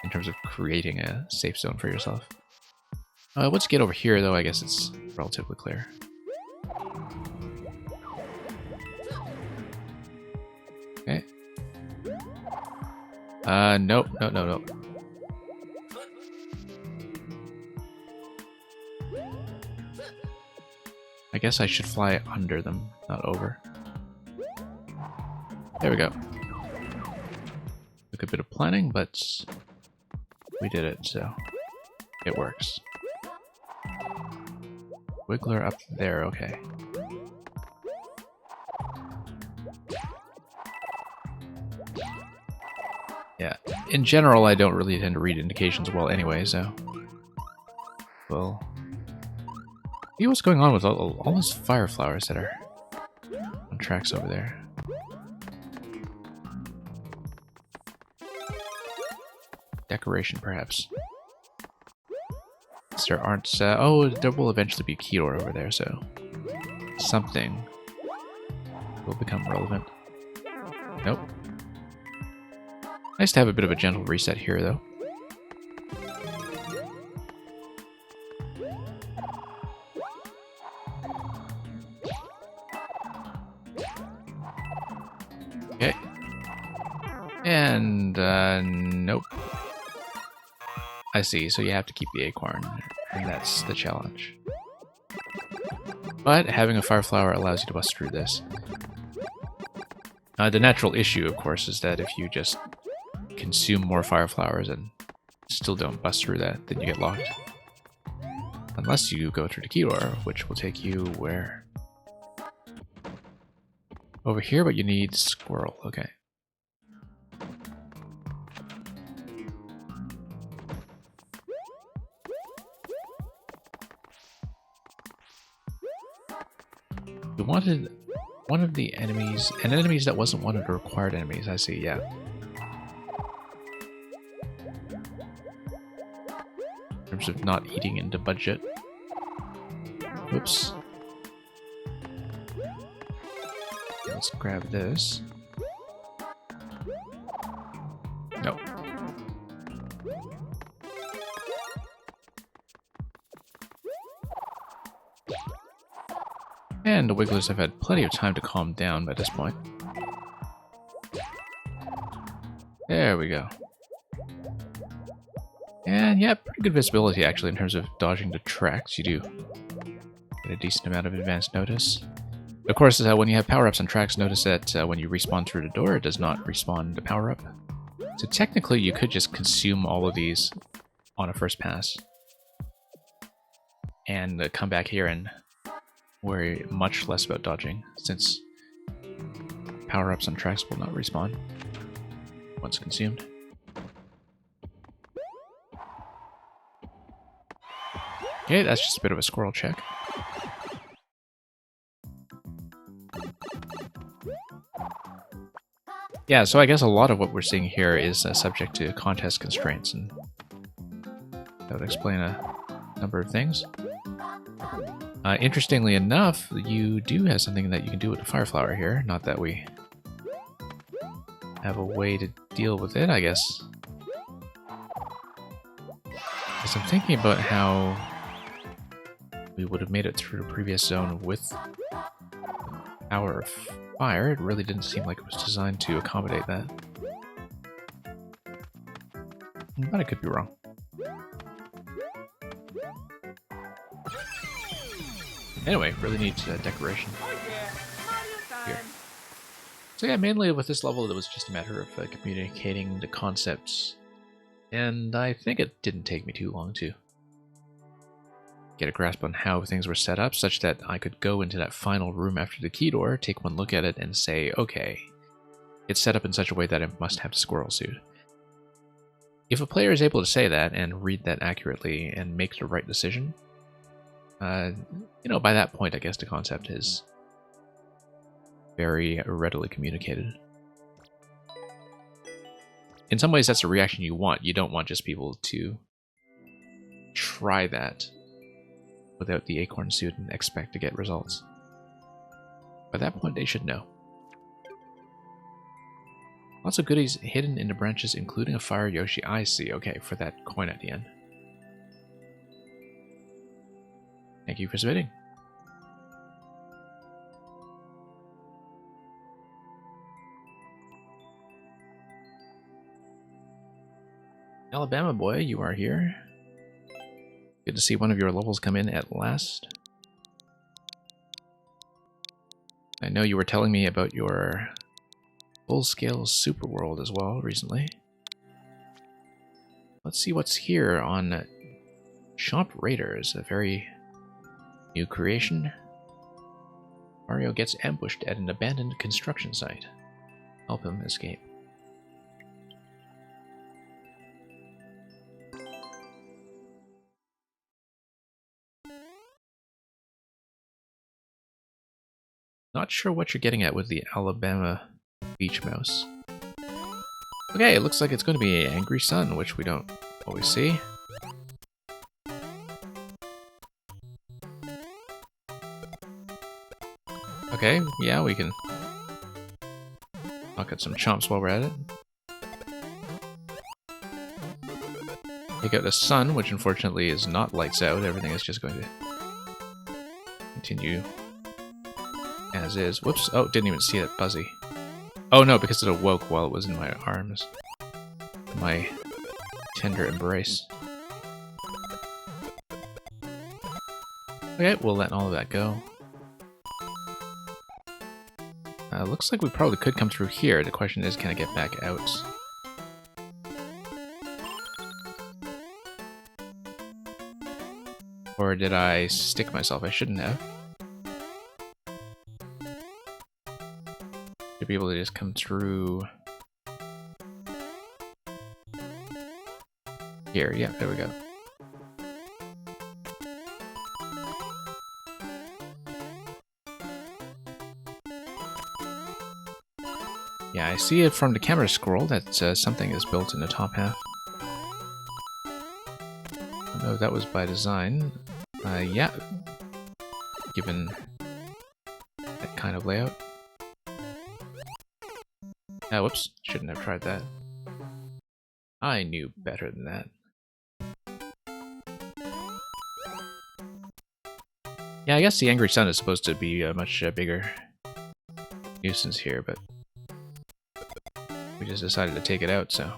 in terms of creating a safe zone for yourself. Once you get over here, though, I guess it's relatively clear. Okay. Nope, nope. I guess I should fly under them, not over. There we go. Took a bit of planning, but we did it, so it works. Wiggler up there, okay. Yeah, in general, I don't really tend to read indications well anyway, so... Well... See what's going on with all those fire flowers that are on tracks over there. Decoration, perhaps. There aren't... oh, there will eventually be a key door over there, so... Something will become relevant. Nope. Nice to have a bit of a gentle reset here, though. Okay. And, nope. I see, so you have to keep the acorn, and that's the challenge. But having a fire flower allows you to bust through this. The natural issue, of course, is that if you just consume more fire flowers and still don't bust through that, then you get locked. Unless you go through the key door, which will take you where? Over here, but you need squirrel. Okay. You wanted one of the enemies, and enemies that wasn't one of the required enemies, I see, yeah. In terms of not eating into budget. Whoops. Let's grab this. No. And the Wigglers have had plenty of time to calm down by this point. There we go. And yeah, pretty good visibility actually in terms of dodging the tracks. You do get a decent amount of advance notice. Of course, when you have power-ups on tracks, notice that when you respawn through the door, it does not respawn the power-up. So technically, you could just consume all of these on a first pass. And come back here and worry much less about dodging, since power-ups on tracks will not respawn once consumed. Okay, that's just a bit of a squirrel check. Yeah, so I guess a lot of what we're seeing here is subject to contest constraints, and that would explain a number of things. Interestingly enough, you do have something that you can do with the fire flower here. Not that we have a way to deal with it, I guess. Because I'm thinking about how we would have made it through the previous zone with power of fire. It really didn't seem like it was designed to accommodate that. But I could be wrong. Anyway, really neat decoration here. So yeah, mainly with this level, it was just a matter of communicating the concepts, and I think it didn't take me too long to get a grasp on how things were set up, such that I could go into that final room after the key door, take one look at it, and say, okay, it's set up in such a way that it must have the squirrel suit. If a player is able to say that and read that accurately and make the right decision, you know, by that point, I guess the concept is very readily communicated. In some ways, that's the reaction you want. You don't want just people to try that without the acorn suit and expect to get results. By that point, they should know. Lots of goodies hidden in the branches, including a fire Yoshi. I see. Okay, for that coin at the end. Thank you for submitting. Alabama boy, you are here. Good to see one of your levels come in at last. I know you were telling me about your full-scale super world as well recently. Let's see what's here on Chomp Raiders, a very new creation. Mario gets ambushed at an abandoned construction site. Help him escape. Not sure what you're getting at with the Alabama beach mouse. Okay, it looks like it's going to be an angry sun, which we don't always see. Okay, yeah, we can knock out some chomps while we're at it. Take out the sun, which unfortunately is not lights out. Everything is just going to continue as is. Whoops. Oh, didn't even see it fuzzy. Oh no, because it awoke while it was in my arms. My tender embrace. Okay, we'll let all of that go. Looks like we probably could come through here. The question is, can I get back out? Or did I stick myself? I shouldn't have. To be able to just come through here. Yeah, there we go. Yeah, I see it from the camera scroll that something is built in the top half. I don't know if that was by design. Yeah, given that kind of layout. Whoops, shouldn't have tried that. I knew better than that. Yeah, I guess the Angry Sun is supposed to be a much bigger nuisance here, but we just decided to take it out, so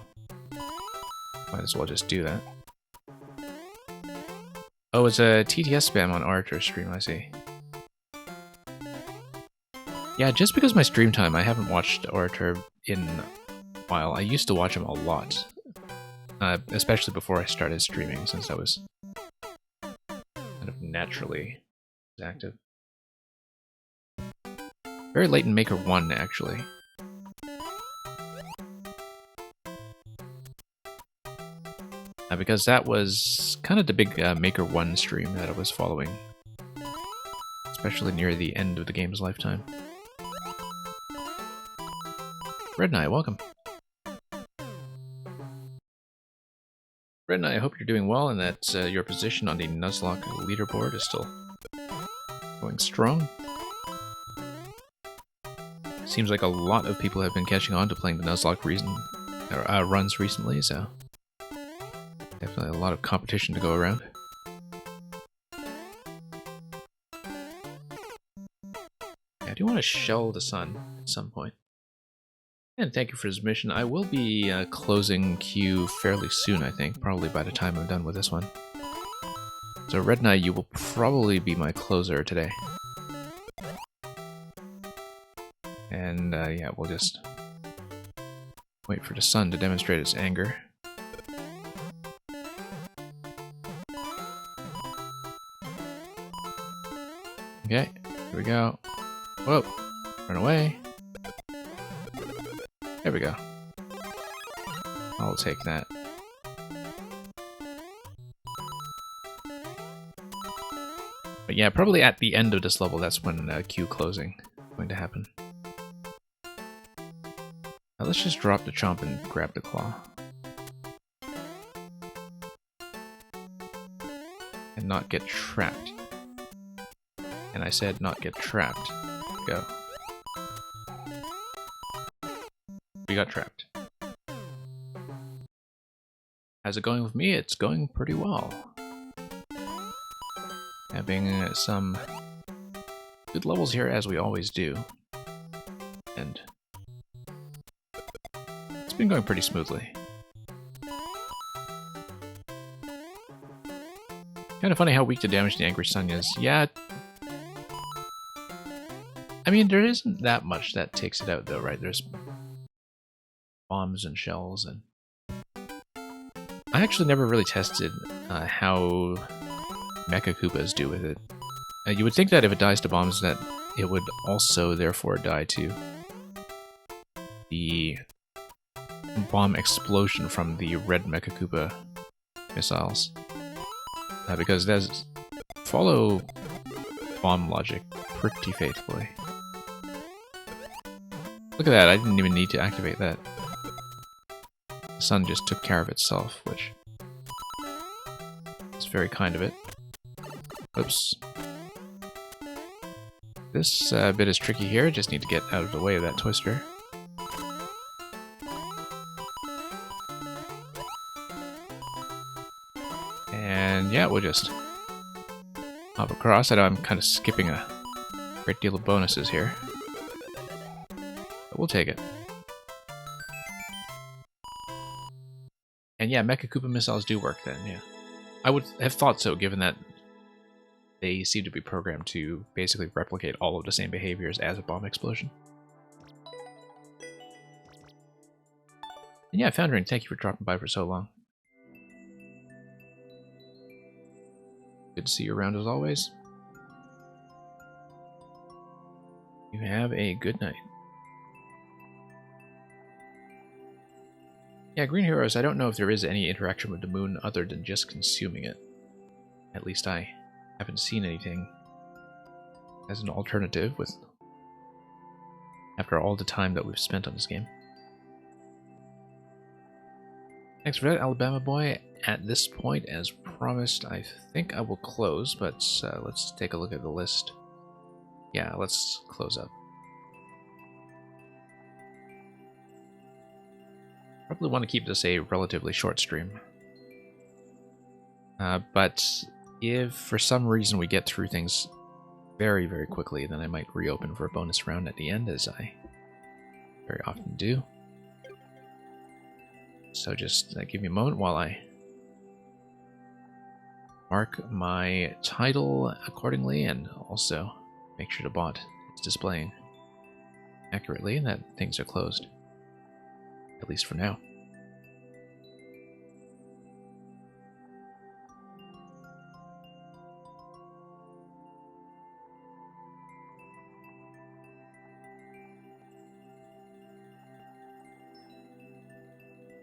might as well just do that. Oh, it's a TTS spam on Orator stream, I see. Yeah, just because my stream time, I haven't watched Orator in a while. I used to watch him a lot, especially before I started streaming, since I was kind of naturally active. Very late in Maker 1, actually. Because that was kind of the big Maker 1 stream that I was following, especially near the end of the game's lifetime. Red Knight, welcome. Red Knight, I hope you're doing well and that your position on the Nuzlocke leaderboard is still going strong. Seems like a lot of people have been catching on to playing the Nuzlocke runs recently, so definitely a lot of competition to go around. Yeah, I do want to shell the sun at some point. And thank you for the submission. I will be closing queue fairly soon, I think, probably by the time I'm done with this one. So Red Knight, you will probably be my closer today. And yeah, we'll just wait for the sun to demonstrate its anger. Okay, here we go. Whoa, run away. There we go. I'll take that. But yeah, probably at the end of this level, that's when queue closing is going to happen. Now let's just drop the chomp and grab the claw. And not get trapped. And I said not get trapped. Go. We got trapped. How's it going with me? It's going pretty well. Having some good levels here, as we always do. And it's been going pretty smoothly. Kind of funny how weak to damage the Angry Sun is. Yeah. I mean, there isn't that much that takes it out, though, right? There's bombs and shells, and I actually never really tested how Mecha Koopas do with it. You would think that if it dies to bombs, that it would also therefore die to the bomb explosion from the red Mecha Koopa missiles, because it does follow bomb logic pretty faithfully. Look at that, I didn't even need to activate that. The sun just took care of itself, which is very kind of it. Oops. This bit is tricky here, just need to get out of the way of that twister. And yeah, we'll just hop across. I know I'm kind of skipping a great deal of bonuses here, but we'll take it. And yeah, Mecha Koopa missiles do work then, yeah. I would have thought so, given that they seem to be programmed to basically replicate all of the same behaviors as a bomb explosion. And yeah, Foundering, thank you for dropping by for so long. Good to see you around as always. You have a good night. Yeah, Green Heroes, I don't know if there is any interaction with the moon other than just consuming it. At least I haven't seen anything as an alternative with after all the time that we've spent on this game. Thanks for that, Alabama Boy. At this point, as promised, I think I will close, but let's take a look at the list. Yeah, let's close up. Probably want to keep this a relatively short stream. But if for some reason we get through things very, very quickly, then I might reopen for a bonus round at the end, as I very often do. So just give me a moment while I mark my title accordingly, and also make sure the bot is displaying accurately and that things are closed. At least for now.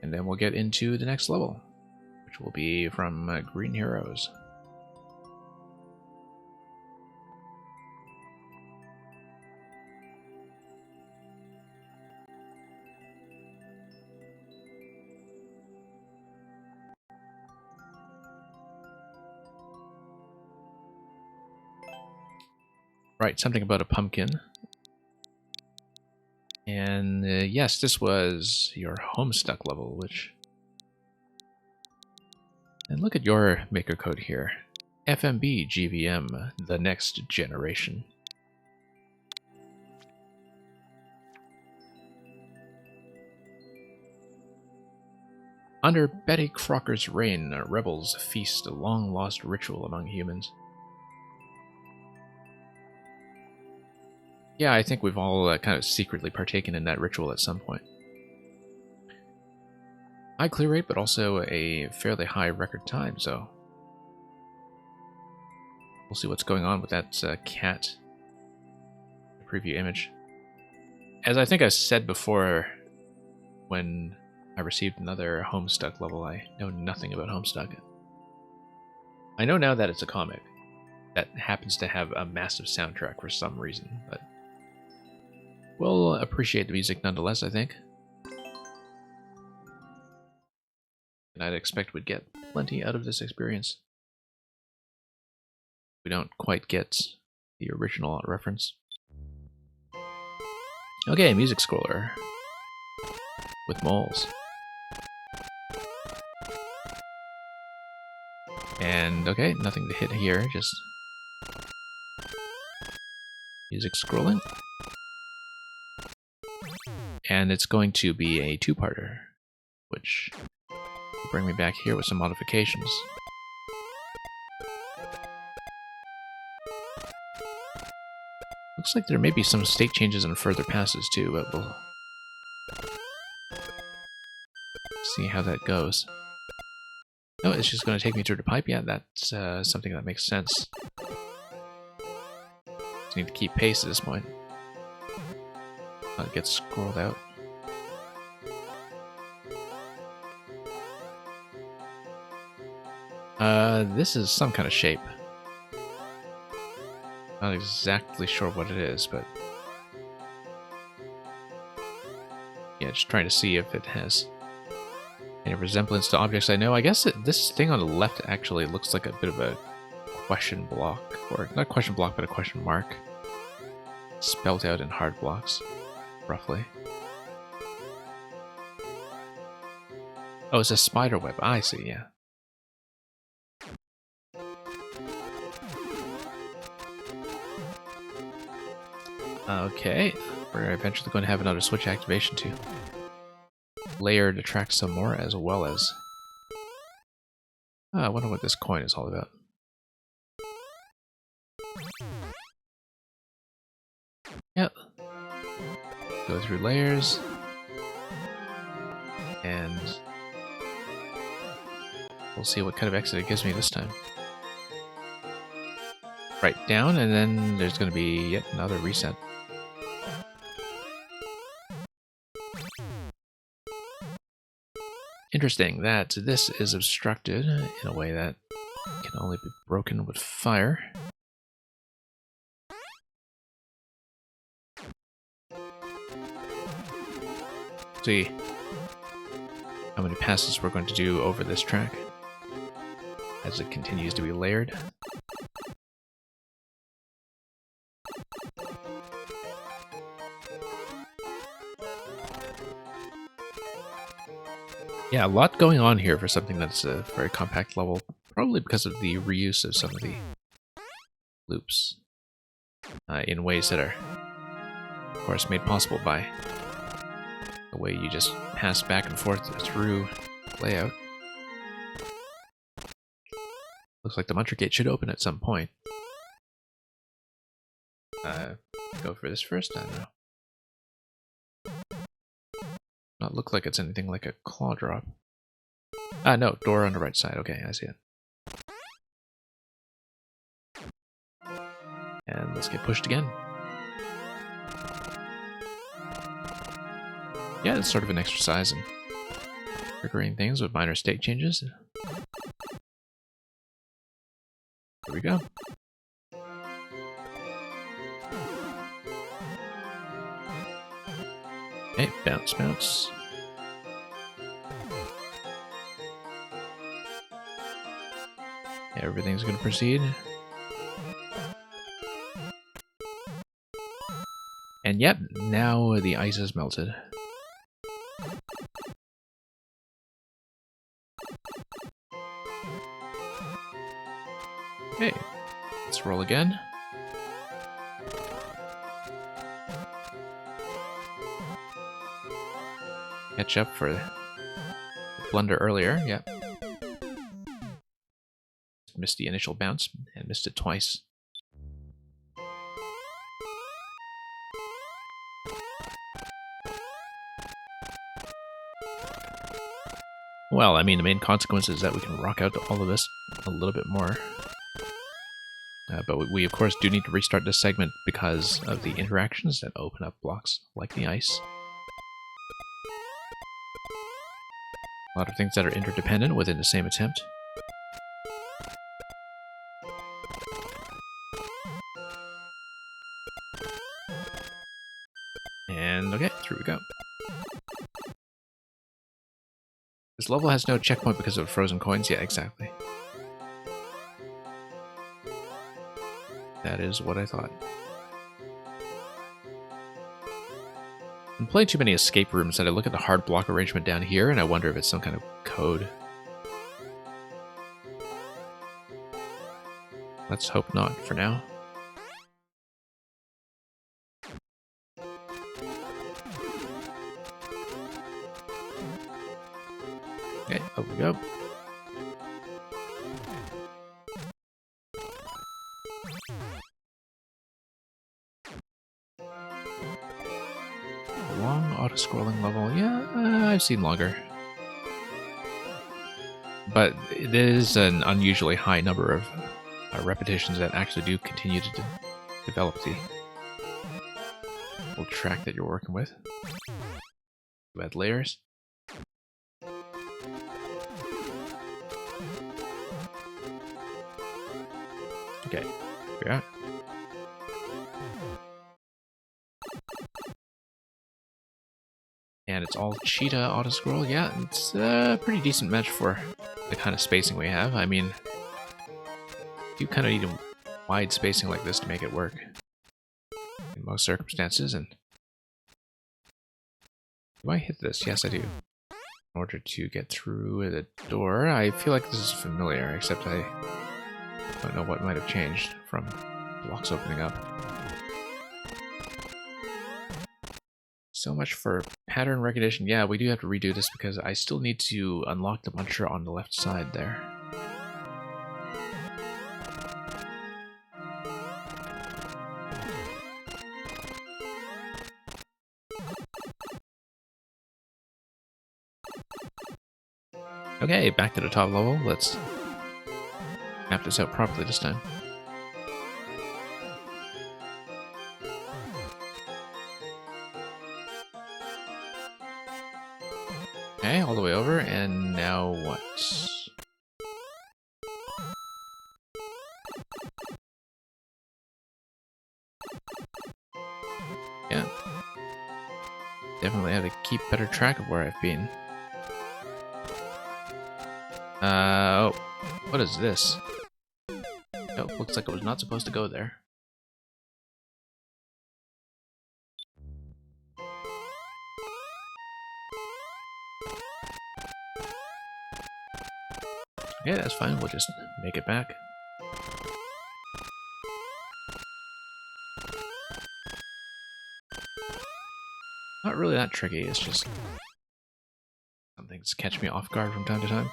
And then we'll get into the next level, which will be from Green Heroes. Right, something about a pumpkin. And yes, this was your Homestuck level, which... And look at your maker code here. FMB GVM, the next generation. Under Betty Crocker's reign, rebels feast a long-lost ritual among humans. Yeah, I think we've all kind of secretly partaken in that ritual at some point. High clear rate, but also a fairly high record time, so... We'll see what's going on with that cat preview image. As I think I said before, when I received another Homestuck level, I know nothing about Homestuck. I know now that it's a comic that happens to have a massive soundtrack for some reason, but we'll appreciate the music nonetheless, I think. And I'd expect we'd get plenty out of this experience. We don't quite get the original reference. Okay, music scroller. With moles. And okay, nothing to hit here, just music scrolling. And it's going to be a two-parter, which will bring me back here with some modifications. Looks like there may be some state changes in further passes too, but we'll see how that goes. Oh, it's just going to take me through the pipe? Yeah, that's something that makes sense. Just need to keep pace at this point. It gets scrolled out. This is some kind of shape. Not exactly sure what it is, but... Yeah, just trying to see if it has any resemblance to objects I know. I guess this thing on the left actually looks like a bit of a question block, or not question block, but a question mark, spelled out in hard blocks, roughly. Oh, it's a spider web. I see, yeah. Okay, we're eventually going to have another switch activation too. Layer to track some more, as well as... I wonder what this coin is all about. Yep. Go through layers. And... we'll see what kind of exit it gives me this time. Right, down, and then there's going to be yet another reset. Interesting that this is obstructed in a way that can only be broken with fire. See how many passes we're going to do over this track as it continues to be layered. Yeah, a lot going on here for something that's a very compact level, probably because of the reuse of some of the loops in ways that are, of course, made possible by the way you just pass back and forth through layout. Looks like the Muncher Gate should open at some point. Go for this first? I don't know. Not look like it's anything like a claw drop. Ah, no, door on the right side. Okay, I see it. And let's get pushed again. Yeah, it's sort of an exercise in triggering things with minor state changes. Here we go. Okay, bounce, bounce. Yeah, everything's going to proceed. And yep, now the ice is melted. Okay, let's roll again. Catch up for the blunder earlier, yep. Missed the initial bounce and missed it twice. Well, I mean, the main consequence is that we can rock out to all of this a little bit more. But we, of course, do need to restart this segment because of the interactions that open up blocks like the ice. A lot of things that are interdependent within the same attempt. And okay, through we go. This level has no checkpoint because of frozen coins. Yeah, exactly. That is what I thought. I'm playing too many escape rooms that I look at the hard block arrangement down here and I wonder if it's some kind of code. Let's hope not for now. Okay, over we go. Long auto-scrolling level. Yeah, I've seen longer. But it is an unusually high number of repetitions that actually do continue to develop the whole track that you're working with. You add layers. Okay, here we are. And it's all cheetah auto-scroll. Yeah, it's a pretty decent match for the kind of spacing we have. I mean, you kind of need a wide spacing like this to make it work in most circumstances. And do I hit this? Yes, I do. In order to get through the door, I feel like this is familiar, except I don't know what might have changed from blocks opening up. So much for pattern recognition. Yeah, we do have to redo this because I still need to unlock the muncher on the left side there. Okay, back to the top level. Let's map this out properly this time. Okay, all the way over, and now what? Yeah. Definitely have to keep better track of where I've been. Oh, what is this? Oh, looks like it was not supposed to go there. Okay, that's fine. We'll just make it back. Not really that tricky. It's just some things catch me off guard from time to time.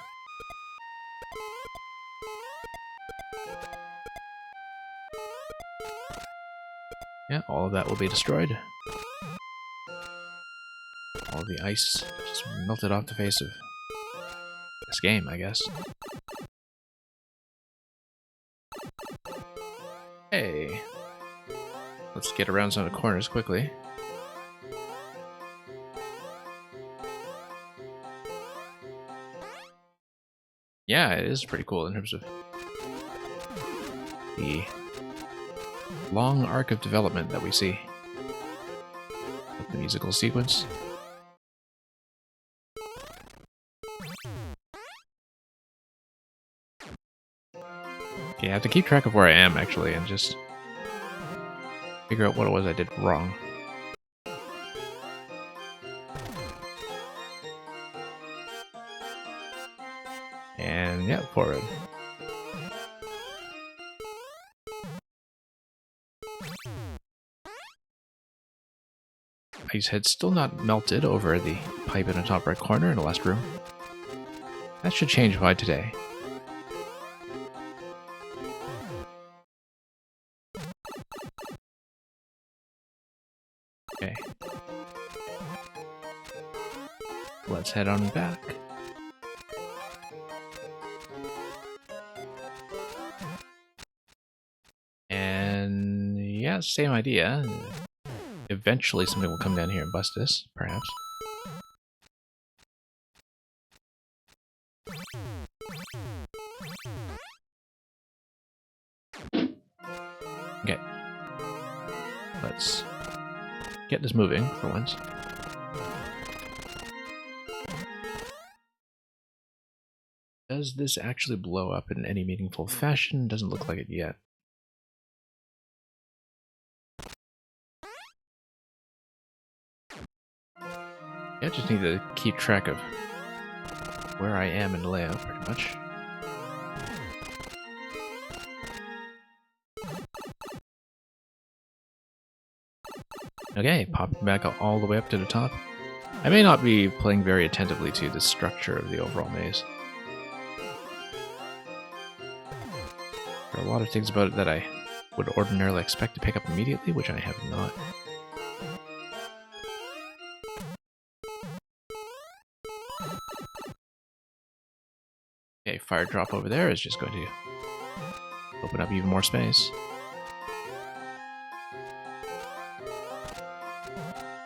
Yeah, all of that will be destroyed. All the ice just melted off the face of this game, I guess. Hey. Let's get around some of the corners quickly. Yeah, it is pretty cool in terms of the long arc of development that we see with the musical sequence. Yeah, I have to keep track of where I am actually and just figure out what it was I did wrong. And yeah, forward. Ice had still not melted over the pipe in the top right corner in the last room. That should change by today. Okay. Let's head on back. And yeah, same idea. Eventually something will come down here and bust this, perhaps. Okay. Let's get this moving for once. Does this actually blow up in any meaningful fashion? Doesn't look like it yet. I just need to keep track of where I am in the layout, pretty much. Okay, popping back all the way up to the top. I may not be playing very attentively to the structure of the overall maze. There are a lot of things about it that I would ordinarily expect to pick up immediately, which I have not. Okay, fire drop over there is just going to open up even more space.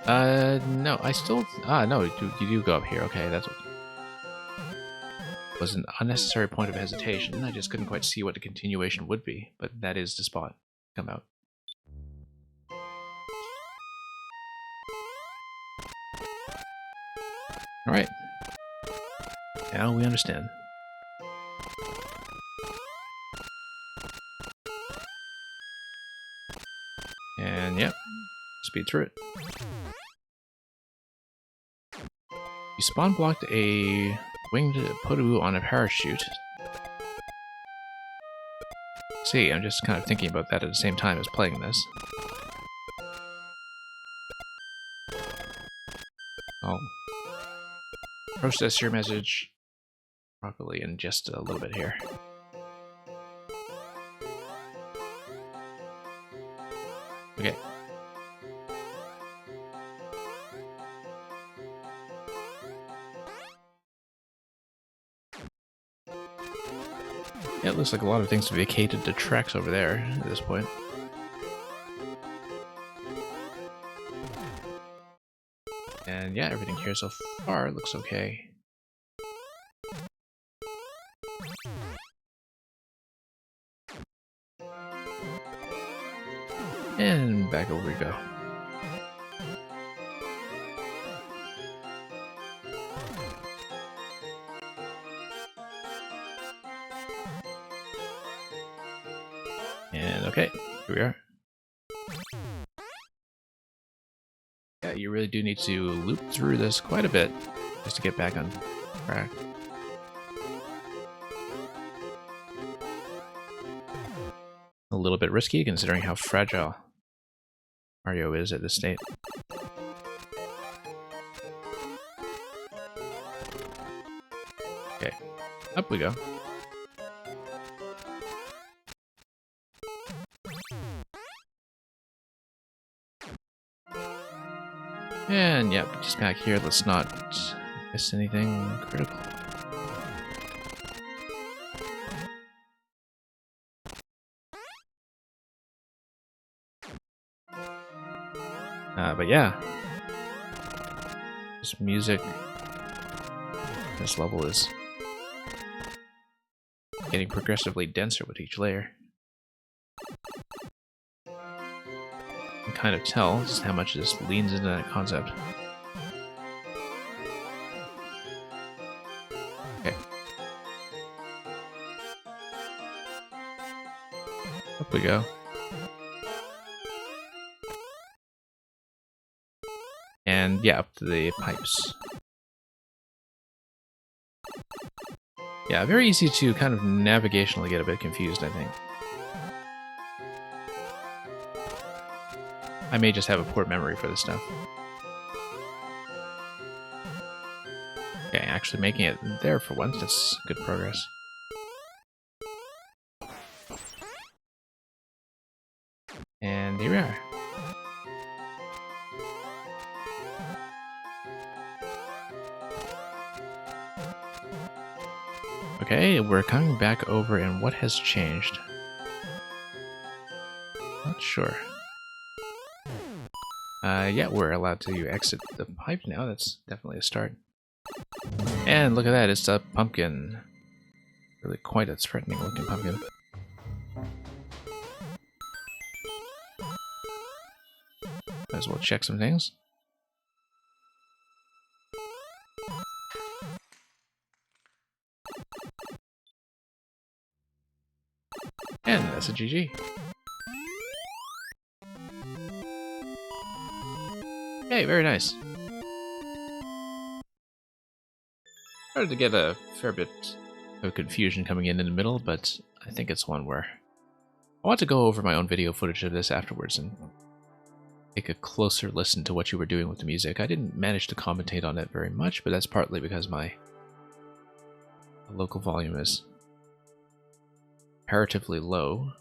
No, I still... no, you do go up here. Okay, that's what... was an unnecessary point of hesitation. I just couldn't quite see what the continuation would be, but that is the spot. Come out. Alright. Now we understand. And yep, speed through it. You spawn blocked a winged Podu on a parachute. See, I'm just kind of thinking about that at the same time as playing this. I'll process your message properly in just a little bit here. Okay. Yeah, it looks like a lot of things vacated the tracks over there at this point. And yeah, everything here so far looks okay. And back over we go. And okay, here we are. Yeah, you really do need to loop through this quite a bit just to get back on track. A little bit risky considering how fragile Mario is at this state. Okay, up we go. And yep, just back here, let's not miss anything critical. But yeah, this music, this level is getting progressively denser with each layer. You can kind of tell just how much this leans into that concept. Okay. Up we go. And yeah, up to the pipes. Yeah, very easy to kind of navigationally get a bit confused, I think. I may just have a poor memory for this stuff. Okay, actually making it there for once, that's good progress. And here we are. Okay, we're coming back over, and what has changed? Not sure. Yeah, we're allowed to exit the pipe now. That's definitely a start. And look at that, it's a pumpkin. Really quite a threatening looking pumpkin. Might as well check some things. And that's a GG. Okay, very nice. Started to get a fair bit of confusion coming in the middle, but I think it's one where I want to go over my own video footage of this afterwards and take a closer listen to what you were doing with the music. I didn't manage to commentate on it very much, but that's partly because my local volume is comparatively low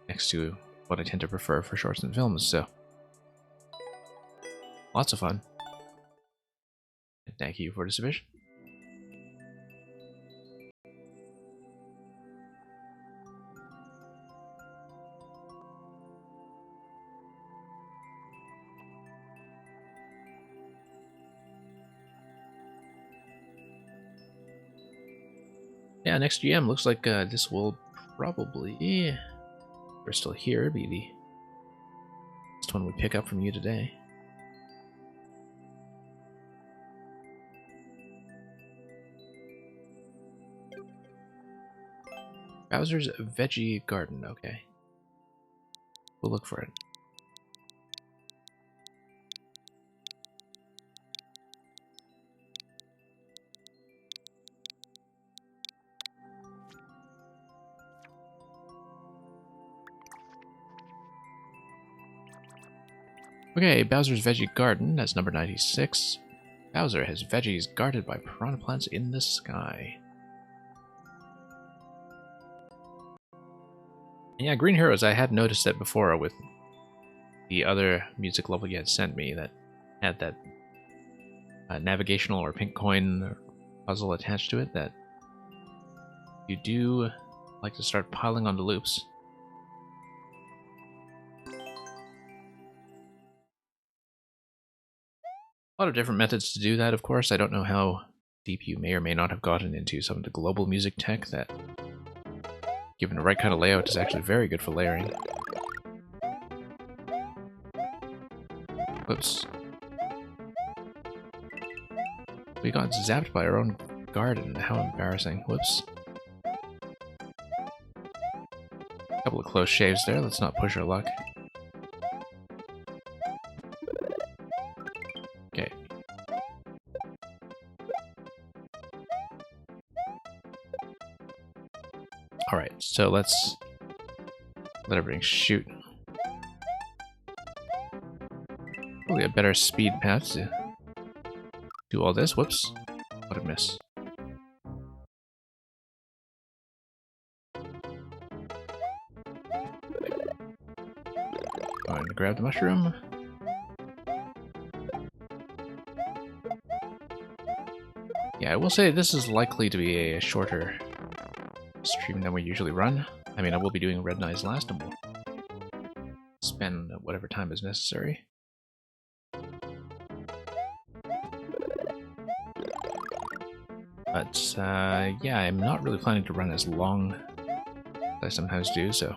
next to what I tend to prefer for shorts and films, so lots of fun. And thank you for the submission. Yeah, next GM looks like this will probably, we're still here, be the next one we pick up from you today. Bowser's Veggie Garden, okay. We'll look for it. Okay, Bowser's Veggie Garden, that's number 96. Bowser has veggies guarded by piranha plants in the sky. Yeah, Green Heroes, I had noticed that before with the other music level you had sent me that had that navigational or pink coin puzzle attached to it, that you do like to start piling on the loops. A lot of different methods to do that, of course. I don't know how deep you may or may not have gotten into some of the global music tech that, given the right kind of layout, is actually very good for layering. Whoops. We got zapped by our own garden. How embarrassing. Whoops. Couple of close shaves there. Let's not push our luck. Okay. Alright, so let's let everything shoot. Probably a better speed path to do all this. Whoops. What a miss. Going to grab the mushroom. Yeah, I will say this is likely to be a shorter stream than we usually run. I mean, I will be doing Red Knives last, and we'll spend whatever time is necessary. But, yeah, I'm not really planning to run as long as I sometimes do, so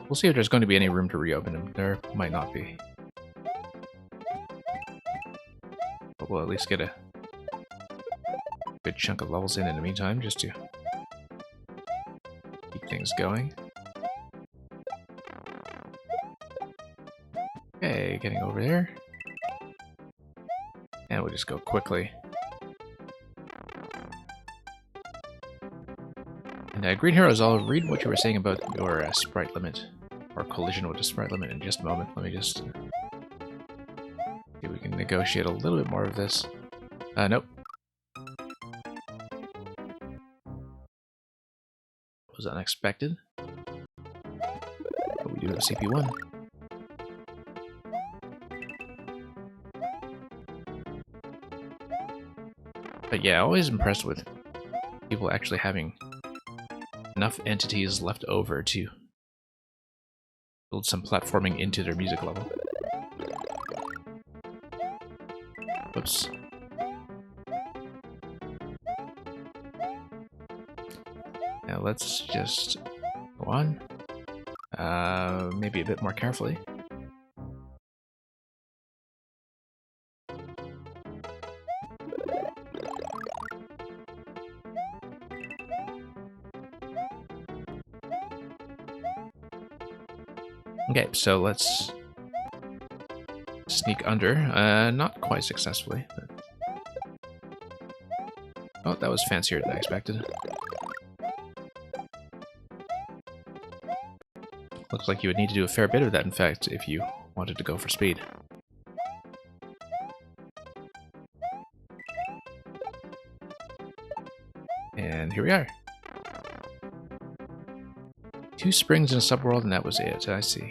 we'll see if there's going to be any room to reopen them. There might not be. But we'll at least get a good chunk of levels in the meantime, just to keep things going. Okay, getting over there. And we'll just go quickly. And Green Heroes, I'll read what you were saying about your sprite limit, or collision with the sprite limit in just a moment. Let me just see if we can negotiate a little bit more of this. Nope. Was unexpected. But we do have a CP1. But yeah, always impressed with people actually having enough entities left over to build some platforming into their music level. Whoops. Now let's just go on. Maybe a bit more carefully. Okay, so let's sneak under. Not quite successfully, but... Oh, that was fancier than I expected. Looks like you would need to do a fair bit of that, in fact, if you wanted to go for speed. And here we are. 2 springs in a subworld, and that was it. I see.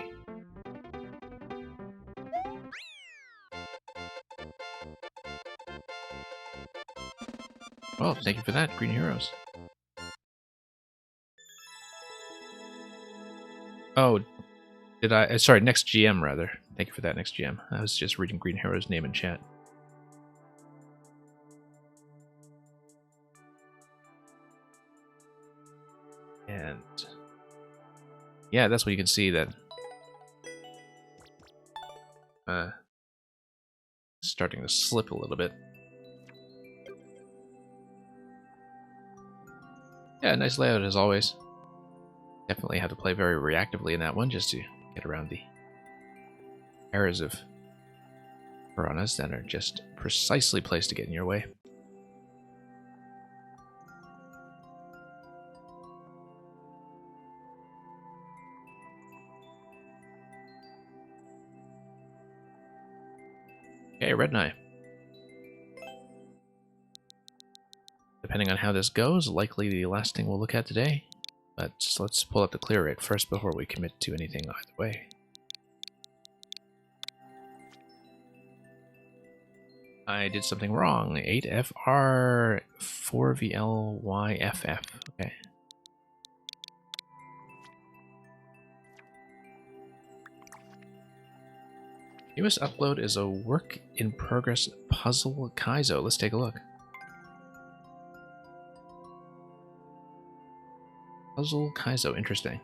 Well, thank you for that, Green Heroes. Oh, did I? Sorry, Next GM, rather. Thank you for that, Next GM. I was just reading Green Heroes' name in chat. And... yeah, that's what you can see, that... starting to slip a little bit. Yeah, nice layout as always. Definitely have to play very reactively in that one just to get around the errors of piranhas that are just precisely placed to get in your way. Okay, Red Knight. Depending on how this goes, likely the last thing we'll look at today. But let's pull up the clear rate first before we commit to anything either way. I did something wrong. 8FR 4VLYFF. Okay. Newest upload is a work in progress puzzle Kaizo. Let's take a look. Puzzle Kaizo, interesting.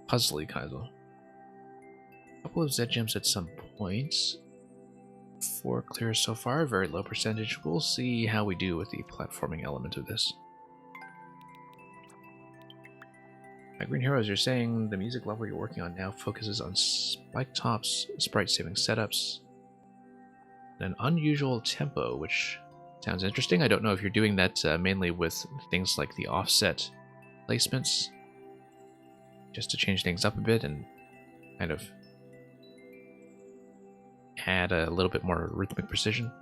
Puzzly Kaizo. Couple of Z gems at some points. 4 clears so far, very low percentage. We'll see how we do with the platforming element of this. My Green Heroes, you're saying the music level you're working on now focuses on spike tops, sprite saving setups, and an unusual tempo, which sounds interesting. I don't know if you're doing that mainly with things like the offset placements, just to change things up a bit and kind of add a little bit more rhythmic precision.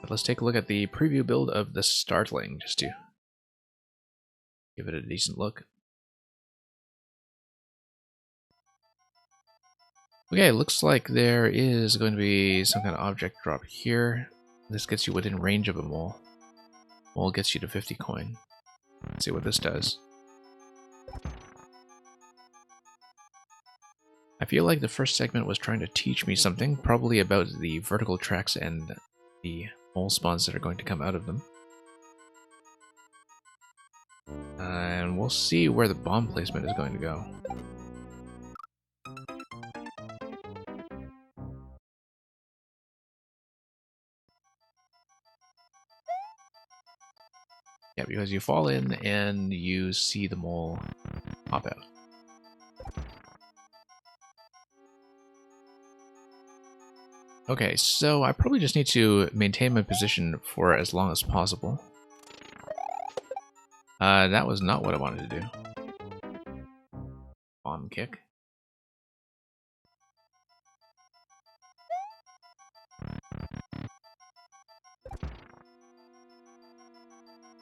But let's take a look at the preview build of the Startling, just to give it a decent look. Okay, looks like there is going to be some kind of object drop here. This gets you within range of a mole. Mole gets you to 50 coin. Let's see what this does. I feel like the first segment was trying to teach me something, probably about the vertical tracks and the mole spawns that are going to come out of them. And we'll see where the bomb placement is going to go. Yeah, because you fall in and you see the mole pop out. Okay, so I probably just need to maintain my position for as long as possible. That was not what I wanted to do. Bomb kick.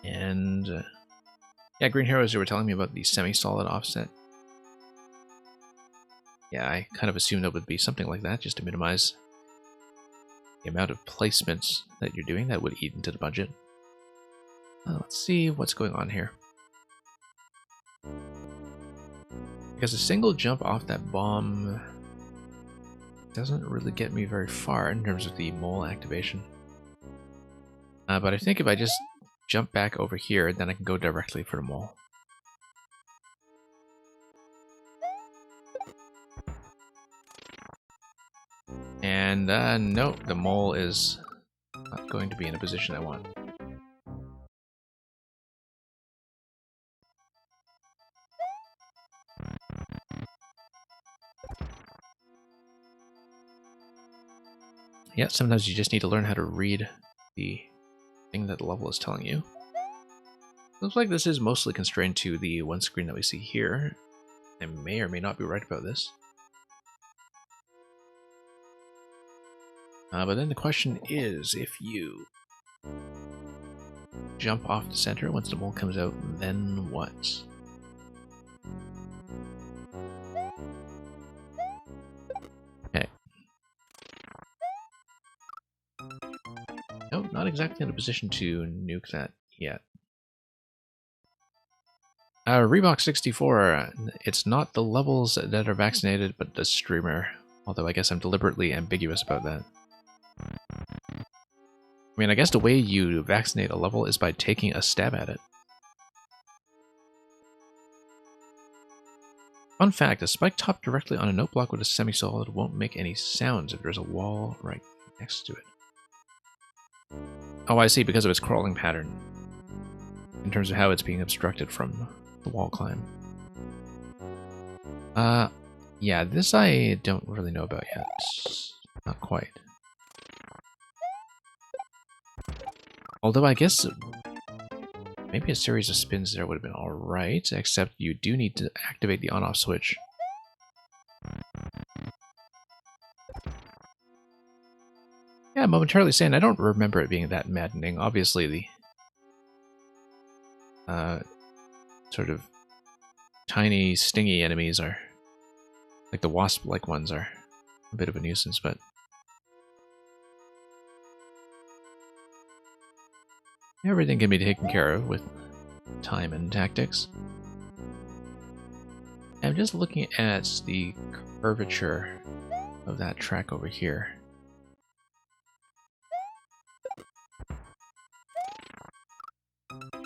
And yeah, Green Heroes, you were telling me about the semi-solid offset. Yeah, I kind of assumed that would be something like that, just to minimize the amount of placements that you're doing that would eat into the budget. Let's see what's going on here. Because a single jump off that bomb doesn't really get me very far in terms of the mole activation. But I think if I just jump back over here, then I can go directly for the mole. And no, the mole is not going to be in a position I want. Yeah, sometimes you just need to learn how to read the thing that the level is telling you. Looks like this is mostly constrained to the one screen that we see here. I may or may not be right about this. But then the question is, if you jump off the center once the mole comes out, then what? Okay. Nope, not exactly in a position to nuke that yet. Reebok 64, it's not the levels that are vaccinated, but the streamer. Although I guess I'm deliberately ambiguous about that. I mean, I guess the way you vaccinate a level is by taking a stab at it. Fun fact, a spike top directly on a note block with a semi-solid won't make any sounds if there's a wall right next to it. Oh, I see, because of its crawling pattern. In terms of how it's being obstructed from the wall climb. Yeah, this I don't really know about yet. Not quite. Although I guess maybe a series of spins there would have been alright, except you do need to activate the on-off switch. Yeah, momentarily saying I don't remember it being that maddening. Obviously, the sort of tiny, stingy enemies are, like the wasp-like ones, are a bit of a nuisance, but everything can be taken care of with time and tactics. I'm just looking at the curvature of that track over here.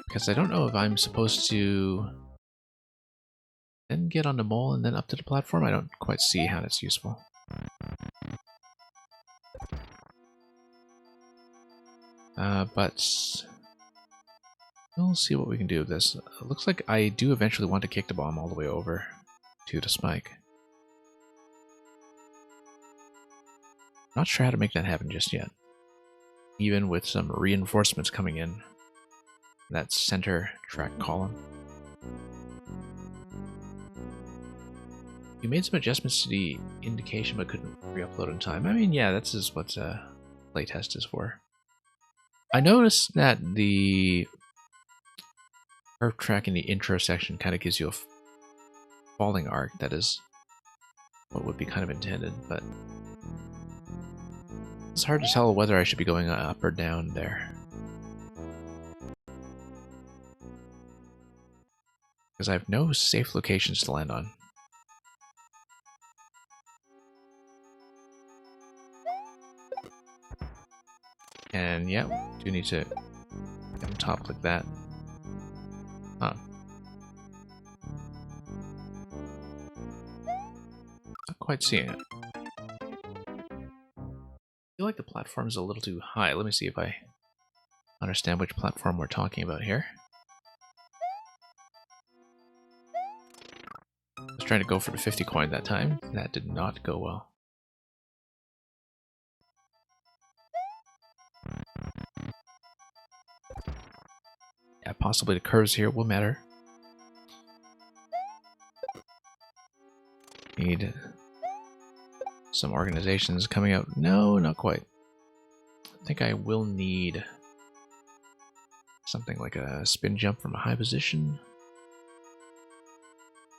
Because I don't know if I'm supposed to then get on the mole and then up to the platform. I don't quite see how that's useful. But we'll see what we can do with this. It looks like I do eventually want to kick the bomb all the way over to the spike. Not sure how to make that happen just yet. Even with some reinforcements coming in that center track column. You made some adjustments to the indication but couldn't re-upload in time. I mean, yeah, that's just what playtest is for. I noticed that the curve track in the intro section kind of gives you a falling arc. That is what would be kind of intended, but it's hard to tell whether I should be going up or down there. Because I have no safe locations to land on. And yeah, do need to get on top like that. Huh. Not quite seeing it. I feel like the platform is a little too high. Let me see if I understand which platform we're talking about here. I was trying to go for the 50 coin that time. That did not go well. Yeah, possibly the curves here will matter. Need some organizations coming out. No, not quite. I think I will need something like a spin jump from a high position.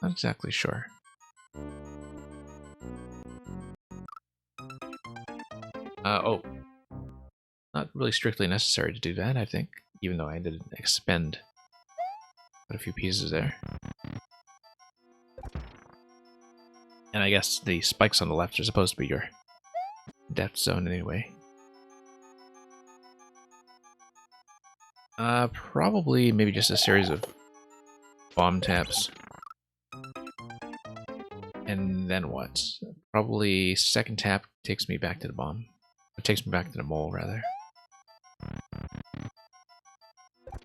Not exactly sure. Oh. Not really strictly necessary to do that, I think. Even though I did expend quite a few pieces there. And I guess the spikes on the left are supposed to be your death zone anyway. Probably maybe just a series of bomb taps. And then what? Probably second tap takes me back to the bomb. It takes me back to the mole, rather.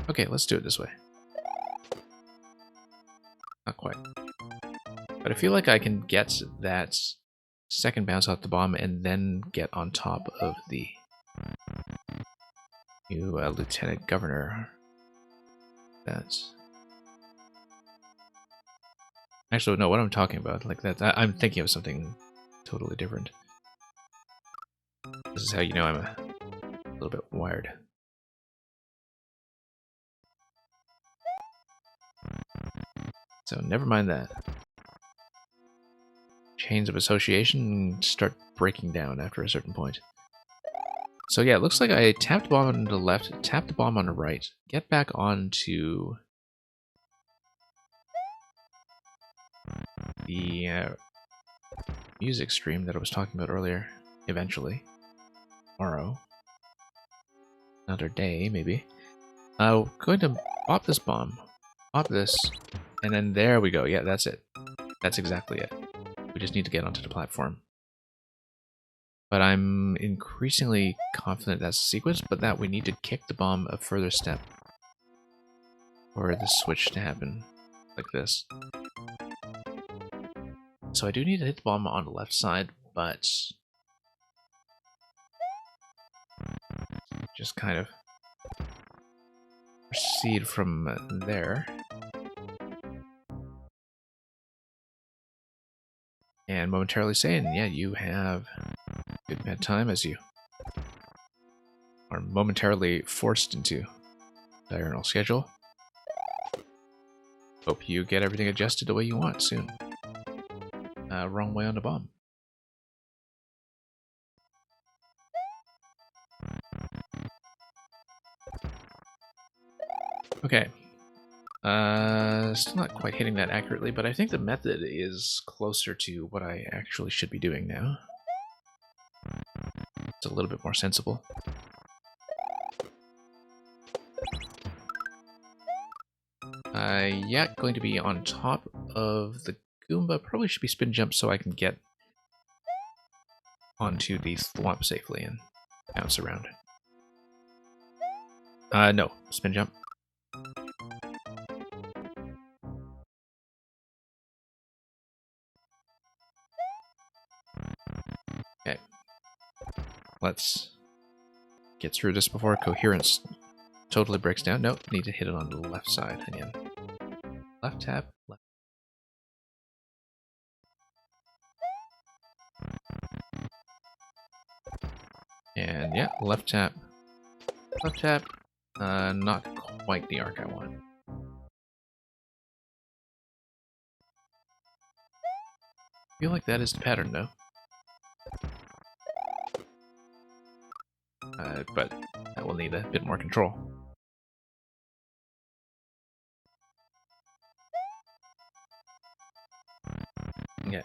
Okay, let's do it this way. Not quite. But I feel like I can get that second bounce off the bomb and then get on top of the new Lieutenant Governor. That's... Actually, no, what I'm talking about, like that, I'm thinking of something totally different. This is how you know I'm a little bit wired. So never mind that. Chains of association start breaking down after a certain point. So yeah, it looks like I tapped the bomb on the left, tapped the bomb on the right, get back onto the music stream that I was talking about earlier, eventually. Tomorrow. Another day, maybe. I'm going to pop this bomb, pop this, and then there we go. Yeah, that's it. That's exactly it. We just need to get onto the platform. But I'm increasingly confident that's the sequence, but that we need to kick the bomb a further step for the switch to happen like this. So I do need to hit the bomb on the left side, but just kind of proceed from there. And momentarily saying, yeah, you have good bedtime as you are momentarily forced into diurnal schedule. Hope you get everything adjusted the way you want soon. Wrong way on the bomb. Okay. Still not quite hitting that accurately, but I think the method is closer to what I actually should be doing now. It's a little bit more sensible. Yeah, going to be on top of the Goomba. Probably should be spin jump so I can get onto the thwomp safely and bounce around. No, spin jump. Okay. Let's get through this before coherence totally breaks down. Nope, need to hit it on the left side again. Left tap, left. And yeah, left tap. Left tap. Not quite the arc I want. I feel like that is the pattern though. But that will need a bit more control. Okay.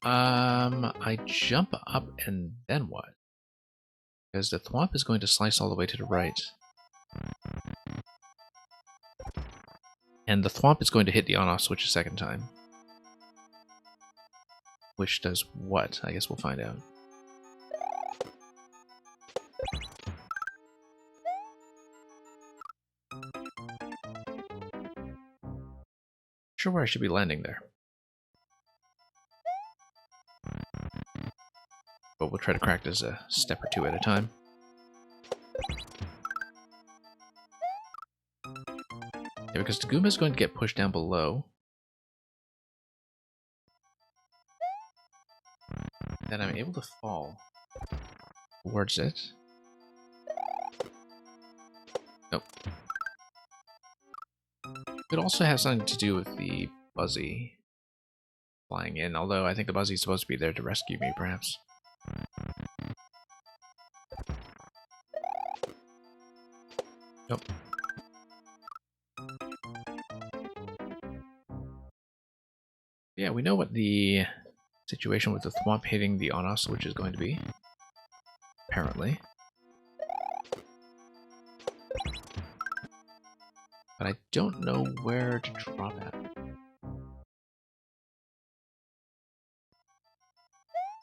I jump up and then what? Because the thwomp is going to slice all the way to the right. And the thwomp is going to hit the on-off switch a second time. Which does what? I guess we'll find out. Sure where I should be landing there. But we'll try to crack this a step or two at a time. Yeah, because the Goomba is going to get pushed down below. Then I'm able to fall towards it. Nope. It also has something to do with the Buzzy flying in, although I think the Buzzy's supposed to be there to rescue me, perhaps. Nope. Yeah, we know what the situation with the thwomp hitting the on-off switch is going to be. Apparently. But I don't know where to drop at.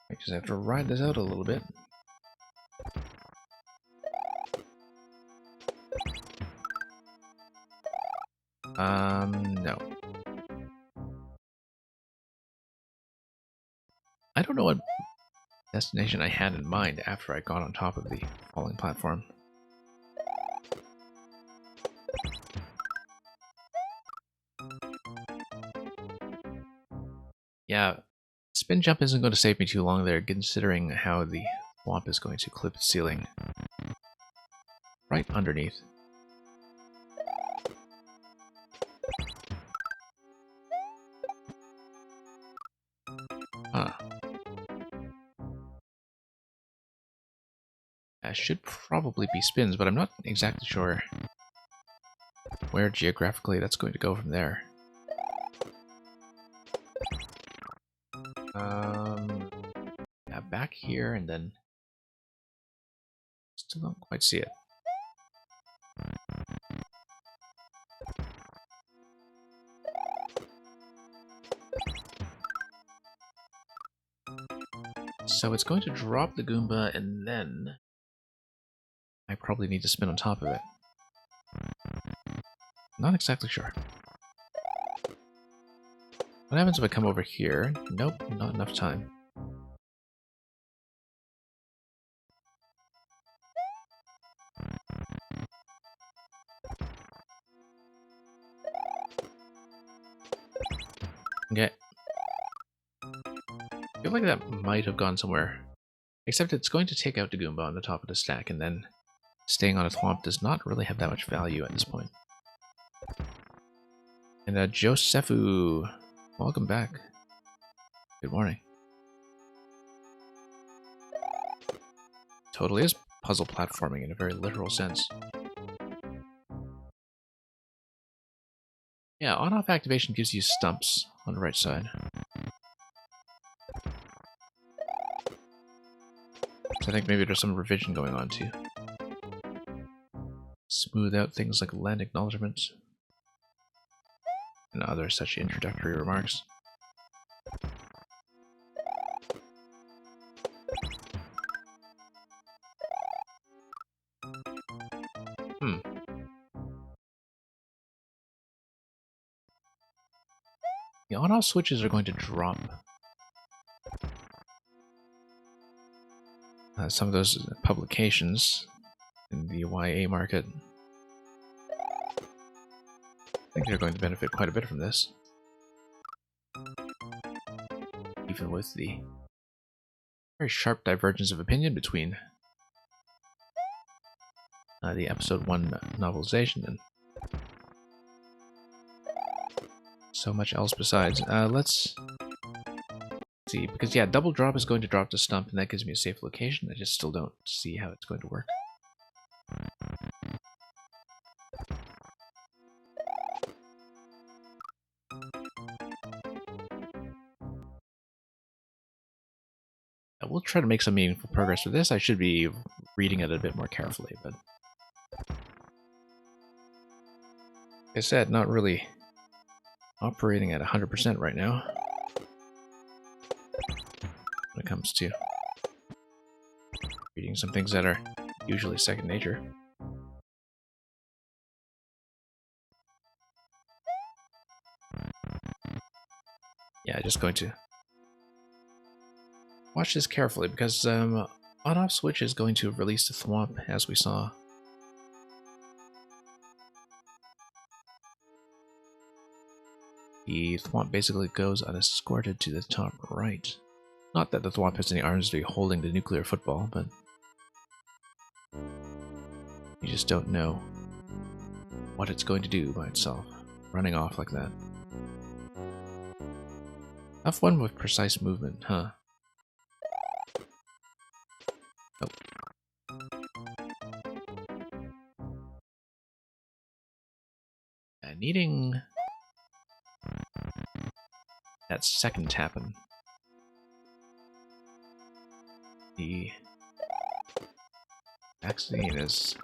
I just have to ride this out a little bit. No. I don't know what destination I had in mind after I got on top of the falling platform. Yeah, spin jump isn't going to save me too long there, considering how the thwomp is going to clip the ceiling right underneath. Huh. That should probably be spins, but I'm not exactly sure where geographically that's going to go from there. Yeah, back here and then still don't quite see it. So it's going to drop the Goomba, and then I probably need to spin on top of it. Not exactly sure. What happens if I come over here? Nope, not enough time. Okay. I feel like that might have gone somewhere. Except it's going to take out the Goomba on the top of the stack, and then staying on a Thwomp does not really have that much value at this point. And Josefu, welcome back. Good morning. Totally is puzzle platforming in a very literal sense. Yeah, on-off activation gives you stumps on the right side. So I think maybe there's some revision going on to smooth out things like land acknowledgements and other such introductory remarks. The on-off switches are going to drop some of those publications in the YA market. I think they're going to benefit quite a bit from this. Even with the very sharp divergence of opinion between the episode 1 novelization and so much else besides. Let's see, because yeah, double drop is going to drop the stump, and that gives me a safe location. I just still don't see how it's going to work. We'll try to make some meaningful progress with this. I should be reading it a bit more carefully, but like I said, not really operating at 100% right now when it comes to reading some things that are usually second nature. Yeah, just going to watch this carefully, because on-off switch is going to release the Thwomp, as we saw. The Thwomp basically goes unescorted to the top right. Not that the Thwomp has any arms to be holding the nuclear football, but you just don't know what it's going to do by itself, running off like that. Tough one with precise movement, huh? Oh. Needing that second tapping. The vaccine is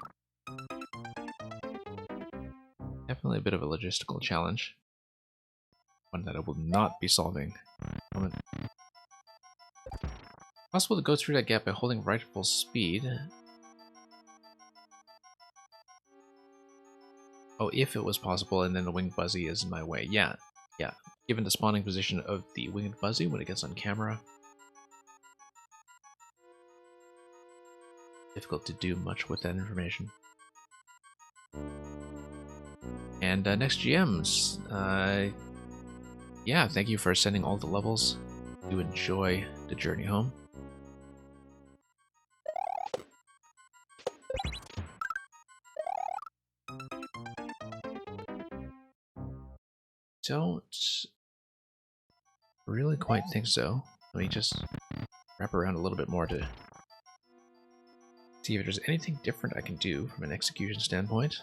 definitely a bit of a logistical challenge. One that I will not be solving. Possible to go through that gap by holding right at full speed. Oh, if it was possible, and then the Winged Buzzy is in my way. Yeah. Given the spawning position of the Winged Buzzy when it gets on camera, difficult to do much with that information. And next GMs, yeah, thank you for sending all the levels. Do enjoy the journey home. Don't really quite think so. Let me just wrap around a little bit more to see if there's anything different I can do from an execution standpoint.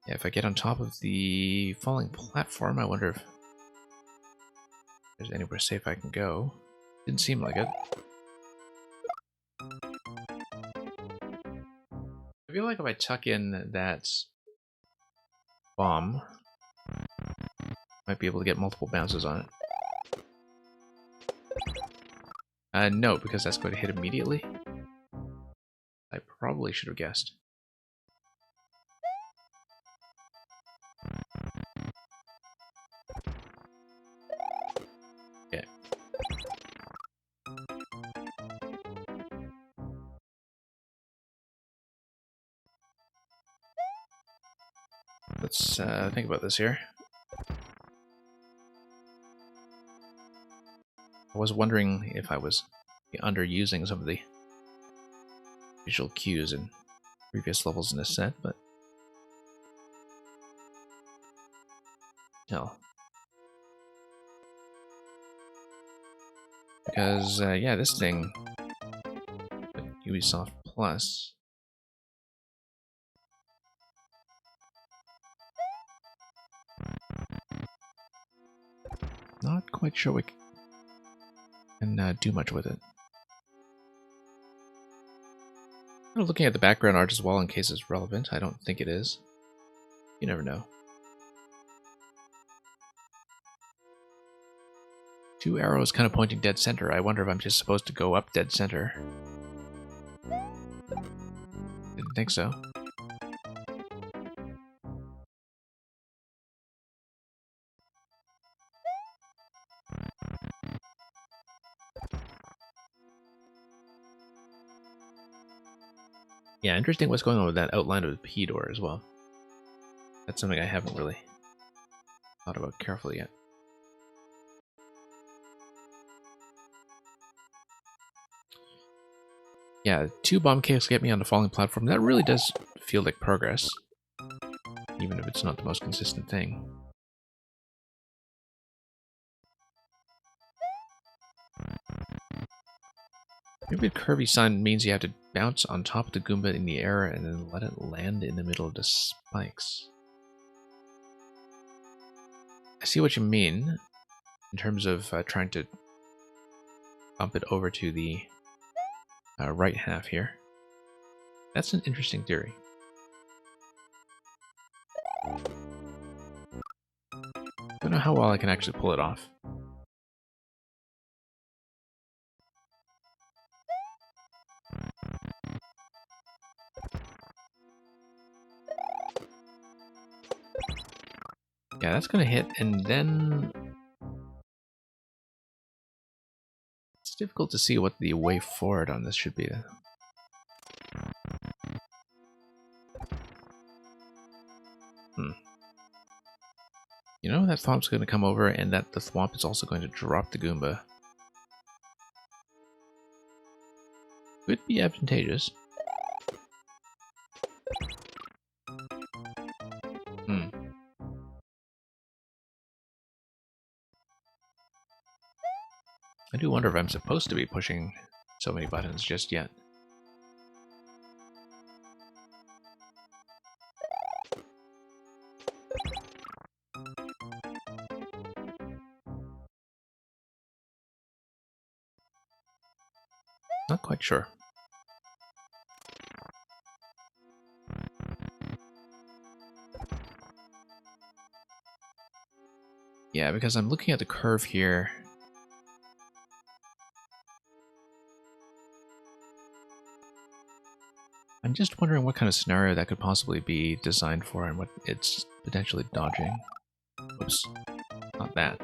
Yeah, if I get on top of the falling platform, I wonder if there's anywhere safe I can go. Didn't seem like it. I feel like if I tuck in that bomb Might be able to get multiple bounces on it. No, because that's going to hit immediately. I probably should have guessed. Okay. Let's think about this here. I was wondering if I was underusing some of the visual cues in previous levels in this set, but no. Because, yeah, this thing, Ubisoft Plus, not quite sure we can do much with it. I'm looking at the background art as well in case it's relevant. I don't think it is. You never know. 2 arrows kind of pointing dead center. I wonder if I'm just supposed to go up dead center. Didn't think so. Yeah, interesting what's going on with that outline of the P door as well. That's something I haven't really thought about carefully yet. Yeah, 2 bomb cakes get me on the falling platform. That really does feel like progress, even if it's not the most consistent thing. Maybe the curvy sign means you have to bounce on top of the Goomba in the air and then let it land in the middle of the spikes. I see what you mean in terms of trying to bump it over to the right half here. That's an interesting theory. Don't know how well I can actually pull it off. Yeah, that's gonna hit, and then it's difficult to see what the way forward on this should be. You know, that Thwomp's going to come over, and that the Thwomp is also going to drop the Goomba. Could be advantageous. I do wonder if I'm supposed to be pushing so many buttons just yet. Not quite sure. Yeah, because I'm looking at the curve here. I'm just wondering what kind of scenario that could possibly be designed for and what it's potentially dodging. Oops, not that.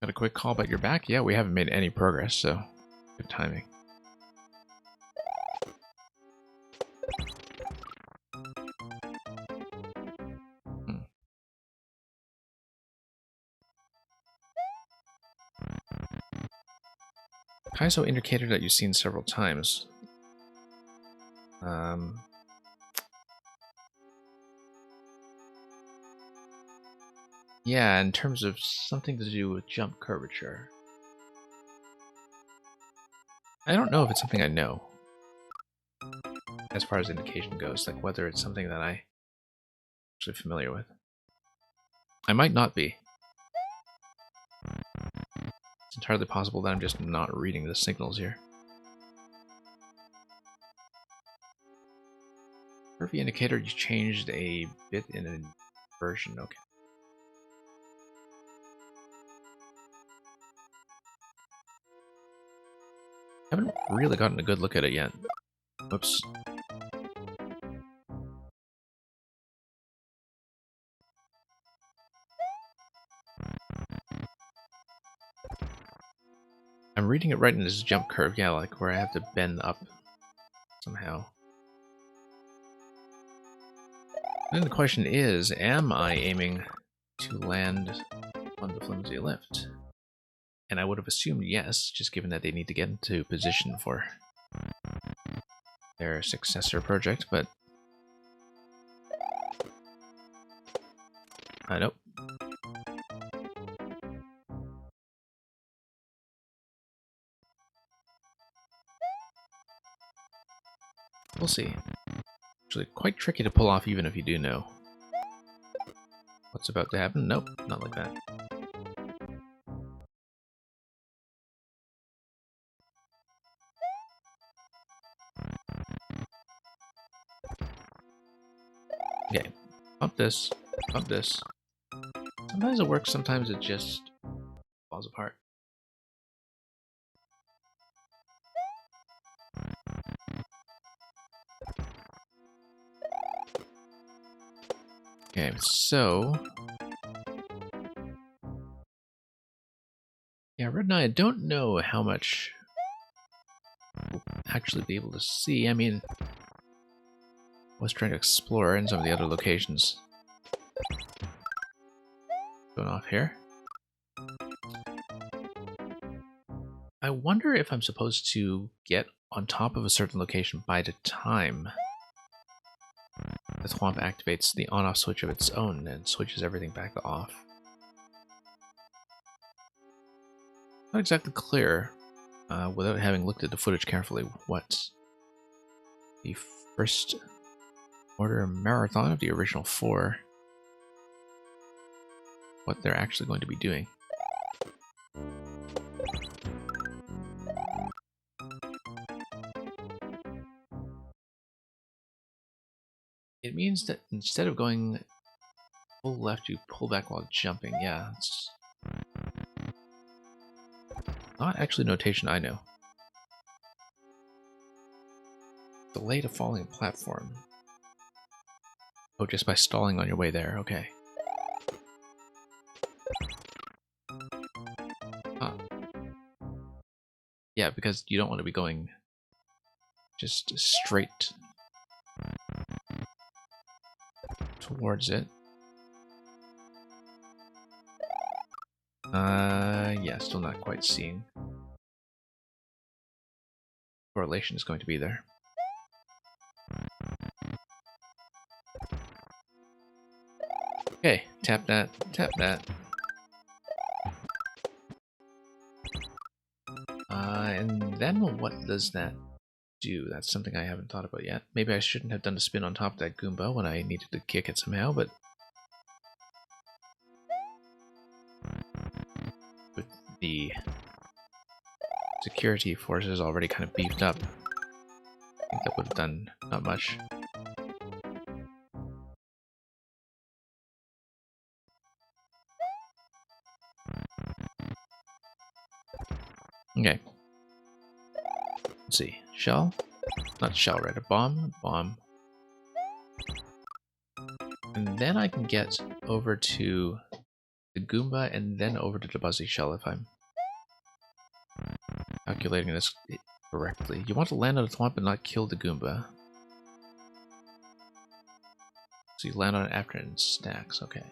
Got a quick call, but you're back? Yeah, we haven't made any progress, so good timing. Kaizo indicator that you've seen several times. Yeah, in terms of something to do with jump curvature. I don't know if it's something I know, as far as indication goes, like whether it's something that I'm actually familiar with. I might not be. It's entirely possible that I'm just not reading the signals here. Curvy indicator, you changed a bit in a version. Okay. Haven't really gotten a good look at it yet. Oops. I'm reading it right in this jump curve, yeah, like where I have to bend up somehow. Then the question is, am I aiming to land on the flimsy lift? And I would have assumed yes, just given that they need to get into position for their successor project, but... nope. We'll see. Actually, quite tricky to pull off even if you do know what's about to happen. Nope, not like that. Okay, bump this, bump this. Sometimes it works, sometimes it just falls apart. Okay, so... yeah, Red Knight, I don't know how much we'll actually be able to see. I mean, I was trying to explore in some of the other locations. Going off here. I wonder if I'm supposed to get on top of a certain location by the time the Thwomp activates the on-off switch of its own and switches everything back to off. Not exactly clear, without having looked at the footage carefully, what the first order marathon of the original 4, what they're actually going to be doing. It means that instead of going full left, you pull back while jumping. Yeah, it's not actually notation I know. Delay to falling platform. Oh, just by stalling on your way there. Okay. Huh. Yeah, because you don't want to be going just straight towards it. Yeah, still not quite seeing. Correlation is going to be there. Okay, tap that, tap that. And then what does that do? That's something I haven't thought about yet. Maybe I shouldn't have done a spin on top of that Goomba when I needed to kick it somehow, but... with the security forces already kind of beefed up, I think that would have done not much. Okay. Let's see. Shell? Not shell, right? A bomb? Bomb. And then I can get over to the Goomba and then over to the Buzzy Shell if I'm calculating this correctly. You want to land on the Thwomp and not kill the Goomba. So you land on it after it in stacks, okay.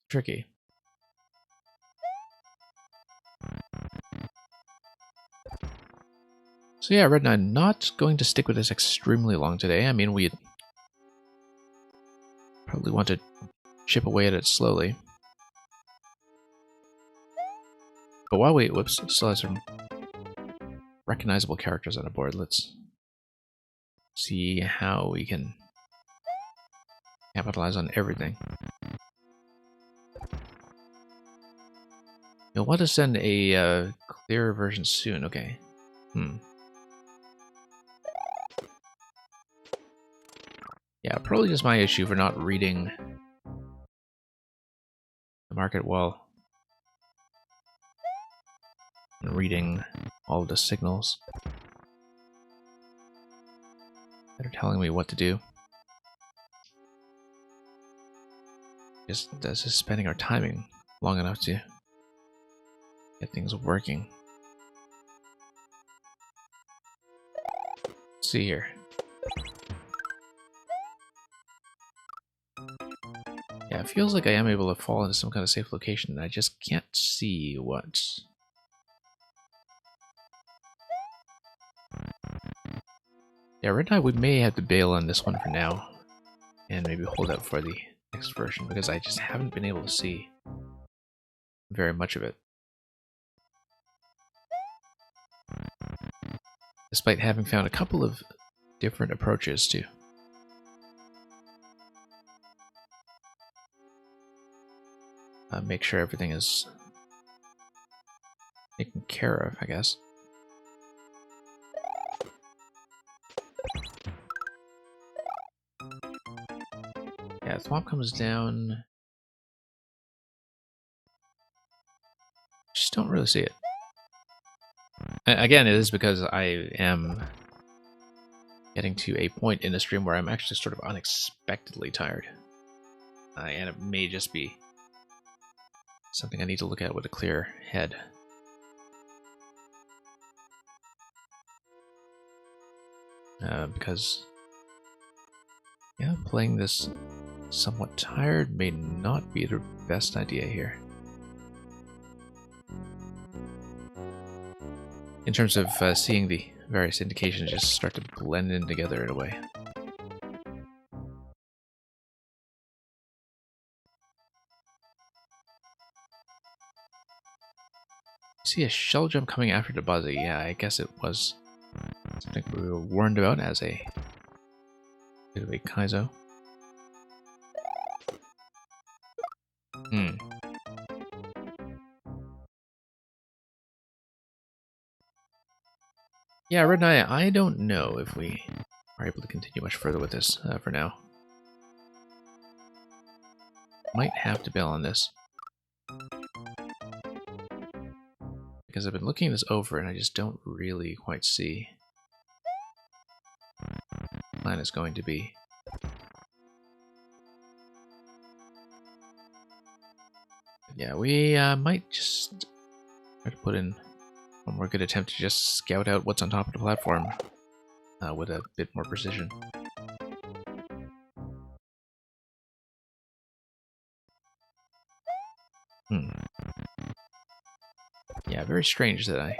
Tricky. So yeah, Red Knight, not going to stick with this extremely long today. I mean, we probably want to chip away at it slowly. But while we, whoops, still have some recognizable characters on the board, let's see how we can capitalize on everything. want to send a clearer version soon. Okay. Yeah, probably just my issue for not reading the market well and reading all of the signals that are telling me what to do. Just spending our timing long enough to get things working. Let's see here. Yeah, it feels like I am able to fall into some kind of safe location, and I just can't see what. Yeah, Red Knight, we may have to bail on this one for now, and maybe hold out for the next version, because I just haven't been able to see very much of it. Despite having found a couple of different approaches to make sure everything is taken care of, I guess. Yeah, Thwomp comes down. Just don't really see it. Again, it is because I am getting to a point in the stream where I'm actually sort of unexpectedly tired. And it may just be something I need to look at with a clear head. Because, yeah, playing this somewhat tired may not be the best idea here. In terms of seeing the various indications just start to blend in together in a way. See a shell jump coming after the Buzzy. Yeah, I guess it was something we were warned about as a bit of a Kaizo. Yeah, Red Knight, I don't know if we are able to continue much further with this for now. Might have to bail on this. Because I've been looking this over and I just don't really quite see what the plan is going to be. Yeah, we might just try to put in one more good attempt to just scout out what's on top of the platform with a bit more precision. Yeah, very strange that I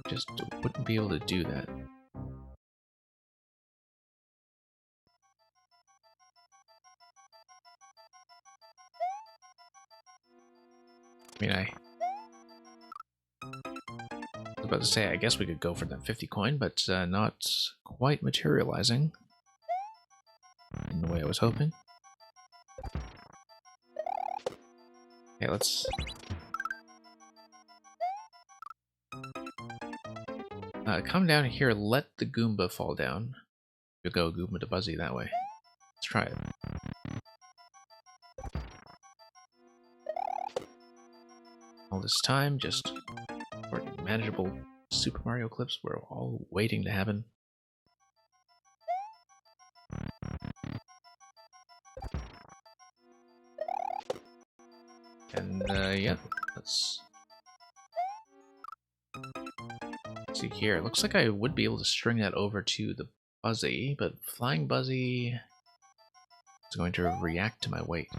just wouldn't be able to do that. I mean, I was about to say, I guess we could go for that 50 coin, but not quite materializing in the way I was hoping. Okay, let's... come down here, let the Goomba fall down. We'll go Goomba to Buzzy that way. Let's try it. All this time, just for manageable Super Mario clips we're all waiting to happen. And yeah, let's see here. It looks like I would be able to string that over to the Buzzy, but Flying Buzzy is going to react to my weight.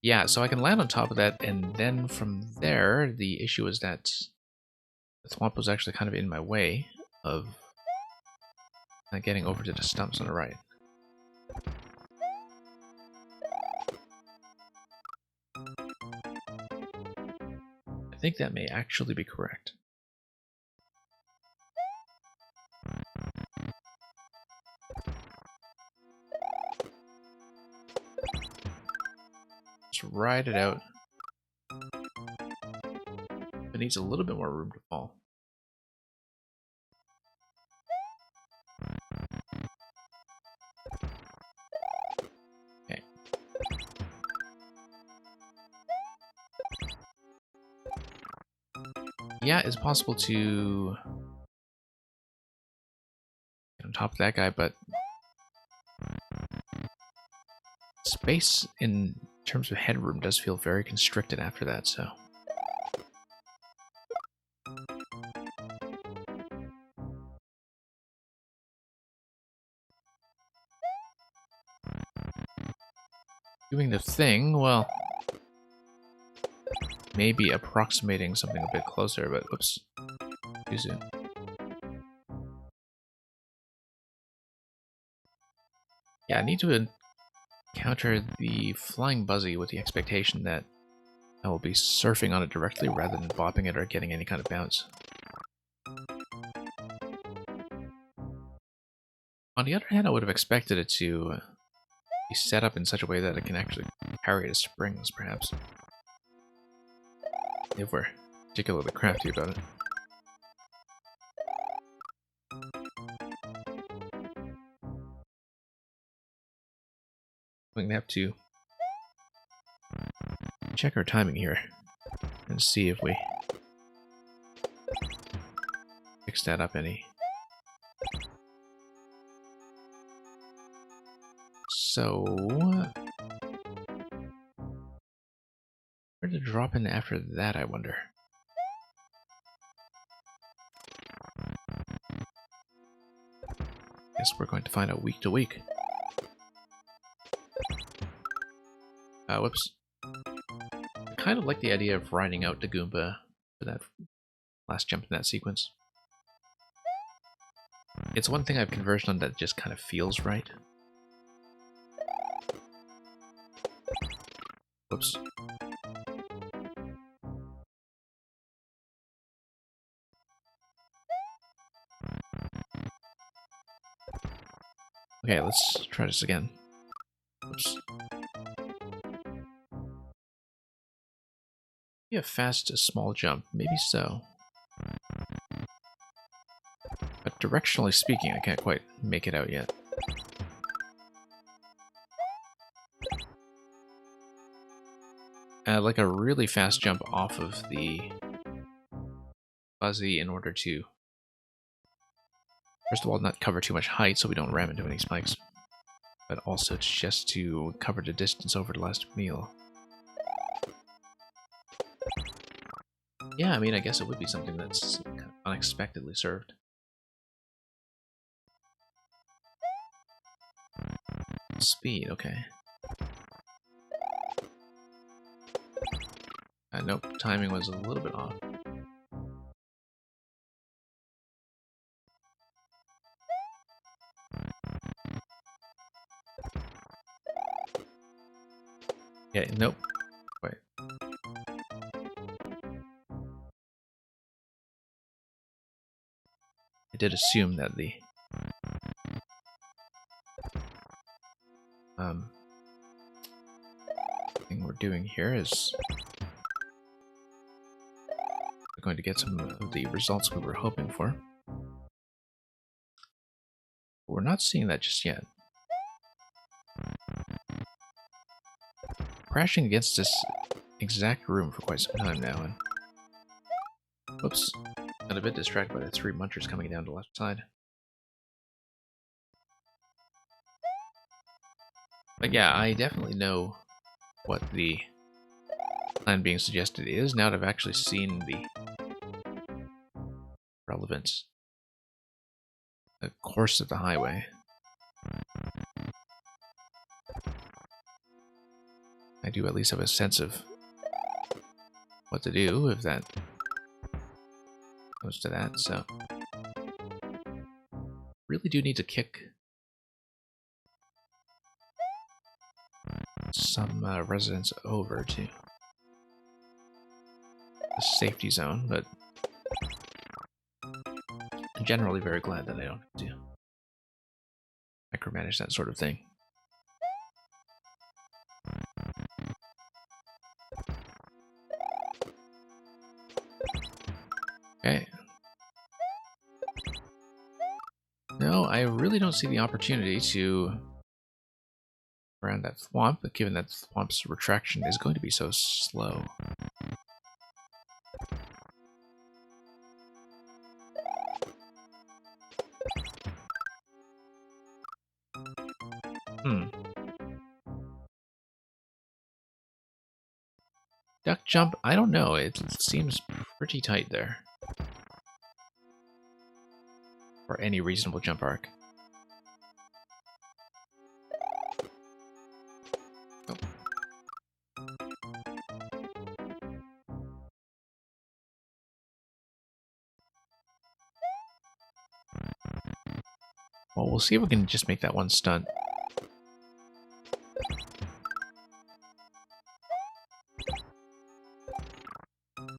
Yeah, so I can land on top of that, and then from there, the issue is that the Thwomp was actually kind of in my way of getting over to the stumps on the right. I think that may actually be correct. ride it out. It needs a little bit more room to fall. Okay. Yeah, it's possible to get on top of that guy, but space in terms of headroom does feel very constricted after that, so. Doing the thing, well, maybe approximating something a bit closer, but whoops, too soon. Yeah, I need to encounter the Flying Buzzy with the expectation that I will be surfing on it directly rather than bopping it or getting any kind of bounce. On the other hand, I would have expected it to be set up in such a way that it can actually carry the springs, perhaps. If we're particularly crafty about it. I'm going to have to check our timing here and see if we fix that up any. So, where to drop in after that, I wonder? Guess we're going to find out week to week. Whoops. I kind of like the idea of riding out the Goomba for that last jump in that sequence. It's one thing I've converged on that just kind of feels right. Whoops. Okay, let's try this again. Oops. Maybe a fast, small jump. Maybe so. But directionally speaking, I can't quite make it out yet. Like a really fast jump off of the Buzzy in order to, first of all, not cover too much height so we don't ram into any spikes. But also just to cover the distance over the last meal. Yeah, I mean, I guess it would be something that's kind of unexpectedly served. Speed, okay. Nope, timing was a little bit off. Yeah, nope. Wait. I did assume that the thing we're doing here is we're going to get some of the results we were hoping for. But we're not seeing that just yet. Crashing against this exact room for quite some time now, and whoops, got a bit distracted by the 3 munchers coming down the left side. But yeah, I definitely know what the plan being suggested is now that I've actually seen the relevant course of the highway. I do at least have a sense of what to do if that goes to that, so really do need to kick some residents over to the safety zone, but I'm generally very glad that I don't have to micromanage that sort of thing. I really don't see the opportunity to around that thwomp, but given that thwomp's retraction is going to be so slow. Duck jump, I don't know. It seems pretty tight there. For any reasonable jump arc. Oh. Well, we'll see if we can just make that one stunt.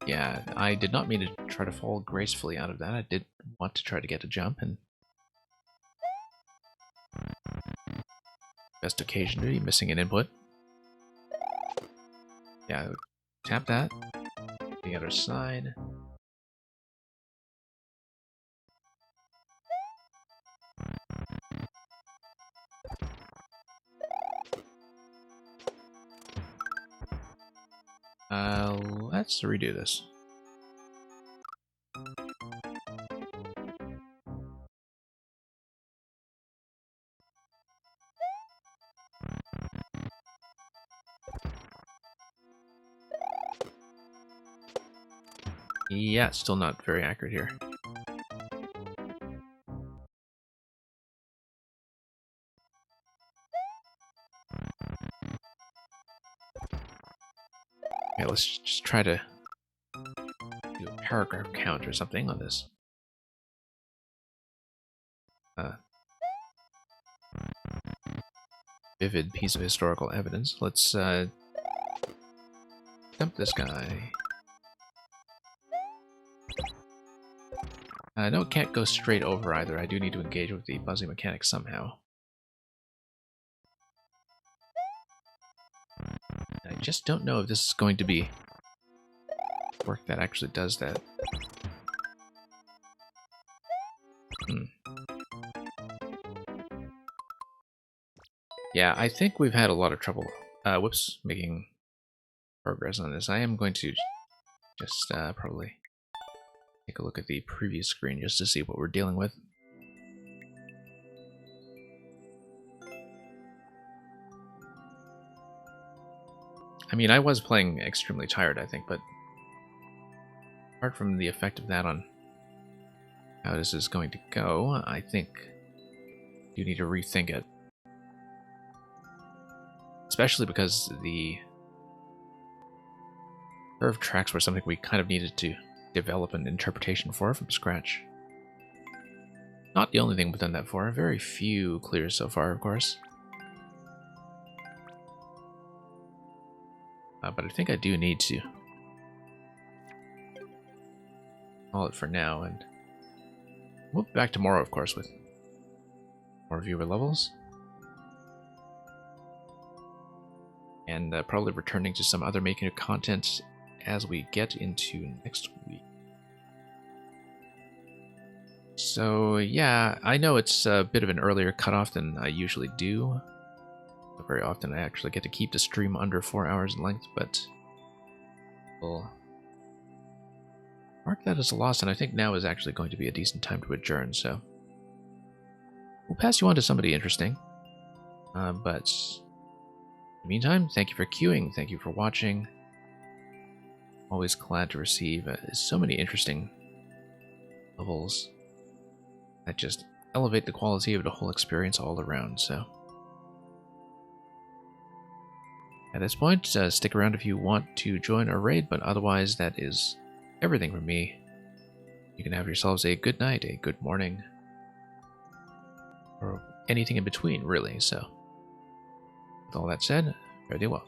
Yeah, I did not mean to try to fall gracefully out of that. I did want to try to get a jump, and best occasion to be missing an input. Yeah, tap that. The other side. Let's redo this. Yeah, still not very accurate here. Okay, let's just try to do a paragraph count or something on this. Vivid piece of historical evidence. Let's dump this guy. No, it can't go straight over either. I do need to engage with the buzzy mechanic somehow. I just don't know if this is going to be work that actually does that. Yeah, I think we've had a lot of trouble, making progress on this. I am going to just probably take a look at the previous screen just to see what we're dealing with. I mean, I was playing extremely tired, I think, but apart from the effect of that on how this is going to go, I think you need to rethink it. Especially because the curved tracks were something we kind of needed to develop an interpretation for from scratch. Not the only thing we've done that for. Very few clears so far, of course. But I think I do need to call it for now, and we'll be back tomorrow, of course, with more viewer levels. And probably returning to some other making of content as we get into next week. So yeah, I know it's a bit of an earlier cutoff than I usually do. Not very often I actually get to keep the stream under 4 hours in length, but we'll mark that as a loss, and I think now is actually going to be a decent time to adjourn, so we'll pass you on to somebody interesting. But in the meantime, thank you for queuing, thank you for watching. Always glad to receive so many interesting levels that just elevate the quality of the whole experience all around, so at this point, stick around if you want to join our raid, but otherwise that is everything from me. You can have yourselves a good night, a good morning, or anything in between, really, so with all that said, fare thee well.